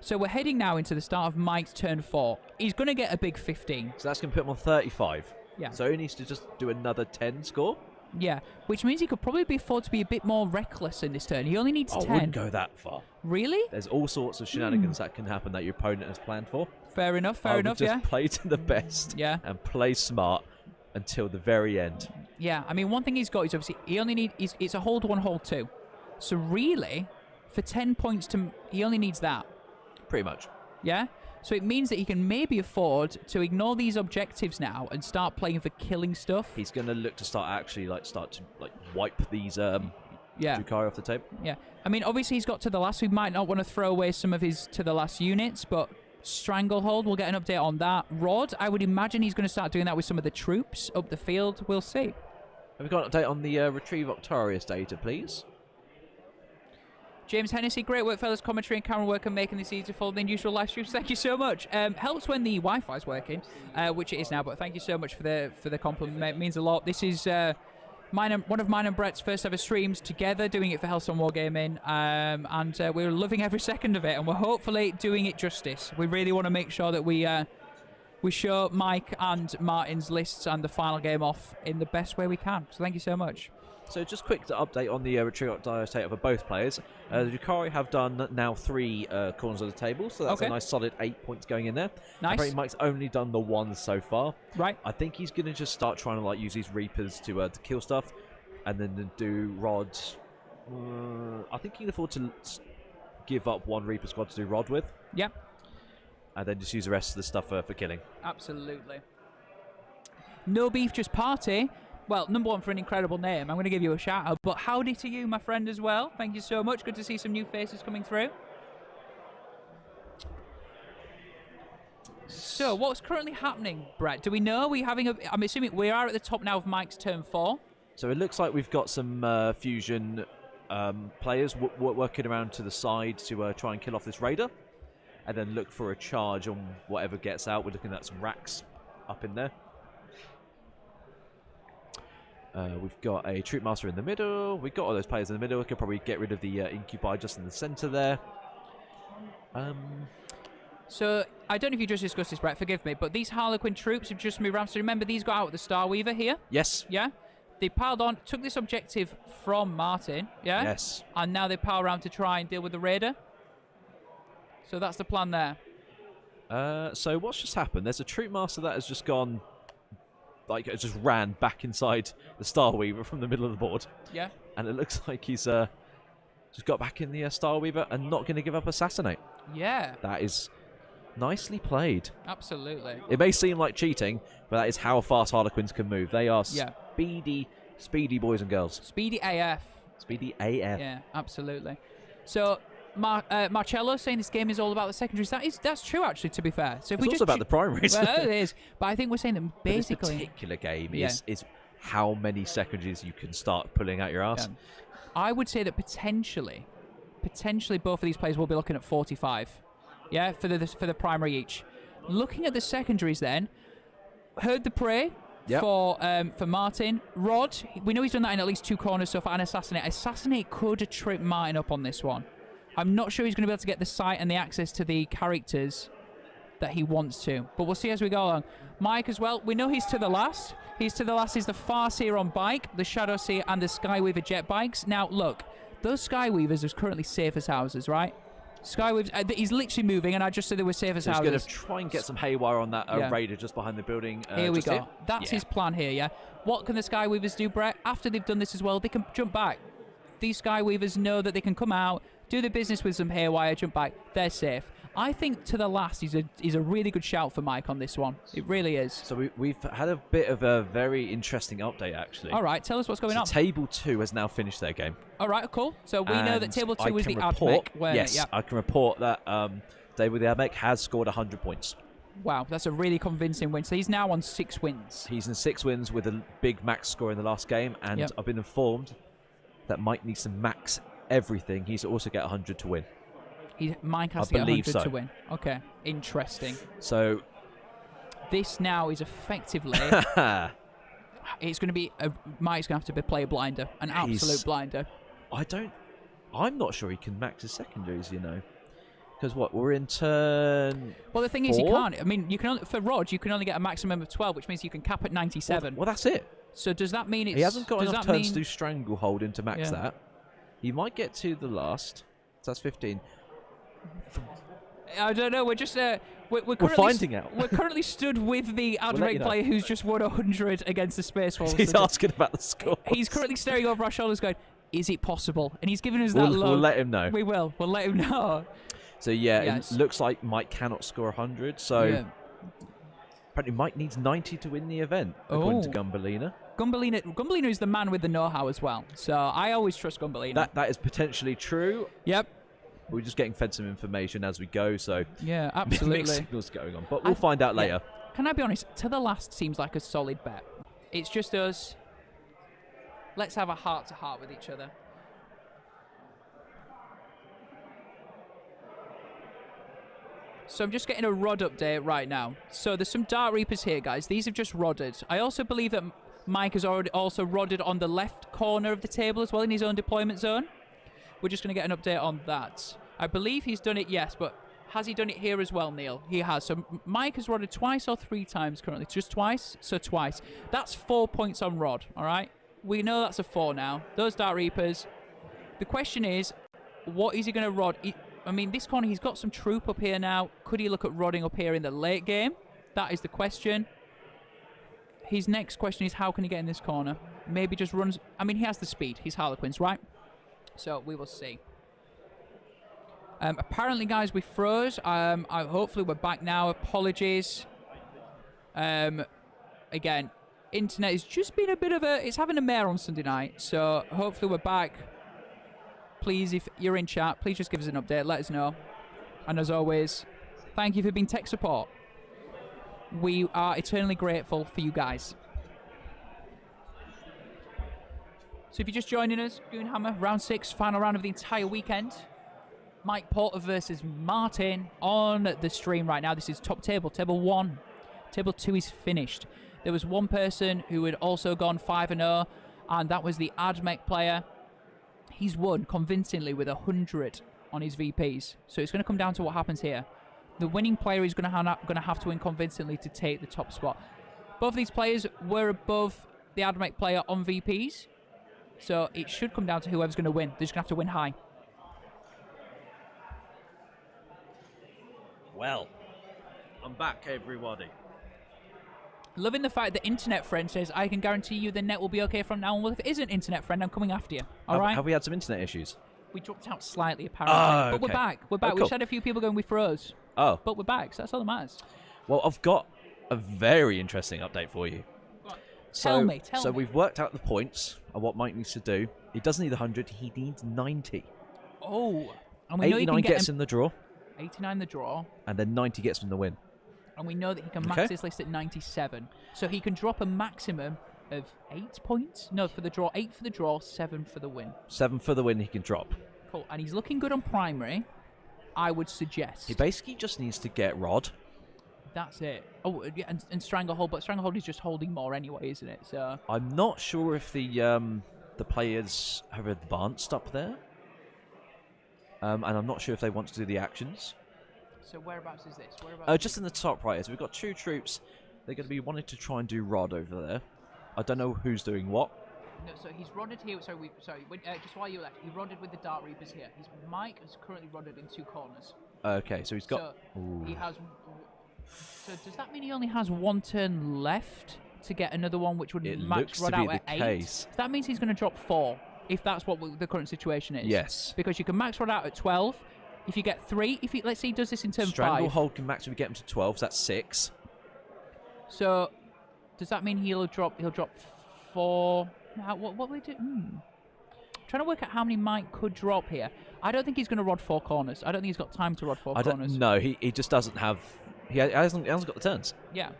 So we're heading now into the start of Mike's turn 4. He's going to get a big 15. So that's going to put him on 35. Yeah. So he needs to just do another 10 score. Yeah, which means he could probably be afford to be a bit more reckless in this turn. He only needs 10. I wouldn't go that far. Really? There's all sorts of shenanigans that can happen that your opponent has planned for. Fair enough, I fair would enough, just yeah. play to the best and play smart until the very end. Yeah, I mean, one thing he's got is obviously he only needs... It's a hold 1, hold 2. So really, for 10 points, he only needs that. Pretty much. Yeah? So it means that he can maybe afford to ignore these objectives now and start playing for killing stuff. He's going to look to start to wipe these Drukhari off the table. Yeah. I mean, obviously he's got to the last. We might not want to throw away some of his to the last units, but Stranglehold, we'll get an update on that. Rod, I would imagine he's going to start doing that with some of the troops up the field. We'll see. Have we got an update on the Retrieve Octarius data, please? James Hennessy, great work, fellas. Commentary and camera work and making this easier to follow than usual live streams. Thank you so much. Helps when the Wi-Fi is working, which it is now. But thank you so much for the compliment. It means a lot. This is one of mine and Brett's first ever streams together, doing it for Hellstormwargaming, and we're loving every second of it, and we're hopefully doing it justice. We really want to make sure that we show Mike and Martin's lists and the final game off in the best way we can. So thank you so much. So just quick to update on the retreat data for both players. The Drukhari have done now 3 corners of the table, so that's a nice solid 8 points going in there. Nice. Apparently Mike's only done the 1 so far. Right. I think he's going to just start trying to use these Reapers to kill stuff, and then do Rod. I think he can afford to give up 1 Reaper squad to do Rod with. Yep. And then just use the rest of the stuff for killing. Absolutely. No Beef, Just Party. Well, number 1 for an incredible name. I'm going to give you a shout out. But howdy to you, my friend, as well. Thank you so much. Good to see some new faces coming through. So, what's currently happening, Brett? Do we know? I'm assuming we are at the top now of Mike's turn 4. So it looks like we've got some fusion players working around to the side to try and kill off this raider, and then look for a charge on whatever gets out. We're looking at some racks up in there. We've got a troop master in the middle. We've got all those players in the middle. We could probably get rid of the incubi just in the center there. So, I don't know if you just discussed this, Brett, forgive me, but these Harlequin troops have just moved around. So remember, these got out with the Star Weaver here? Yes. Yeah? They piled on, took this objective from Martin, yeah? Yes. And now they pile around to try and deal with the raider. So that's the plan there. So what's just happened? There's a troop master that has just gone, it just ran back inside the Star Weaver from the middle of the board. Yeah. And it looks like he's just got back in the Star Weaver and not going to give up Assassinate. Yeah. That is nicely played. Absolutely. It may seem like cheating, but that is how fast Harlequins can move. They are speedy boys and girls. Speedy AF. Speedy AF. Yeah, absolutely. So, Marcello saying this game is all about the secondaries. That's true, actually, to be fair. So if it's we also about the primaries. Well, it is. But I think we're saying that basically... this particular game is how many secondaries you can start pulling out your ass. Yeah. I would say that potentially both of these players will be looking at 45. Yeah, for the primary each. Looking at the secondaries then, Heard the Prey for Martin. Rod, we know he's done that in at least 2 corners so far, and Assassinate. Assassinate could trip Martin up on this one. I'm not sure he's going to be able to get the sight and the access to the characters that he wants to, but we'll see as we go along. Mike as well, we know he's to the last. He's to the last is the Farseer on bike, the Shadowseer and the Skyweaver jet bikes. Now, look, those Skyweavers are currently safe as houses, right? Skyweavers, he's literally moving, and I just said they were safe as houses. He's going to try and get some haywire on that raider just behind the building. Here we go. That's his plan here, yeah? What can the Skyweavers do, Brett? After they've done this as well, they can jump back. These Skyweavers know that they can come out, do the business with some haywire, jump back. They're safe. I think to the last, he's a really good shout for Mike on this one. It really is. So we've had a bit of a very interesting update, actually. All right, tell us what's going on. Table 2 has now finished their game. All right, cool. So we know that Table 2 was the report, AdMech. Yes, I can report that David the AdMech has scored 100 points. Wow, that's a really convincing win. So he's now on 6 wins. He's in 6 wins with a big max score in the last game, and I've been informed that Mike needs to max everything. He's also get 100 to win. Mike has to get 100 to win. Okay, interesting. So this now is effectively it's going to be Mike's going to have to play a blinder, an absolute blinder. I'm not sure he can max his secondaries, you know, because we're in turn. Well, the thing is, he can't. I mean, you can for Rod, you can only get a maximum of 12, which means you can cap at 97. Well, that's it. So does that mean he hasn't got enough turns to do Stranglehold in to max that? He might get to the last. So that's 15. I don't know. We're just we're finding out. We're currently stood with the AdMech player who's just won 100 against the Space Wolves. He's asking about the score. He's currently staring over our shoulders, going, "Is it possible?" And he's giving us that look. We'll let him know. We will. We'll let him know. So it looks like Mike cannot score 100. So apparently Mike needs 90 to win the event, according to Gumballina. Gumballina is the man with the know-how as well. So I always trust Gumballina. That is potentially true. Yep. We're just getting fed some information as we go, so yeah, absolutely. Mixed signals going on, but we'll find out later. Can I be honest? To the last seems like a solid bet. It's just us. Let's have a heart-to-heart with each other. So I'm just getting a Rod update right now. So there's some Dark Reapers here, guys. These have just rodded. I also believe that Mike has already also rodded on the left corner of the table as well in his own deployment zone. We're just going to get an update on that. I believe he's done it, yes, but has he done it here as well, Neil? He has. So Mike has rodded twice or 3 times currently. Just twice? So twice. That's 4 points on Rod, all right? We know that's a 4 now. Those Dark Reapers. The question is, what is he going to rod? I mean, this corner, he's got some troop up here now. Could he look at rodding up here in the late game? That is the question. His next question is, how can he get in this corner? Maybe just runs... I mean, he has the speed. He's Harlequins, right? So, we will see. Apparently, guys, we froze. Hopefully, we're back now. Apologies. Again, internet has just been a bit of a... It's having a mare on Sunday night. So, hopefully, we're back. Please, if you're in chat, please just give us an update. Let us know. And as always, thank you for being tech support. We are eternally grateful for you guys. So if you're just joining us, Goonhammer, round 6, final round of the entire weekend. Mike Porter versus Martin on the stream right now. This is top table, table 1. Table 2 is finished. There was one person who had also gone 5-0, and that was the Admech player. He's won convincingly with 100 on his VPs. So it's going to come down to what happens here. The winning player is going to have to win convincingly to take the top spot. Both of these players were above the Admech player on VPs. So it should come down to whoever's going to win. They're just going to have to win high. Well, I'm back, everybody. Loving the fact that Internet Friend says, I can guarantee you the net will be okay from now on. Well, if it isn't Internet Friend, I'm coming after you. All right? Have we had some internet issues? We dropped out slightly, apparently. Oh, but we're okay. back. We're back. Oh, We cool. just had a few people going, we froze. Oh. But we're back, so that's all that matters. Well, I've got a very interesting update for you. Tell me. So we've worked out the points and what Mike needs to do. He doesn't need 100, he needs 90. Oh. And we know he 89 can get gets in the draw, 89 the draw. and then 90 gets him the win. And we know that he can max Okay. this list at 97. So he can drop a maximum of 8 points. No, for the draw. 8 for the draw, 7 for the win. 7 for the win he can drop. Cool. And he's looking good on primary, I would suggest. He basically just needs to get Rod. That's it. Oh, yeah, and Stranglehold. But Stranglehold is just holding more anyway, isn't it? So I'm not sure if the players have advanced up there. And I'm not sure if they want to do the actions. So whereabouts is this? Whereabouts? Just in the top right. So we've got 2 troops. They're going to be wanting to try and do Rod over there. I don't know who's doing what. No, so he's rodded here. Just while you left, he rodded with the Dark Reapers here. Mike is currently rodded in 2 corners. Okay, so he's got... So he has... So does that mean he only has 1 turn left to get another one, which would max Rod out at 8? Case. So that means he's going to drop 4, if that's what the current situation is. Yes. Because you can max Rod out at 12. If you get 3, let's say he does this in turn 5. Stranglehold can maximally get him to 12, so that's 6. So does that mean he'll drop 4? What will he do? Trying to work out how many Mike could drop here. I don't think he's going to rod 4 corners. I don't think he's got time to rod 4 corners. No, he just doesn't have... He hasn't got the turns. Yeah.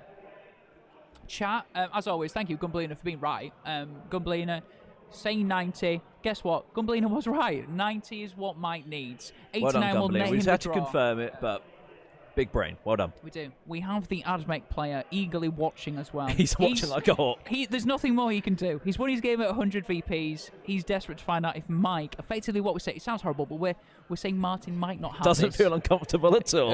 Chat, as always, thank you, Gunblina, for being right. Gunblina saying 90. Guess what? Gunblina was right. 90 is what Mike needs. 89 well done, will net we him just the had to draw. confirm it, but big brain. Well done. We do. We have the Admech player eagerly watching as well. He's watching like a hawk. There's nothing more he can do. He's won his game at 100 VPs. He's desperate to find out if Mike, effectively what we say, it sounds horrible, but we're saying Martin might not have Doesn't this. feel uncomfortable at all.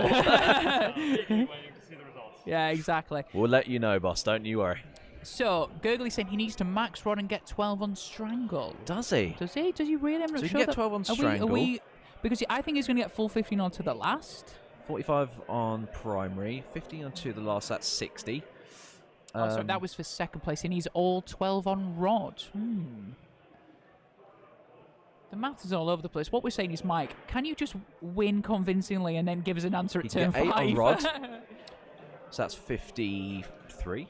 Yeah, exactly. We'll let you know, boss. Don't you worry. So, Gurgley saying he needs to max rod and get 12 on Strangle. Does he? Does he? Does he really? I'm not So he sure can get that- 12 on Are Strangle. we, because I think he's going to get full 15 on to the last. 45 on primary, 15 on 2 the last, that's 60. Oh, sorry, that was for second place, and he's all 12 on rod. The math is all over the place. What we're saying is, Mike, can you just win convincingly and then give us an answer at He turn can get 8 5? on rod. So that's 53.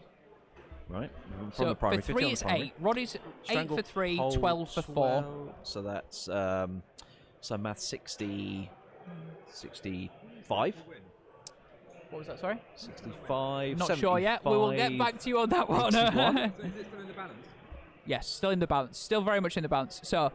Right? From So the primary, for 50 3 on the is primary. 8. Rod is 8 Strangle for 3, hold 12 for 4. 12, so that's so math 65. What was that, sorry? 65. Not sure yet. We will get back to you on that one. 81. So is it still in the balance? Yes, still in the balance. Still very much in the balance. So,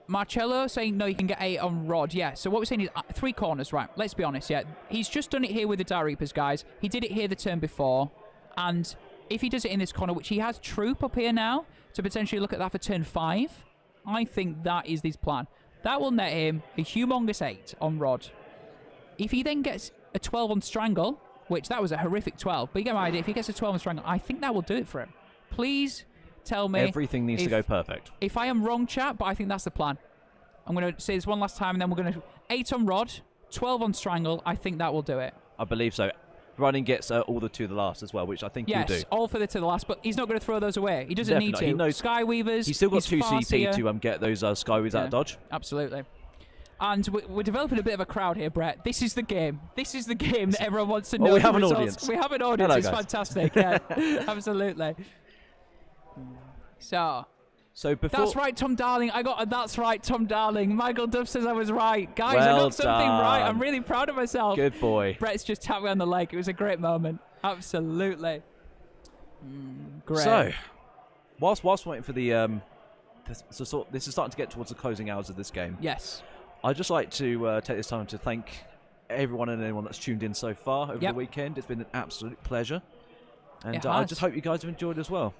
Marcello saying no, you can get 8 on rod. Yeah, so what we're saying is 3 corners, right? Let's be honest, yeah. He's just done it here with the Dark Reapers, guys. He did it here the turn before. And if he does it in this corner, which he has Troop up here now, to potentially look at that for turn 5, I think that is his plan. That will net him a humongous 8 on rod. If he then gets a 12 on Strangle, which that was a horrific 12, but you get my idea. If he gets a 12 on Strangle, I think that will do it for him. Please tell me. Everything needs to go perfect. If I am wrong, chat, but I think that's the plan. I'm going to say this one last time, and then we're going to 8 on Rod, 12 on Strangle. I think that will do it. I believe so. Running gets all the to the last as well, which I think you'll do. Yes, all for the to the last, but he's not going to throw those away. He doesn't need to. He knows, Skyweavers. He's still got 2 Farseer. CP to get those Skyweavers out of dodge. Absolutely. And we're developing a bit of a crowd here, Brett. This is the game. This is the game that everyone wants to know. We have an results. audience. We have an audience. Hello, it's guys. fantastic. Yeah, absolutely. So before... That's right, Tom Darling. I got a that's right, Tom Darling. Michael Duff says I was right. Guys, I Well got something done. right. I'm really proud of myself. Good boy. Brett's just tapped me on the leg. It was a great moment. Absolutely. Great. So, whilst waiting for the... this is starting to get towards the closing hours of this game. Yes. I'd just like to take this time to thank everyone and anyone that's tuned in so far over the weekend. It's been an absolute pleasure. And I just hope you guys have enjoyed as well.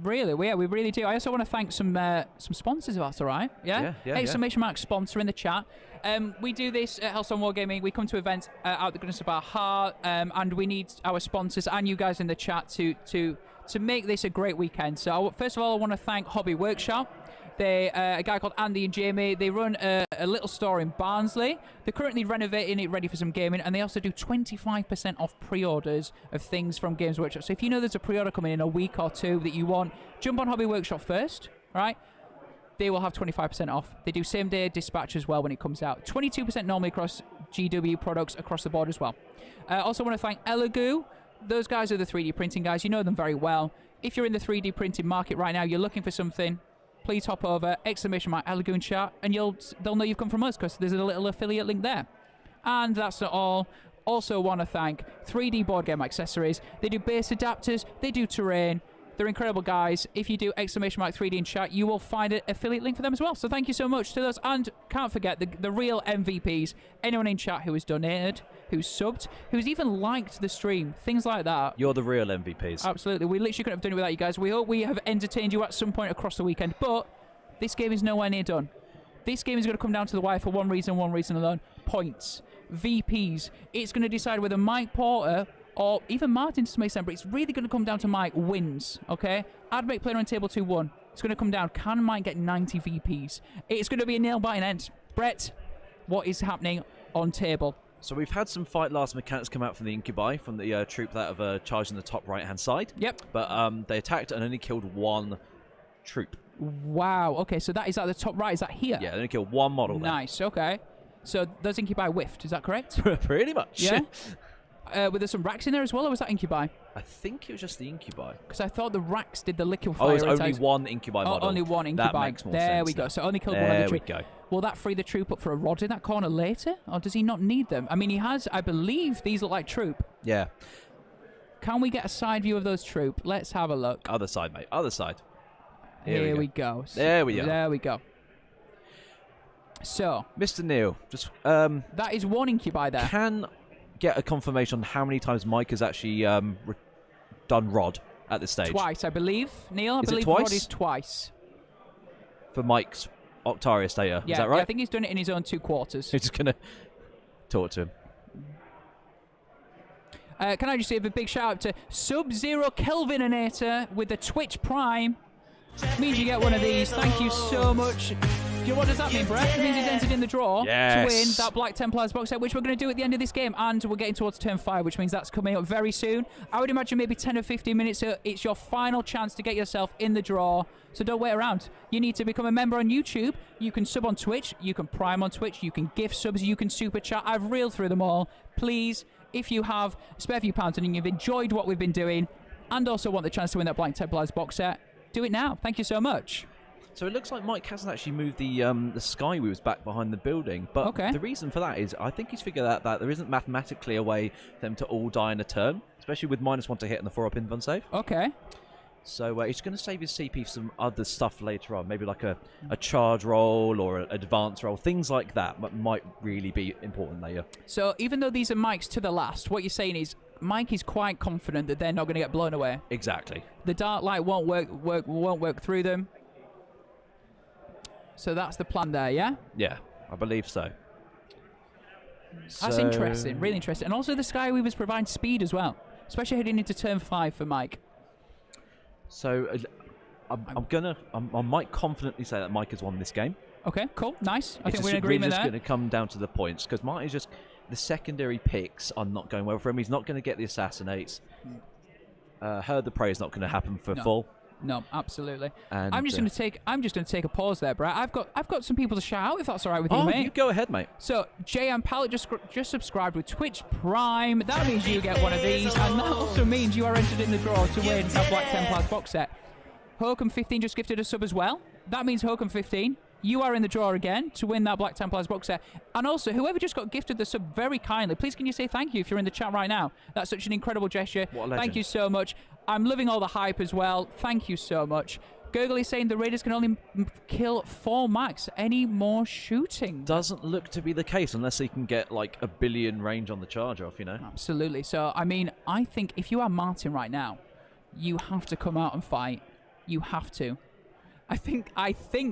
Really, we really do. I also want to thank some sponsors, if that's all right. Yeah? Exclamation mark sponsor in the chat. We do this at Hellstormwargaming. We come to events out the goodness of our heart, and we need our sponsors and you guys in the chat to make this a great weekend. So first of all, I want to thank Hobby Workshop. They a guy called Andy and Jamie. They run a little store in Barnsley. They're currently renovating it, ready for some gaming, and they also do 25% off pre-orders of things from Games Workshop. So if you know there's a pre-order coming in a week or two that you want, jump on Hobby Workshop first, right? They will have 25% off. They do same-day dispatch as well when it comes out. 22% normally across GW products across the board as well. Also want to thank Elegoo. Those guys are the 3D printing guys. You know them very well. If you're in the 3D printing market right now, you're looking for something, please hop over, exclamation mark Elegoo in chat, and they'll know you've come from us because there's a little affiliate link there. And that's not all. Also want to thank 3D Board Game Accessories. They do base adapters, they do terrain. They're incredible guys. If you do exclamation mark 3D in chat, you will find an affiliate link for them as well. So thank you so much to those. And can't forget the real MVPs. Anyone in chat who has donated, who's subbed, who's even liked the stream, things like that. You're the real MVPs. Absolutely. We literally couldn't have done it without you guys. We hope we have entertained you at some point across the weekend. But this game is nowhere near done. This game is going to come down to the wire for one reason alone. Points. VPs. It's going to decide whether Mike Porter or even Martin to some extent, but it's really going to come down to Mike wins, okay? I'd make player on table 2-1. It's going to come down, can Mike get 90 VPs? It's going to be a nail-biting end. Brett, what is happening on table? So we've had some fight last mechanics come out from the Incubi, from the troop that have charged in the top right-hand side. Yep. But they attacked and only killed one troop. Wow, okay, so that is at the top right, is that here? Yeah, they only killed one model there. Nice, okay. So those Incubi whiffed, is that correct? Pretty much. Yeah? Were there some racks in there as well, or was that Incubi? I think it was just the Incubi. Because I thought the racks did the liquefier. Oh, it was only one Incubi model. Only one Incubi. That makes more there sense we go. now. So only killed one of the troop. There we go. Will that free the troop up for a rod in that corner later? Or does he not need them? I mean, he has, I believe, these look like troop. Yeah. Can we get a side view of those troop? Let's have a look. Other side, mate. Other side. Here we go. There we are. There we go. So. Mr. Neil, just... that is one Incubi there. Can get a confirmation on how many times Mike has actually done Rod at this stage? Twice, I believe. Neil, I Is it believe twice? Rod is twice. For Mike's Octarius data, Yeah, is that right? Yeah, I think he's done it in his own 2 quarters. He's just going to talk to him. Can I just give a big shout out to Sub-Zero Kelvinator with the Twitch Prime. Means you get one of these. Thank you so much. What does that mean, Brett? It means he's entered in the draw to win that Black Templars box set, which we're going to do at the end of this game, and we're getting towards turn 5, which means that's coming up very soon. I would imagine maybe 10 or 15 minutes, so it's your final chance to get yourself in the draw, so don't wait around. You need to become a member on YouTube. You can sub on Twitch, you can prime on Twitch, you can gift subs, you can super chat. I've reeled through them all. Please, if you have a spare few pounds and you've enjoyed what we've been doing, and also want the chance to win that Black Templars box set, do it now. Thank you so much. So it looks like Mike hasn't actually moved the Skyweavers back behind the building. But the reason for that is I think he's figured out that there isn't mathematically a way for them to all die in a turn, especially with -1 to hit and the 4-up invuln save. Okay. So he's going to save his CP for some other stuff later on, maybe like a charge roll or an advance roll, things like that might really be important later. So even though these are Mike's to the last, what you're saying is Mike is quite confident that they're not going to get blown away. Exactly. The Dark Light won't work through them. So that's the plan there, yeah? Yeah, I believe so. That's interesting, really interesting. And also the Skyweavers provide speed as well, especially heading into turn 5 for Mike. So I might confidently say that Mike has won this game. Okay, cool, nice. I It's think we're in agreement just there. going to come down to the points because Marty's just the secondary picks are not going well for him. He's not going to get the assassinates. Heard the Prey is not going to happen for full. No, absolutely. And, I'm just going to take a pause there, Brett. I've got some people to shout out if that's all right with you, mate. You go ahead, mate. So JM Pallet just subscribed with Twitch Prime. That means you get one of these, and that also means you are entered in the draw to win a Black Templars box set. Hokum15 just gifted a sub as well. That means Hokum15, you are in the draw again to win that Black Templars box set. And also, whoever just got gifted the sub very kindly, please can you say thank you if you're in the chat right now? That's such an incredible gesture. What a legend. Thank you so much. I'm loving all the hype as well. Thank you so much. Gurgle is saying the Raiders can only kill 4 max. Any more shooting? Doesn't look to be the case unless he can get like a billion range on the charge off, you know? Absolutely. So, I mean, I think if you are Martin right now, you have to come out and fight. You have to. I think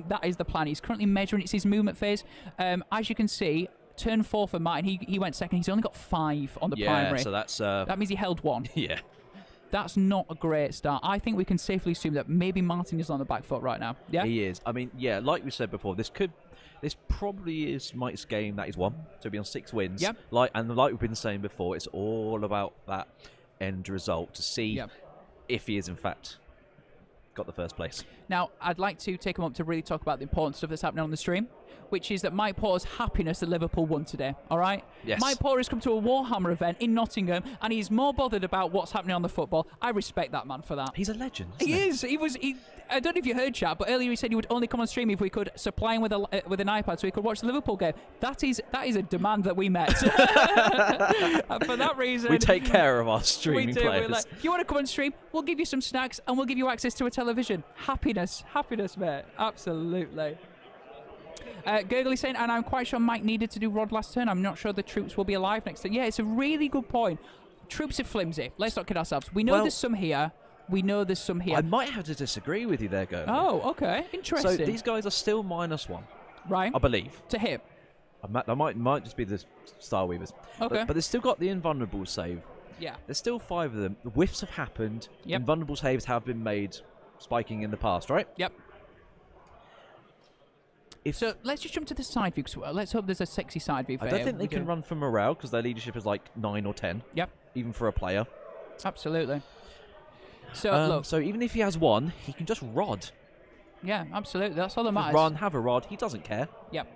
that is the plan. He's currently measuring. It's his movement phase. As you can see, turn 4 for Martin. He went second. He's only got 5 on the primary. Yeah, so that's... that means he held 1. Yeah. That's not a great start. I think we can safely assume that maybe Martin is on the back foot right now. Yeah, he is. I mean, yeah, like we said before, this probably is Mike's game that he's won. So he'll be on 6 wins. Yep. Like we've been saying before, it's all about that end result to see if he is in fact got the first place. Now, I'd like to take him up to really talk about the important stuff that's happening on the stream, which is that Mike Porter's happiness that Liverpool won today, all right? Yes. Mike Porter has come to a Warhammer event in Nottingham, and he's more bothered about what's happening on the football. I respect that man for that. He's a legend, He is. I don't know if you heard, chat, but earlier he said he would only come on stream if we could supply him with an iPad so he could watch the Liverpool game. That is a demand that we met. And for that reason... We take care of our streaming we do. players. Like, if you want to come on stream, we'll give you some snacks and we'll give you access to a television. Happiness, mate. Absolutely. Gurgley saying, and I'm quite sure Mike needed to do Rod last turn. I'm not sure the troops will be alive next turn. Yeah, it's a really good point. Troops are flimsy. Let's not kid ourselves. We know there's some here. I might have to disagree with you there, Gurgley. Oh, okay. Interesting. So these guys are still -1. Right. I believe. To hit. That might just be the Star Weavers. Okay. But they've still got the invulnerable save. Yeah. There's still 5 of them. The whiffs have happened. Yep. Invulnerable saves have been made, spiking in the past, right? Yep. So let's just jump to the side view. Let's hope there's a sexy side view for I don't think they can run for morale because their leadership is like 9 or 10. Yep. Even for a player. Absolutely. So look. So even if he has 1, he can just rod. Yeah, absolutely. That's all that matters. Run, have a rod. He doesn't care. Yep.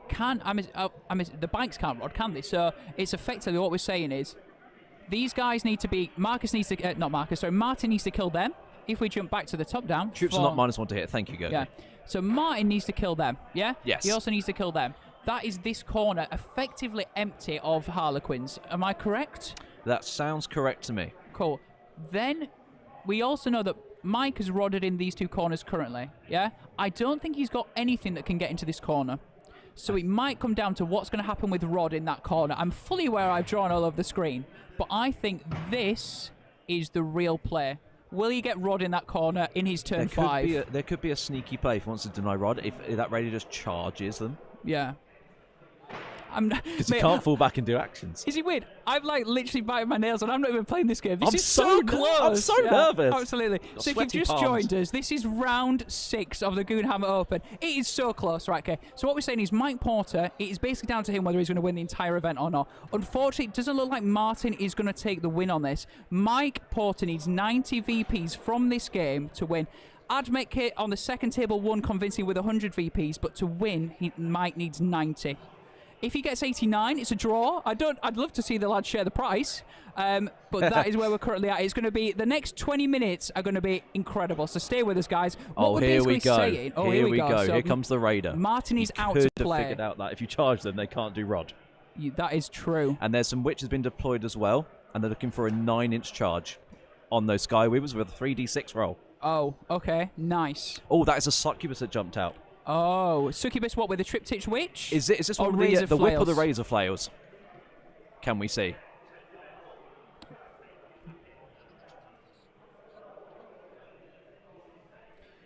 The bikes can't rod, can they? So it's effectively what we're saying is these guys need to be. Martin needs to kill them. If we jump back to the top down. Troops are not -1 to hit. Thank you, Gurgley. Yeah. So Martin needs to kill them. Yeah. Yes. He also needs to kill them. That is this corner effectively empty of Harlequins. Am I correct? That sounds correct to me. Cool. Then we also know that Mike has rodded in these 2 corners currently. Yeah. I don't think he's got anything that can get into this corner. So it might come down to what's going to happen with Rod in that corner. I'm fully aware I've drawn all over the screen, but I think this is the real play. Will he get Rod in that corner in his turn 5? There could be a sneaky play if he wants to deny Rod, if that Raider just charges them. Yeah. Because he can't fall back and do actions. Is he weird? I'm like literally biting my nails and I'm not even playing this game. This is so close. I'm so nervous. Absolutely. So if you've just joined us, this is round 6 of the Goonhammer Open. It is so close. Right, okay. So what we're saying is Mike Porter, it is basically down to him whether he's going to win the entire event or not. Unfortunately, it doesn't look like Martin is going to take the win on this. Mike Porter needs 90 VPs from this game to win. Admec on the second table won convincingly with 100 VPs, but to win, Mike needs 90. If he gets 89, it's a draw. I'd love to see the lads share the price, but that is where we're currently at. It's going to be the next 20 minutes are going to be incredible. So stay with us, guys. Here we go. Here we go. So here comes the Raider. Martin is out to play. Figured out that if you charge them, they can't do Rod. That is true. And there's some Witch has been deployed as well, and they're looking for a 9-inch charge on those Skyweavers with a 3d6 roll. Oh, okay, nice. Oh, that is a Succubus that jumped out. Oh, Succubus, what, with a Triptych Witch? Is this one the whip or the razor flails? Can we see?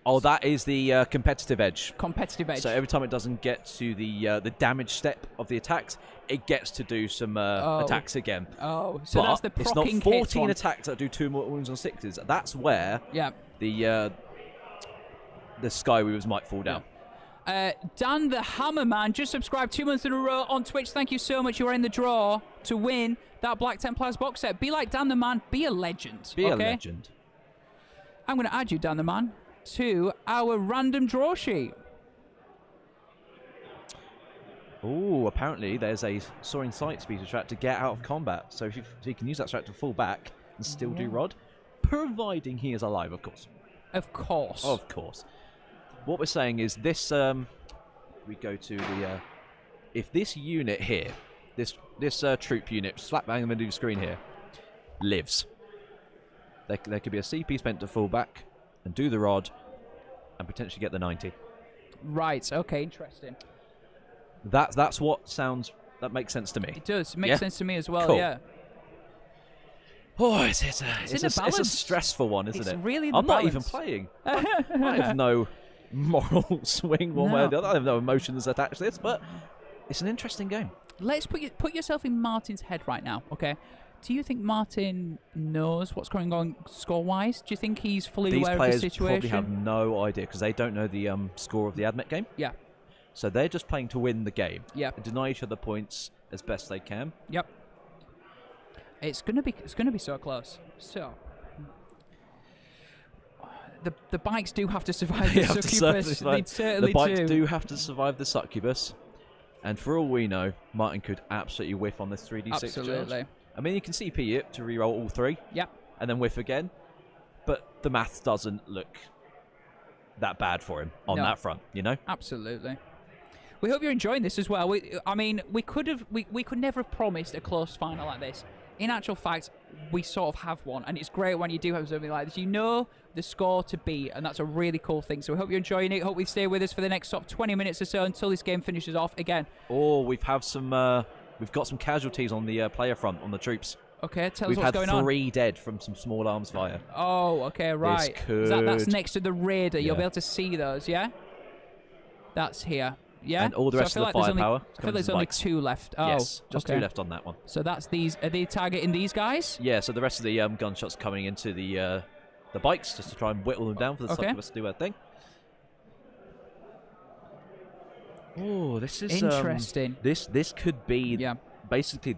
Oh, that is the competitive edge. Competitive edge. So every time it doesn't get to the damage step of the attacks, it gets to do some attacks again. Oh, so but that's the procking it's not 14 one. attacks that do 2 more wounds on 6s. That's where the the Sky Weavers might fall down. Dan the Hammerman just subscribed 2 months in a row on Twitch. Thank you so much. You are in the draw to win that Black Templars box set. Be like Dan the Man. Be a legend. Be a legend. I'm going to add you, Dan the Man, to our random draw sheet. Oh, apparently there's a soaring sight speed strat to get out of combat. So you can use that strat to fall back and still do Rod, providing he is alive, of course. Of course. Of course. What we're saying is this, we go to the, if this unit here, this troop unit, slap bang in the middle of the screen here, lives, there could be a CP spent to fall back and do the Rod and potentially get the 90. Right, okay, interesting. That's what sounds, that makes sense to me. It does, it makes sense to me as well, cool. yeah. Oh, it's a stressful one, isn't it? It's really I'm balance. not even playing. I have no moral swing one way or the other. I have no emotions attached to this, but it's an interesting game. Let's put yourself in Martin's head right now, okay? Do you think Martin knows what's going on score-wise? Do you think he's fully aware of the situation? These players probably have no idea because they don't know the score of the AdMech game. Yeah. So they're just playing to win the game. Yeah. And deny each other points as best they can. Yep. It's gonna be so close. So the bikes do have to survive the succubus. They certainly do. The bikes do have to survive the succubus. And for all we know, Martin could absolutely whiff on this 3d6 Absolutely. charge. I mean, you can CP it to reroll all three. Yep. And then whiff again. But the math doesn't look that bad for him on that front, you know? Absolutely. We hope you're enjoying this as well. I mean, we could never have promised a close final like this. In actual fact, we sort of have one, and it's great when you do have something like this. You know the score to beat, and that's a really cool thing. So we hope you're enjoying it. Hope we stay with us for the next sort of 20 minutes or so until this game finishes off again. Oh, we've got some casualties on the player front, on the troops. Okay, tell us what's going on. We've had 3 dead from some small arms fire. Oh, okay, right. That's next to the Raider. You'll be able to see those, yeah? That's here. Yeah? And all the rest of the firepower. I feel like there's only 2 left. Oh, yes, just 2 left on that one. So that's these. Are they targeting these guys? Yeah, so the rest of the gunshots coming into the bikes just to try and whittle them down for the succubus to do her thing. Oh, this is interesting. This could be basically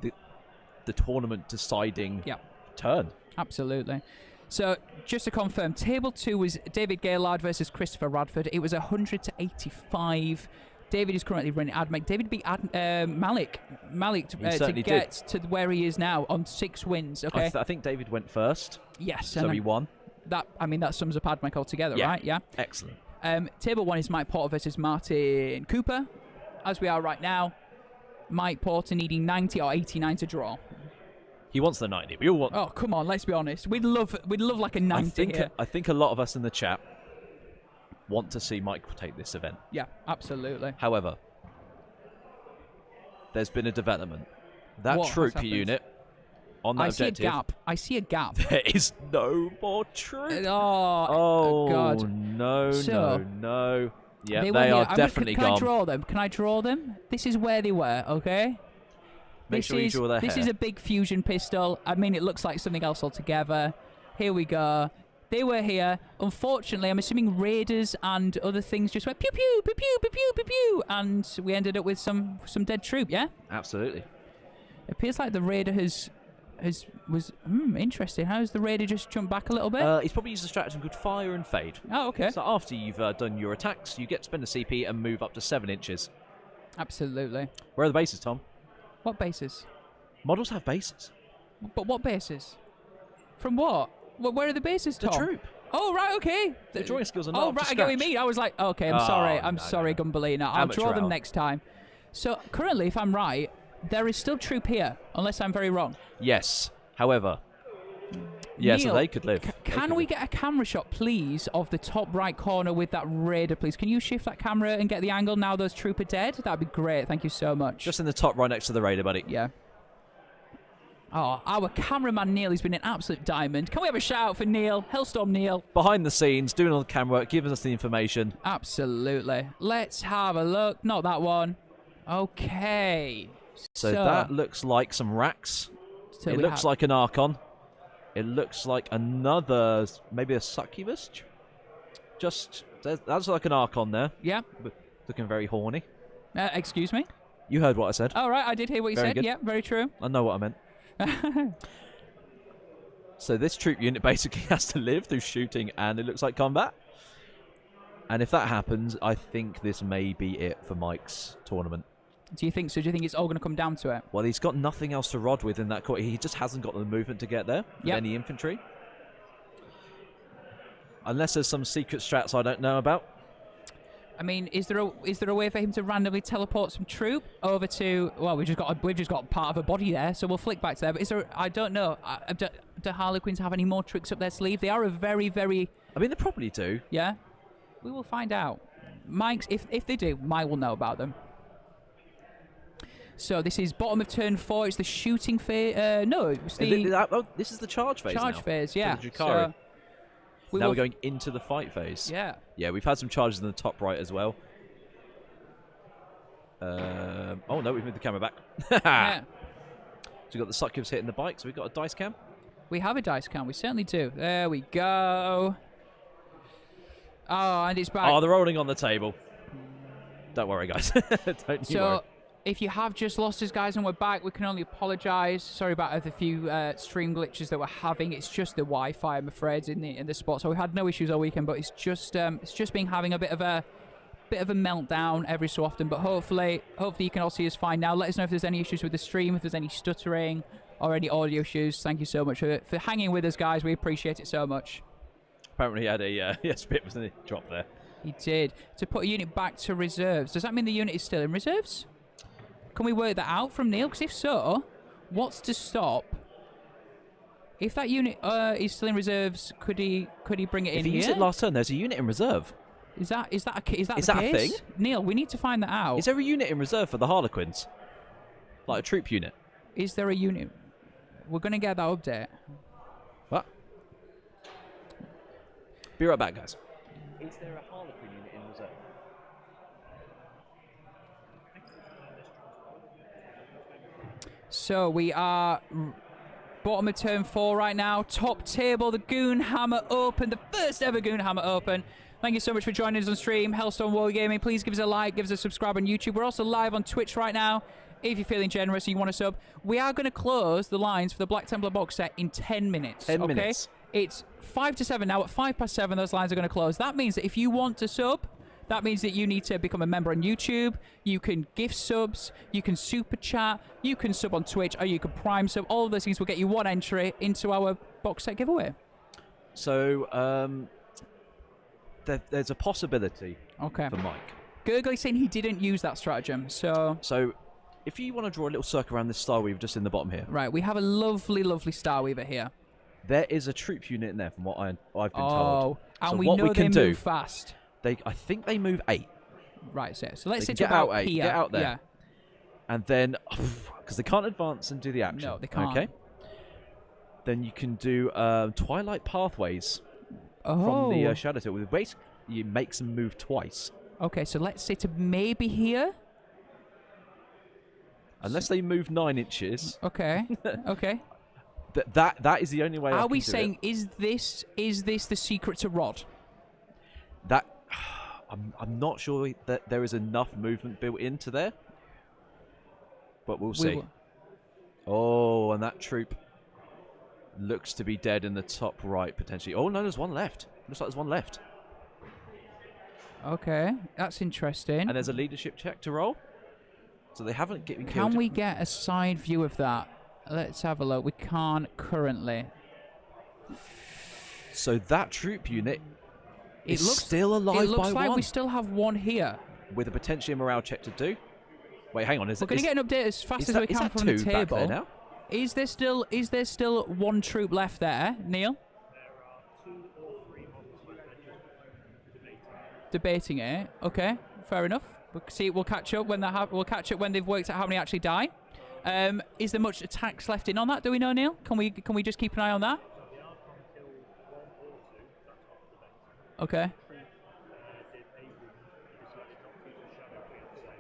the tournament deciding turn. Absolutely. So just to confirm, table 2 was David Gaylord versus Christopher Radford. It was 100-85. David is currently running AdMech. David beat Malik to get to where he is now on 6 wins. Okay, I think David went first. Yes, so he won. That sums up AdMech altogether, right? Yeah, excellent. Table 1 is Mike Porter versus Martin Cooper. As we are right now, Mike Porter needing 90 or 89 to draw. He wants the 90. We all want. Oh, come on, let's be honest. We'd love like a 90 here. I think a lot of us in the chat want to see Mike take this event. Yeah, absolutely. However, there's been a development. That troop unit on that objective. I see a gap. There is no more troop. Oh God. No. Yeah, they are definitely gone. Can I draw them? Can I draw them? This is where they were, okay? Make sure you draw their hair. This is a big fusion pistol. I mean, it looks like something else altogether. Here we go. They were here. Unfortunately, I'm assuming Raiders and other things just went pew pew pew pew pew pew pew pew, and we ended up with some dead troop. Yeah. Absolutely. It appears like the Raider was interesting. How has the Raider just jumped back a little bit? He's probably used a strategy called fire and fade. Oh, okay. So after you've done your attacks, you get to spend a CP and move up to 7 inches. Absolutely. Where are the bases, Tom? What bases? Models have bases. But what bases? From what? Where are the bases, Tom? The troop. Oh, right, okay. The drawing skills are not right, I get what you mean. I was like, okay, I'm sorry. I'm sorry, Gumballina. I'll draw them next time. So, currently, if I'm right, there is still troop here, unless I'm very wrong. Yes. However, yeah, so they could live. Can we get a camera shot, please, of the top right corner with that Raider, please? Can you shift that camera and get the angle now those troop are dead? That'd be great. Thank you so much. Just in the top right next to the Raider, buddy. Yeah. Oh, our cameraman Neil has been an absolute diamond. Can we have a shout out for Neil? Hellstorm Neil. Behind the scenes, doing all the camera work, giving us the information. Absolutely. Let's have a look. Not that one. Okay. So that looks like some racks. It looks like an Archon. It looks like another, maybe a Succubus. Just So that's like an Archon there. Yeah. Looking very horny. Excuse me? You heard what I said. All right, I did hear what you Very said. good. Yeah, very true. I know what I meant. So this troop unit basically has to live through shooting and it looks like combat. And if that happens, I think this may be it for Mike's tournament. Do you think so? Do you think it's all going to come down to it? Well, he's got nothing else to rod with in that court. He just hasn't got the movement to get there with any infantry. Unless there's some secret strats I don't know about. I mean, is there a way for him to randomly teleport some troop over to? Well, we've just got part of a body there, so we'll flick back to there. But is there? I don't know. Do Harlequins have any more tricks up their sleeve? They are a very, very. I mean, they probably do. Yeah, we will find out. Mike's if they do, Mike will know about them. So this is bottom of turn 4. It's the shooting phase. No, it's the this is the charge phase. Charge phase, yeah. For the Drukhari. So now we're going into the fight phase. Yeah. Yeah, we've had some charges in the top right as well. Oh no, we've moved the camera back. Yeah. So we've got the succubs hitting the bike, so we've got a dice cam. We have a dice cam, we certainly do. There we go. Oh, and it's back. Oh, they're rolling on the table. Don't worry, guys. Don't you worry. If you have just lost us, guys, and we're back, we can only apologise. Sorry about the few stream glitches that we're having. It's just the Wi-Fi, I'm afraid, in the spot. So we had no issues all weekend, but it's just been having a bit of a meltdown every so often. But hopefully you can all see us fine now. Let us know if there's any issues with the stream, if there's any stuttering or any audio issues. Thank you so much for hanging with us, guys. We appreciate it so much. Apparently he had a spit was in a drop there. He did. To put a unit back to reserves. Does that mean the unit is still in reserves? Can we work that out from Neil? Because if so, what's to stop? If that unit is still in reserves, could he bring it in here? If he used it last turn, there's a unit in reserve. Is that the case? A thing? Neil, we need to find that out. Is there a unit in reserve for the Harlequins? Like a troop unit? Is there a unit? We're going to get that update. What? Be right back, guys. Is there a Harlequin unit in reserve? So we are bottom of turn 4 right now. Top table, the Goonhammer Open, the first ever Goonhammer Open. Thank you so much for joining us on stream. Hellstormwargaming, please give us a like, give us a subscribe on YouTube. We're also live on Twitch right now. If you're feeling generous and you want to sub, we are going to close the lines for the Black Templar box set in 10 minutes. 10 minutes. It's 5 to 7 now. At 5 past 7, those lines are going to close. That means that if you want to sub, that means that you need to become a member on YouTube. You can gift subs, you can super chat, you can sub on Twitch, or you can prime sub. All of those things will get you one entry into our box set giveaway. So, there's a possibility for Mike. Gurgly's saying he didn't use that stratagem, so... So, if you want to draw a little circle around this Star Weaver just in the bottom here. Right, we have a lovely, lovely Star Weaver here. There is a troop unit in there from what I've been told. Oh, and so we what know we can they do, move fast. I think they move 8. Right, so let's they say get about out 8, here. get out there. Yeah. And then, because they can't advance and do the action. No, they can't. Okay. Then you can do Twilight Pathways Oh. from the Shadow Tilt. With basically, you make them move twice. Okay, so let's say to maybe here. Unless they move 9 inches. Okay. Okay. That is the only way. Are we saying is this the secret to Rod? That I'm not sure that there is enough movement built into there, but we'll see. Oh, and that troop looks to be dead in the top right potentially. Oh no, there's one left. Looks like there's one left. Okay, that's interesting. And there's a leadership check to roll. So they haven't been killed. Can we get a side view of that? Let's have a look. We can't currently. So that troop unit is looks still alive by one. It looks like we still have one here. With a potentially a morale check to do. Wait, hang on. We're going to get an update as fast as we can from the table. Back there now? Is there still one troop left there, Neil? There are 2 or 3 models Debating it. Okay, fair enough. We'll see. We'll catch up when we'll catch up when they've worked out how many actually die. Is there much attacks left in on that? Do we know, Neil? Can we just keep an eye on that? Okay.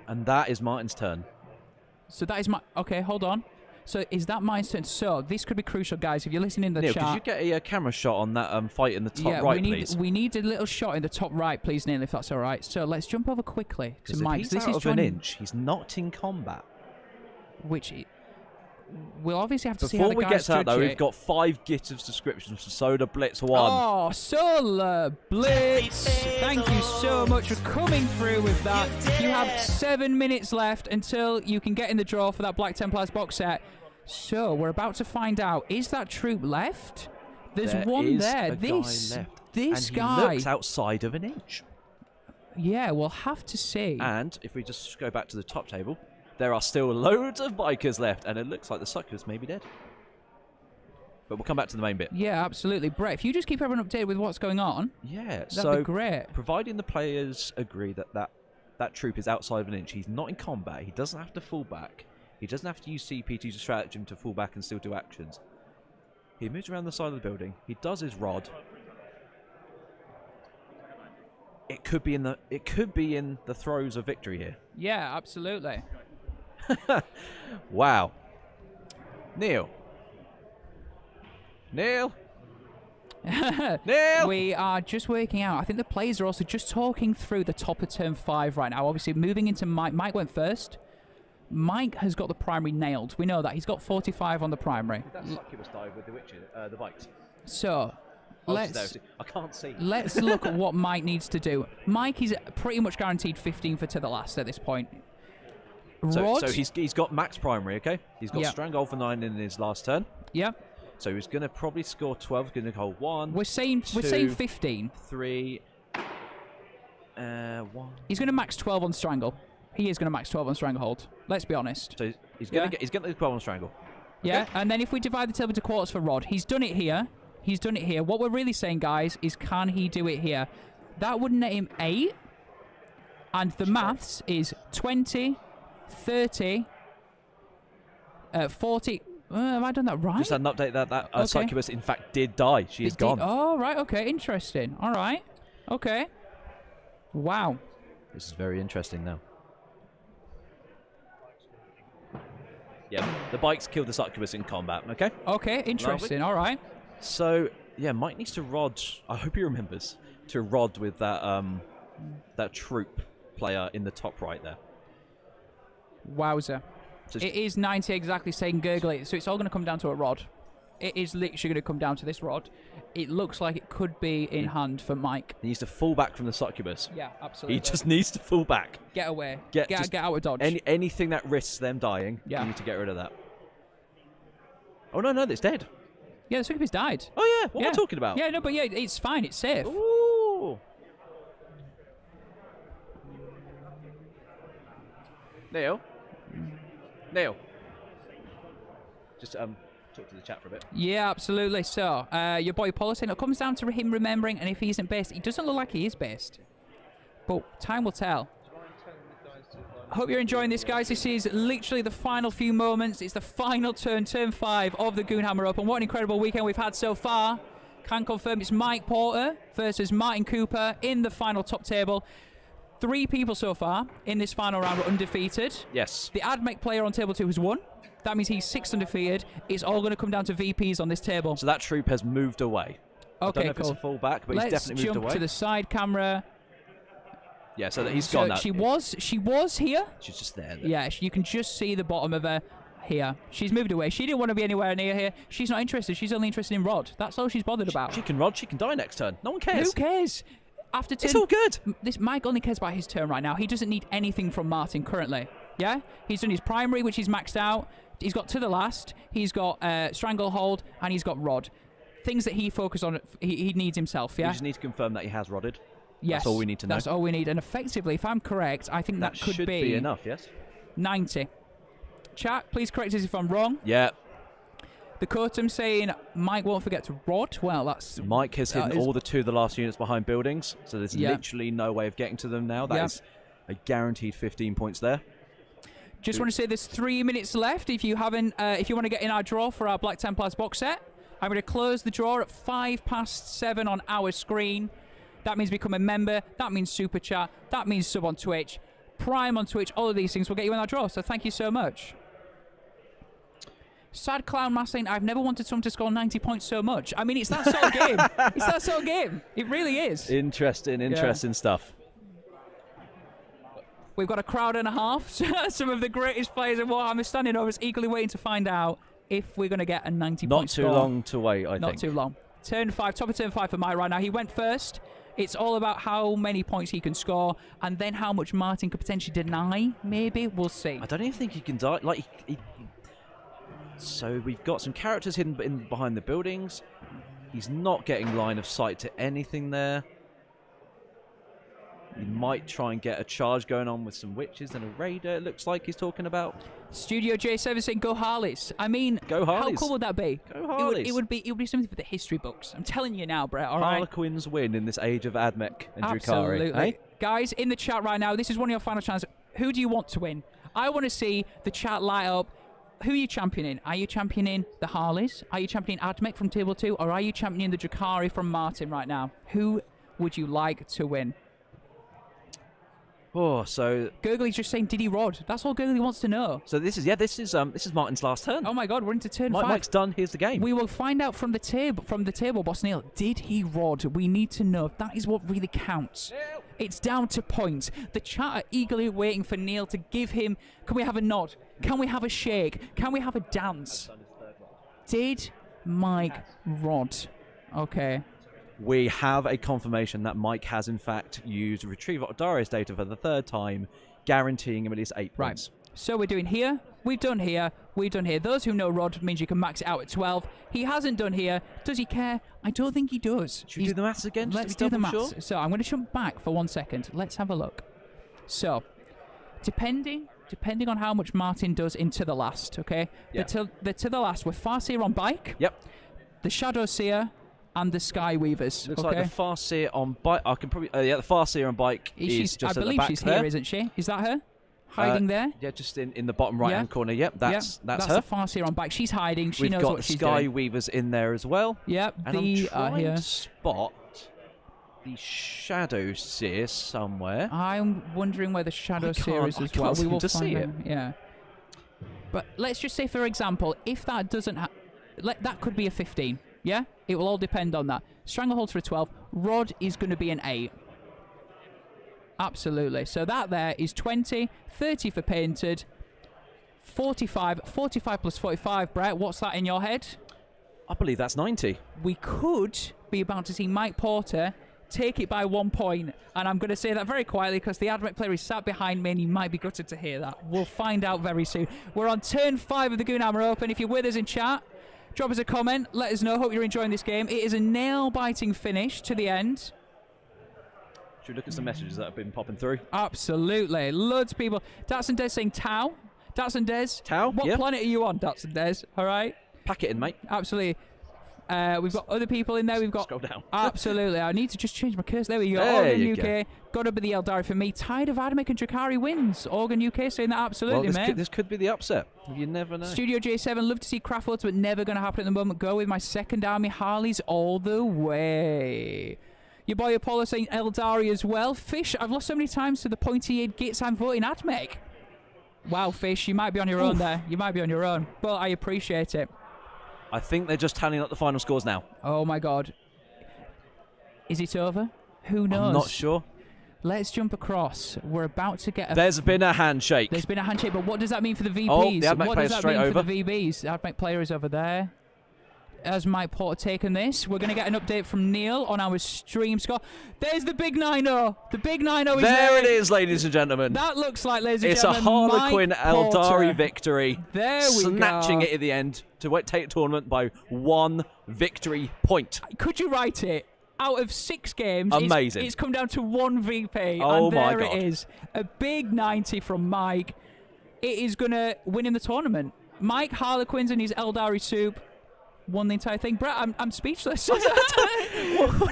And that is Martin's turn. So that is my... Okay, hold on. So is that my turn? So this could be crucial, guys. If you're listening in the Neil, chat, could you get a camera shot on that fight in the top yeah, right, we need please? we need a little shot in the top right, please, Neil, if that's all right. So let's jump over quickly to Because if Mike. he's This out is of an inch, he's not in combat. which we'll obviously have to see how Before the we guys get to that, judge though, it. we've got 5 GIFs of subscriptions for Soda Blitz 1. Oh, Solar Blitz! Thank you so much for coming through with that. You have 7 minutes left until you can get in the draw for that Black Templars box set. So we're about to find out: is that troop left? There's There one is there. a This guy left. this and guy. he looks outside of an inch. Yeah, we'll have to see. And if we just go back to the top table, there are still loads of bikers left, and it looks like the suckers may be dead. But we'll come back to the main bit. Yeah, absolutely, Brett. If you just keep everyone updated with what's going on, Yeah, that'd so be great. providing the players agree that troop is outside of an inch, he's not in combat, he doesn't have to fall back, he doesn't have to use CP to stratagem to fall back and still do actions. He moves around the side of the building, he does his rod. It could be in the throes of victory here. Yeah, absolutely. Wow. Neil. Neil. We are just working out. I think the players are also just talking through the top of turn 5 right now. Obviously, moving into Mike. Mike went first. Mike has got the primary nailed. We know that. He's got 45 on the primary. That succubus died with the bikes. So, I can't see. let's look at what Mike needs to do. Mike is pretty much guaranteed 15 for to the last at this point. Rod? So he's got max primary, okay? He's got Yeah. Stranglehold for 9 in his last turn. Yeah. So he's going to probably score 12. He's going to hold 1. We're saying 15. 3. 1. He's going to max 12 on Strangle. He is going to max 12 on Stranglehold. Let's be honest. So he's going to get the 12 on Strangle. Yeah, Okay. and then if we divide the table into quarters for Rod, he's done it here. He's done it here. What we're really saying, guys, is can he do it here? That would net him 8. And the maths is 20, 30, 40. Have I done that right? Just had an update that Okay. succubus, in fact, did die. She is gone. Oh, right. Okay. Interesting. All right. Okay. Wow. This is very interesting now. Yeah, the bikes killed the succubus in combat, okay? Okay. Interesting. All right. So, yeah, Mike needs to rod. I hope he remembers to rod with that troop player in the top right there. Wowzer. So It is 90 exactly, saying gurgly. So it's all going to come down to a rod. It is literally going to come down to this rod. It looks like it could be in hand for Mike. he needs to fall back from the succubus. Yeah, absolutely. He just needs to fall back. Get away. Get Get out of dodge. Anything that risks them dying, Yeah. you need to get rid of that. Oh, no, it's dead. Yeah, the succubus died. Oh, yeah, what am I Yeah. talking about? Yeah, no, but yeah, it's fine. It's safe. Ooh. Neil? Just talk to the chat for a bit. Yeah, absolutely. So, your boy Paul is saying it comes down to him remembering, and if he isn't based, he doesn't look like he is based. But time will tell. Hope you're enjoying this, guys. This is literally the final few moments. It's the final turn 5 of the Goonhammer Open. What an incredible weekend we've had so far. Can confirm it's Mike Porter versus Martin Cooper in the final top table. 3 people so far in this final round were undefeated. Yes. The AdMech player on table 2 has won. That means he's 6 undefeated. It's all going to come down to VPs on this table. So that troop has moved away. I don't Okay, know if it's cool. a full back, but Let's he's definitely moved jump away. to the side camera. Yeah, so that he's So gone now. she was here. She's just there. Yeah, you can just see the bottom of her here. She's moved away. She didn't want to be anywhere near here. She's not interested. She's only interested in Rod. That's all she's bothered about. She can rod, she can die next turn. No one cares. Who cares? After turn, It's all good. This Mike only cares about his turn right now. He doesn't need anything from Martin currently. Yeah, he's done his primary, which he's maxed out. He's got to the last. He's got Stranglehold, and he's got Rod. Things that he focuses on. He needs himself. Yeah. We just need to confirm that he has rodded. Yes. That's all we need to know. That's all we need. And effectively, if I'm correct, I think that could should be enough, yes? 90. Chat, please correct us if I'm wrong. Yeah. The Kotum saying Mike won't forget to Rod. Well, that's... Mike has hidden all the 2 of the last units behind buildings, so there's Yeah. literally no way of getting to them now. That Yeah. is a guaranteed 15 points there. Just want to say there's 3 minutes left. If you haven't, if you want to get in our draw for our Black Templars box set, I'm going to close the draw at 7:05 on our screen. That means become a member. That means super chat. That means sub on Twitch, Prime on Twitch. All of these things will get you in our draw. So thank you so much. Sad Clown Mass saying, I've never wanted someone to score 90 points so much. I mean, it's that sort of game. It's that sort of game. It really is. Interesting stuff. We've got a crowd and a half. Some of the greatest players in Warhammer standing over us, eagerly waiting to find out if we're going to get a 90-point score. Not too long to wait, I think. Not too long. Turn 5, top of turn 5 for Mike right now. He went first. It's all about how many points he can score and then how much Martin could potentially deny, maybe. We'll see. I don't even think he can die. Like, so we've got some characters hidden in behind the buildings. He's not getting line of sight to anything there. He might try and get a charge going on with some witches and a raider, it looks like he's talking about. Studio J7 saying go Harleys. I mean, go Harleys. How cool would that be? Go Harleys. It would be something for the history books. I'm telling you now, Brett, all right? Harlequins win in this age of Admech and Drukhari. Absolutely. Eh? Guys, in the chat right now, this is one of your final chances. Who do you want to win? I want to see the chat light up. Who are you championing? Are you championing the Harleys? Are you championing Admech from Table 2? Or are you championing the Drukhari from Martin right now? Who would you like to win? Oh, so Gurgley's just saying, did he rod? That's all Gurgley wants to know. So this is Martin's last turn. Oh my God, we're into turn 5. Mike's done. Here's the game. We will find out from the table, Boss Neil. Did he rod? We need to know. That is what really counts. It's down to points. The chat are eagerly waiting for Neil to give him. Can we have a nod? Can we have a shake? Can we have a dance? Did Mike rod? Okay. We have a confirmation that Mike has, in fact, used Retrieve Darius data for the 3rd time, guaranteeing him at least 8 points. Right. So we're doing here, we've done here, we've done here. Those who know Rod means you can max it out at 12. He hasn't done here. Does he care? I don't think he does. Should we do the maths again? Let's do the maths. Sure? So I'm going to jump back for 1 second. Let's have a look. So, depending on how much Martin does into the last, okay? Yeah. The to the last, we're Farseer on bike. Yep. The Shadow Seer and the Skyweavers. Looks okay? like the Farseer on bike. I can probably. Yeah, the Farseer on bike is just I at the believe back she's there. here, isn't she? Is that her? Hiding there? Yeah, just in the bottom right-hand corner. Yep, that's that's her. the Farseer on bike. She's hiding. She knows what she's doing. We've got Skyweavers in there as well. Yep, and I'm trying to spot the Shadow Seer somewhere. I'm wondering where the Shadow Seer is as well. We will see it. Yeah. But let's just say, for example, if that doesn't that could be a 15. Yeah? It will all depend on that. Stranglehold for a 12. Rod is going to be an 8. Absolutely. So that there is 20, 30 for painted, 45 plus 45. Brett, what's that in your head? I believe that's 90. We could be about to see Mike Porter take it by 1 point. And I'm going to say that very quietly because the Admech player is sat behind me and you might be gutted to hear that. We'll find out very soon. We're on turn 5 of the Goonhammer Open. If you're with us in chat, drop us a comment. Let us know. Hope you're enjoying this game. It is a nail-biting finish to the end. Should we look at some messages that have been popping through? Absolutely. Loads of people. Dats and Des saying Tau. Dats and Des. Tau? What planet are you on, Dats and Des? All right? Pack it in, mate. Absolutely. We've got other people in there. We've got... Scroll down. Absolutely. I need to just change my curse. There we go. There Organ you UK. Got to be the Eldari for me. Tide of Admech and Drukhari wins. Organ UK saying that absolutely, well, mate. This could be the upset. You never know. Studio J7, love to see Craftworlds, but never going to happen at the moment. Go with my second army, Harleys, all the way. Your boy Apollo saying Eldari as well. Fish, I've lost so many times to the pointy-eared gits. I'm voting Admech. Wow, Fish, you might be on your own there. You might be on your own, but I appreciate it. I think they're just tallying up the final scores now. Oh my God. Is it over? Who knows? I'm not sure. Let's jump across. We're about to get a... There's been a handshake. There's been a handshake, but what does that mean for the VPs? Oh, the Admech what player's does that straight mean over. for the VBs? The Admech player is over there. Has Mike Porter taken this? We're going to get an update from Neil on our stream score. There's the big 9-0. The big 9-0 is there. There it is, ladies and gentlemen. That looks like, ladies and it's gentlemen, a Harlequin Mike Eldari Porter. victory. There we go. Snatching it at the end to take the tournament by 1 victory point. Could you write it? Out of 6 games, amazing. It's come down to 1 VP. Oh and my there God. it is. A big 90 from Mike. It is going to win in the tournament. Mike Harlequins and his Eldari soup won the entire thing. Brett, I'm speechless. What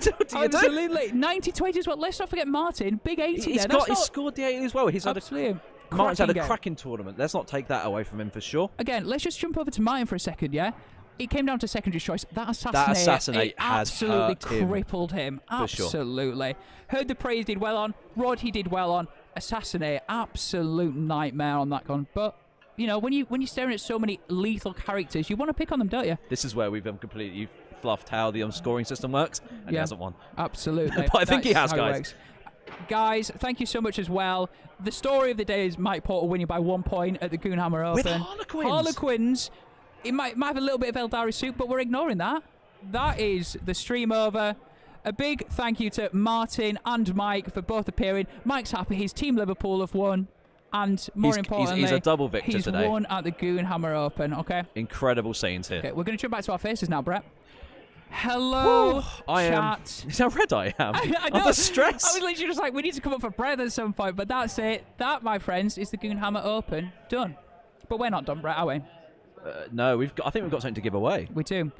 do you do? Absolutely. 90-20 as well. Let's not forget Martin. Big 80 He's there. scored the 80 as well. He's had absolutely. Martin's had a game. cracking tournament. Let's not take that away from him for sure. Again, let's just jump over to Martin for a second, yeah? It came down to secondary choice. That assassinate has absolutely hurt him. crippled him. Absolutely. Sure. Heard the praise did well on. Rod he did well on. Assassinate, absolute nightmare on that one. But you know, when you're staring at so many lethal characters, you want to pick on them, don't you? This is where we've completely fluffed how the scoring system works, and he hasn't won. Absolutely. But I think he That's has, how it guys. works. Guys, thank you so much as well. The story of the day is Mike Porter winning by 1 point at the Goonhammer Open. With Harlequins. Harlequins. It might have a little bit of Eldari soup, but we're ignoring that. That is the stream over. A big thank you to Martin and Mike for both appearing. Mike's happy. His team Liverpool have won. And more importantly, he's a double victor he's today. won at the Goonhammer Open, okay? Incredible scenes here. Okay, we're going to jump back to our faces now, Brett. Hello, chat. Is how red I am? I I'm know. stressed. I was literally just like, we need to come up for breath at some point, but that's it. That, my friends, is the Goonhammer Open done. But we're not done, Brett, are we? No, I think we've got something to give away. We do.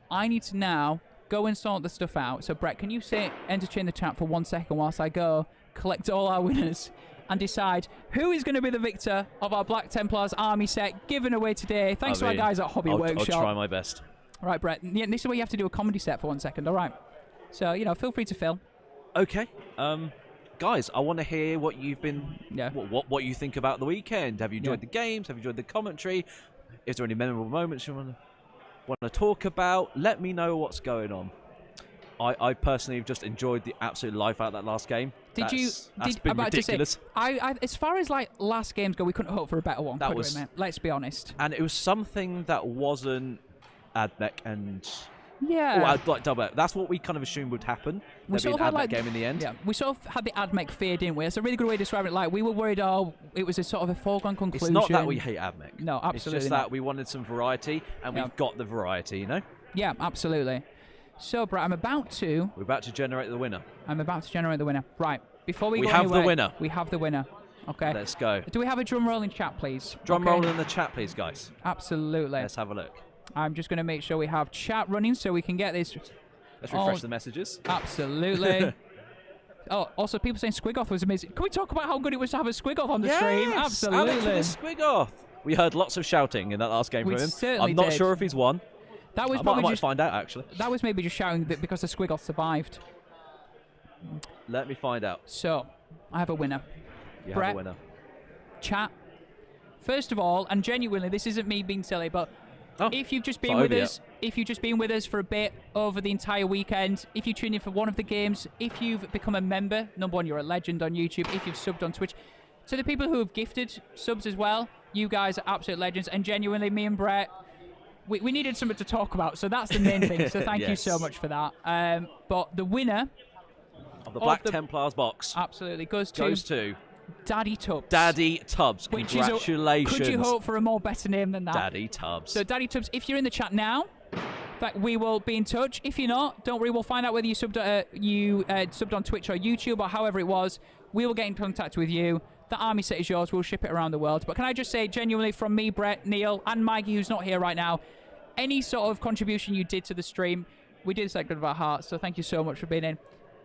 I need to now go and sort the stuff out. So, Brett, can you entertain the chat for 1 second whilst I go collect all our winners and decide who is going to be the victor of our Black Templars army set given away today? Thanks to our guys at Hobby Workshop. I'll try my best. All right, Brett. Yeah, this is where you have to do a comedy set for 1 second. All right. So, you know, feel free to fill. Okay. Guys, I want to hear what you've been... Yeah. What you think about the weekend. Have you enjoyed the games? Have you enjoyed the commentary? Is there any memorable moments you want to talk about? Let me know what's going on. I personally have just enjoyed the absolute life out of that last game. That's been ridiculous. As far as like last games go, we couldn't hope for a better one. That could was, we, man? Let's be honest. And it was something that wasn't AdMech and like double. That's what we kind of assumed would happen. We There'd be an AdMech game in the end. Yeah, we sort of had the AdMech fear, didn't we? That's a really good way to describe it. Like we were worried, it was a sort of a foregone conclusion. It's not that we hate AdMech. No, absolutely It's just not. that we wanted some variety, and we've got the variety, you know. Yeah, absolutely. So, Brett, We're about to generate the winner. I'm about to generate the winner. Right. Before we have anywhere, the winner. We have the winner. Okay. Let's go. Do we have a drum roll in chat, please? Drum roll in the chat, please, guys. Absolutely. Let's have a look. I'm just going to make sure we have chat running so we can get this. Let's refresh the messages. Absolutely. Oh, also people saying Squigoth was amazing. Can we talk about how good it was to have a Squigoth on the stream? Absolutely. Alex with the Squigoth. We heard lots of shouting in that last game from him. I'm not sure if he's won. That was I might find out, actually. That was maybe just shouting that because the Squigoth survived. Let me find out. So, I have a winner. You Brett, have a winner. Chat. First of all, and genuinely, this isn't me being silly, but if you've just been with us for a bit over the entire weekend, if you tune in for one of the games, if you've become a member, number one, you're a legend on YouTube, if you've subbed on Twitch, to the people who have gifted subs as well, you guys are absolute legends, and genuinely, me and Brett, we needed something to talk about, so that's the main thing, so thank you so much for that. But the winner of the Black Templars box absolutely goes to Daddy Tubbs. Daddy Tubbs. Congratulations. Could you hope for a more better name than that? Daddy Tubbs. So Daddy Tubbs, if you're in the chat now, we will be in touch. If you're not, don't worry, we'll find out whether you subbed on Twitch or YouTube or however it was. We will get in contact with you. The army set is yours. We'll ship it around the world. But can I just say, genuinely, from me, Brett, Neil, and Maggie, who's not here right now, any sort of contribution you did to the stream, we did that good of our hearts. So thank you so much for being in.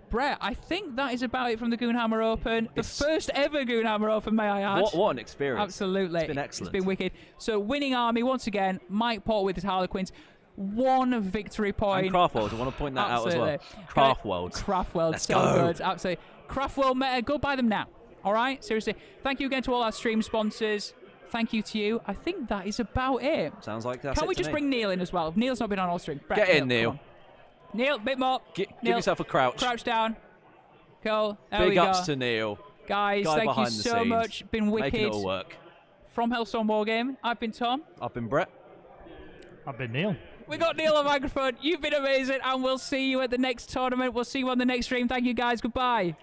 Brett, I think that is about it from the Goonhammer Open. The first ever Goonhammer Open, may I add. What an experience. Absolutely. It's been excellent. It's been wicked. So winning army, once again, Mike Porter with his Harlequins. 1 victory point. And Craftworld, I want to point that out as well. Craftworld, so good. Absolutely. Craftworld meta, go buy them now. All right? Seriously. Thank you again to all our stream sponsors. Thank you to you. I think that is about it. Sounds like that's Can we just bring Neil in as well? Neil's not been on all stream. Brett, get in, Neil. Neil, bit more. Give yourself a crouch. Crouch down. Cool. There Big ups to Neil. Guys, thank you so much. Been wicked. Making it all work. From Hellstormwargaming, I've been Tom. I've been Brett. I've been Neil. We got Neil on microphone. You've been amazing, and we'll see you at the next tournament. We'll see you on the next stream. Thank you, guys. Goodbye.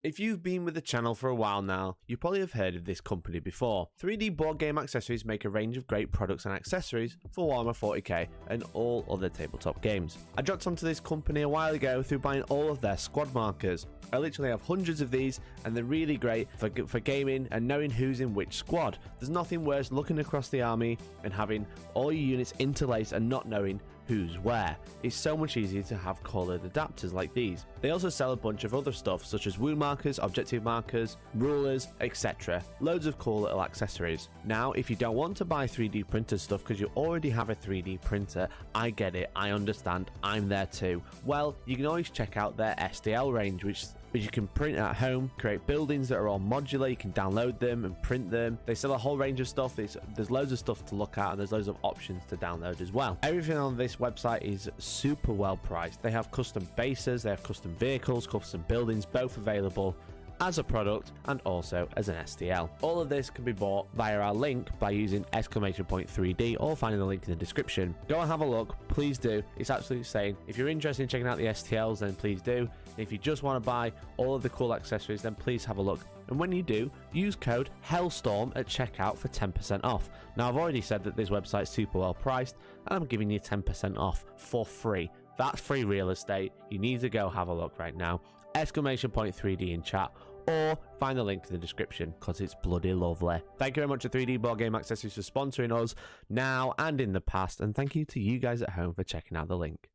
If you've been with the channel for a while now, you probably have heard of this company before. 3D board game accessories make a range of great products and accessories for Warhammer 40k and all other tabletop games. I dropped onto this company a while ago through buying all of their squad markers. I literally have hundreds of these and they're really great for gaming and knowing who's in which squad. There's nothing worse looking across the army and having all your units interlaced and not knowing who's where. It's so much easier to have coloured adapters like these. They also sell a bunch of other stuff such as wound markers, objective markers, rulers, etc. Loads of cool little accessories. Now, if you don't want to buy 3D printed stuff because you already have a 3D printer, I get it, I understand, I'm there too. Well, you can always check out their STL range, which you can print at home, create buildings that are all modular, you can download them and print them. They sell a whole range of stuff. There's loads of stuff to look at and there's loads of options to download as well. Everything on this website is super well priced. They have custom bases, they have custom vehicles, custom buildings, both available as a product and also as an STL. All of this can be bought via our link by using !3D or finding the link in the description. Go and have a look, please do. It's absolutely insane. If you're interested in checking out the STLs, then please do. If you just want to buy all of the cool accessories, then please have a look. And when you do, use code Hellstorm at checkout for 10% off. Now, I've already said that this website's super well priced, and I'm giving you 10% off for free. That's free real estate. You need to go have a look right now. !3D in chat, or find the link in the description because it's bloody lovely. Thank you very much to 3D Board Game Accessories for sponsoring us now and in the past, and thank you to you guys at home for checking out the link.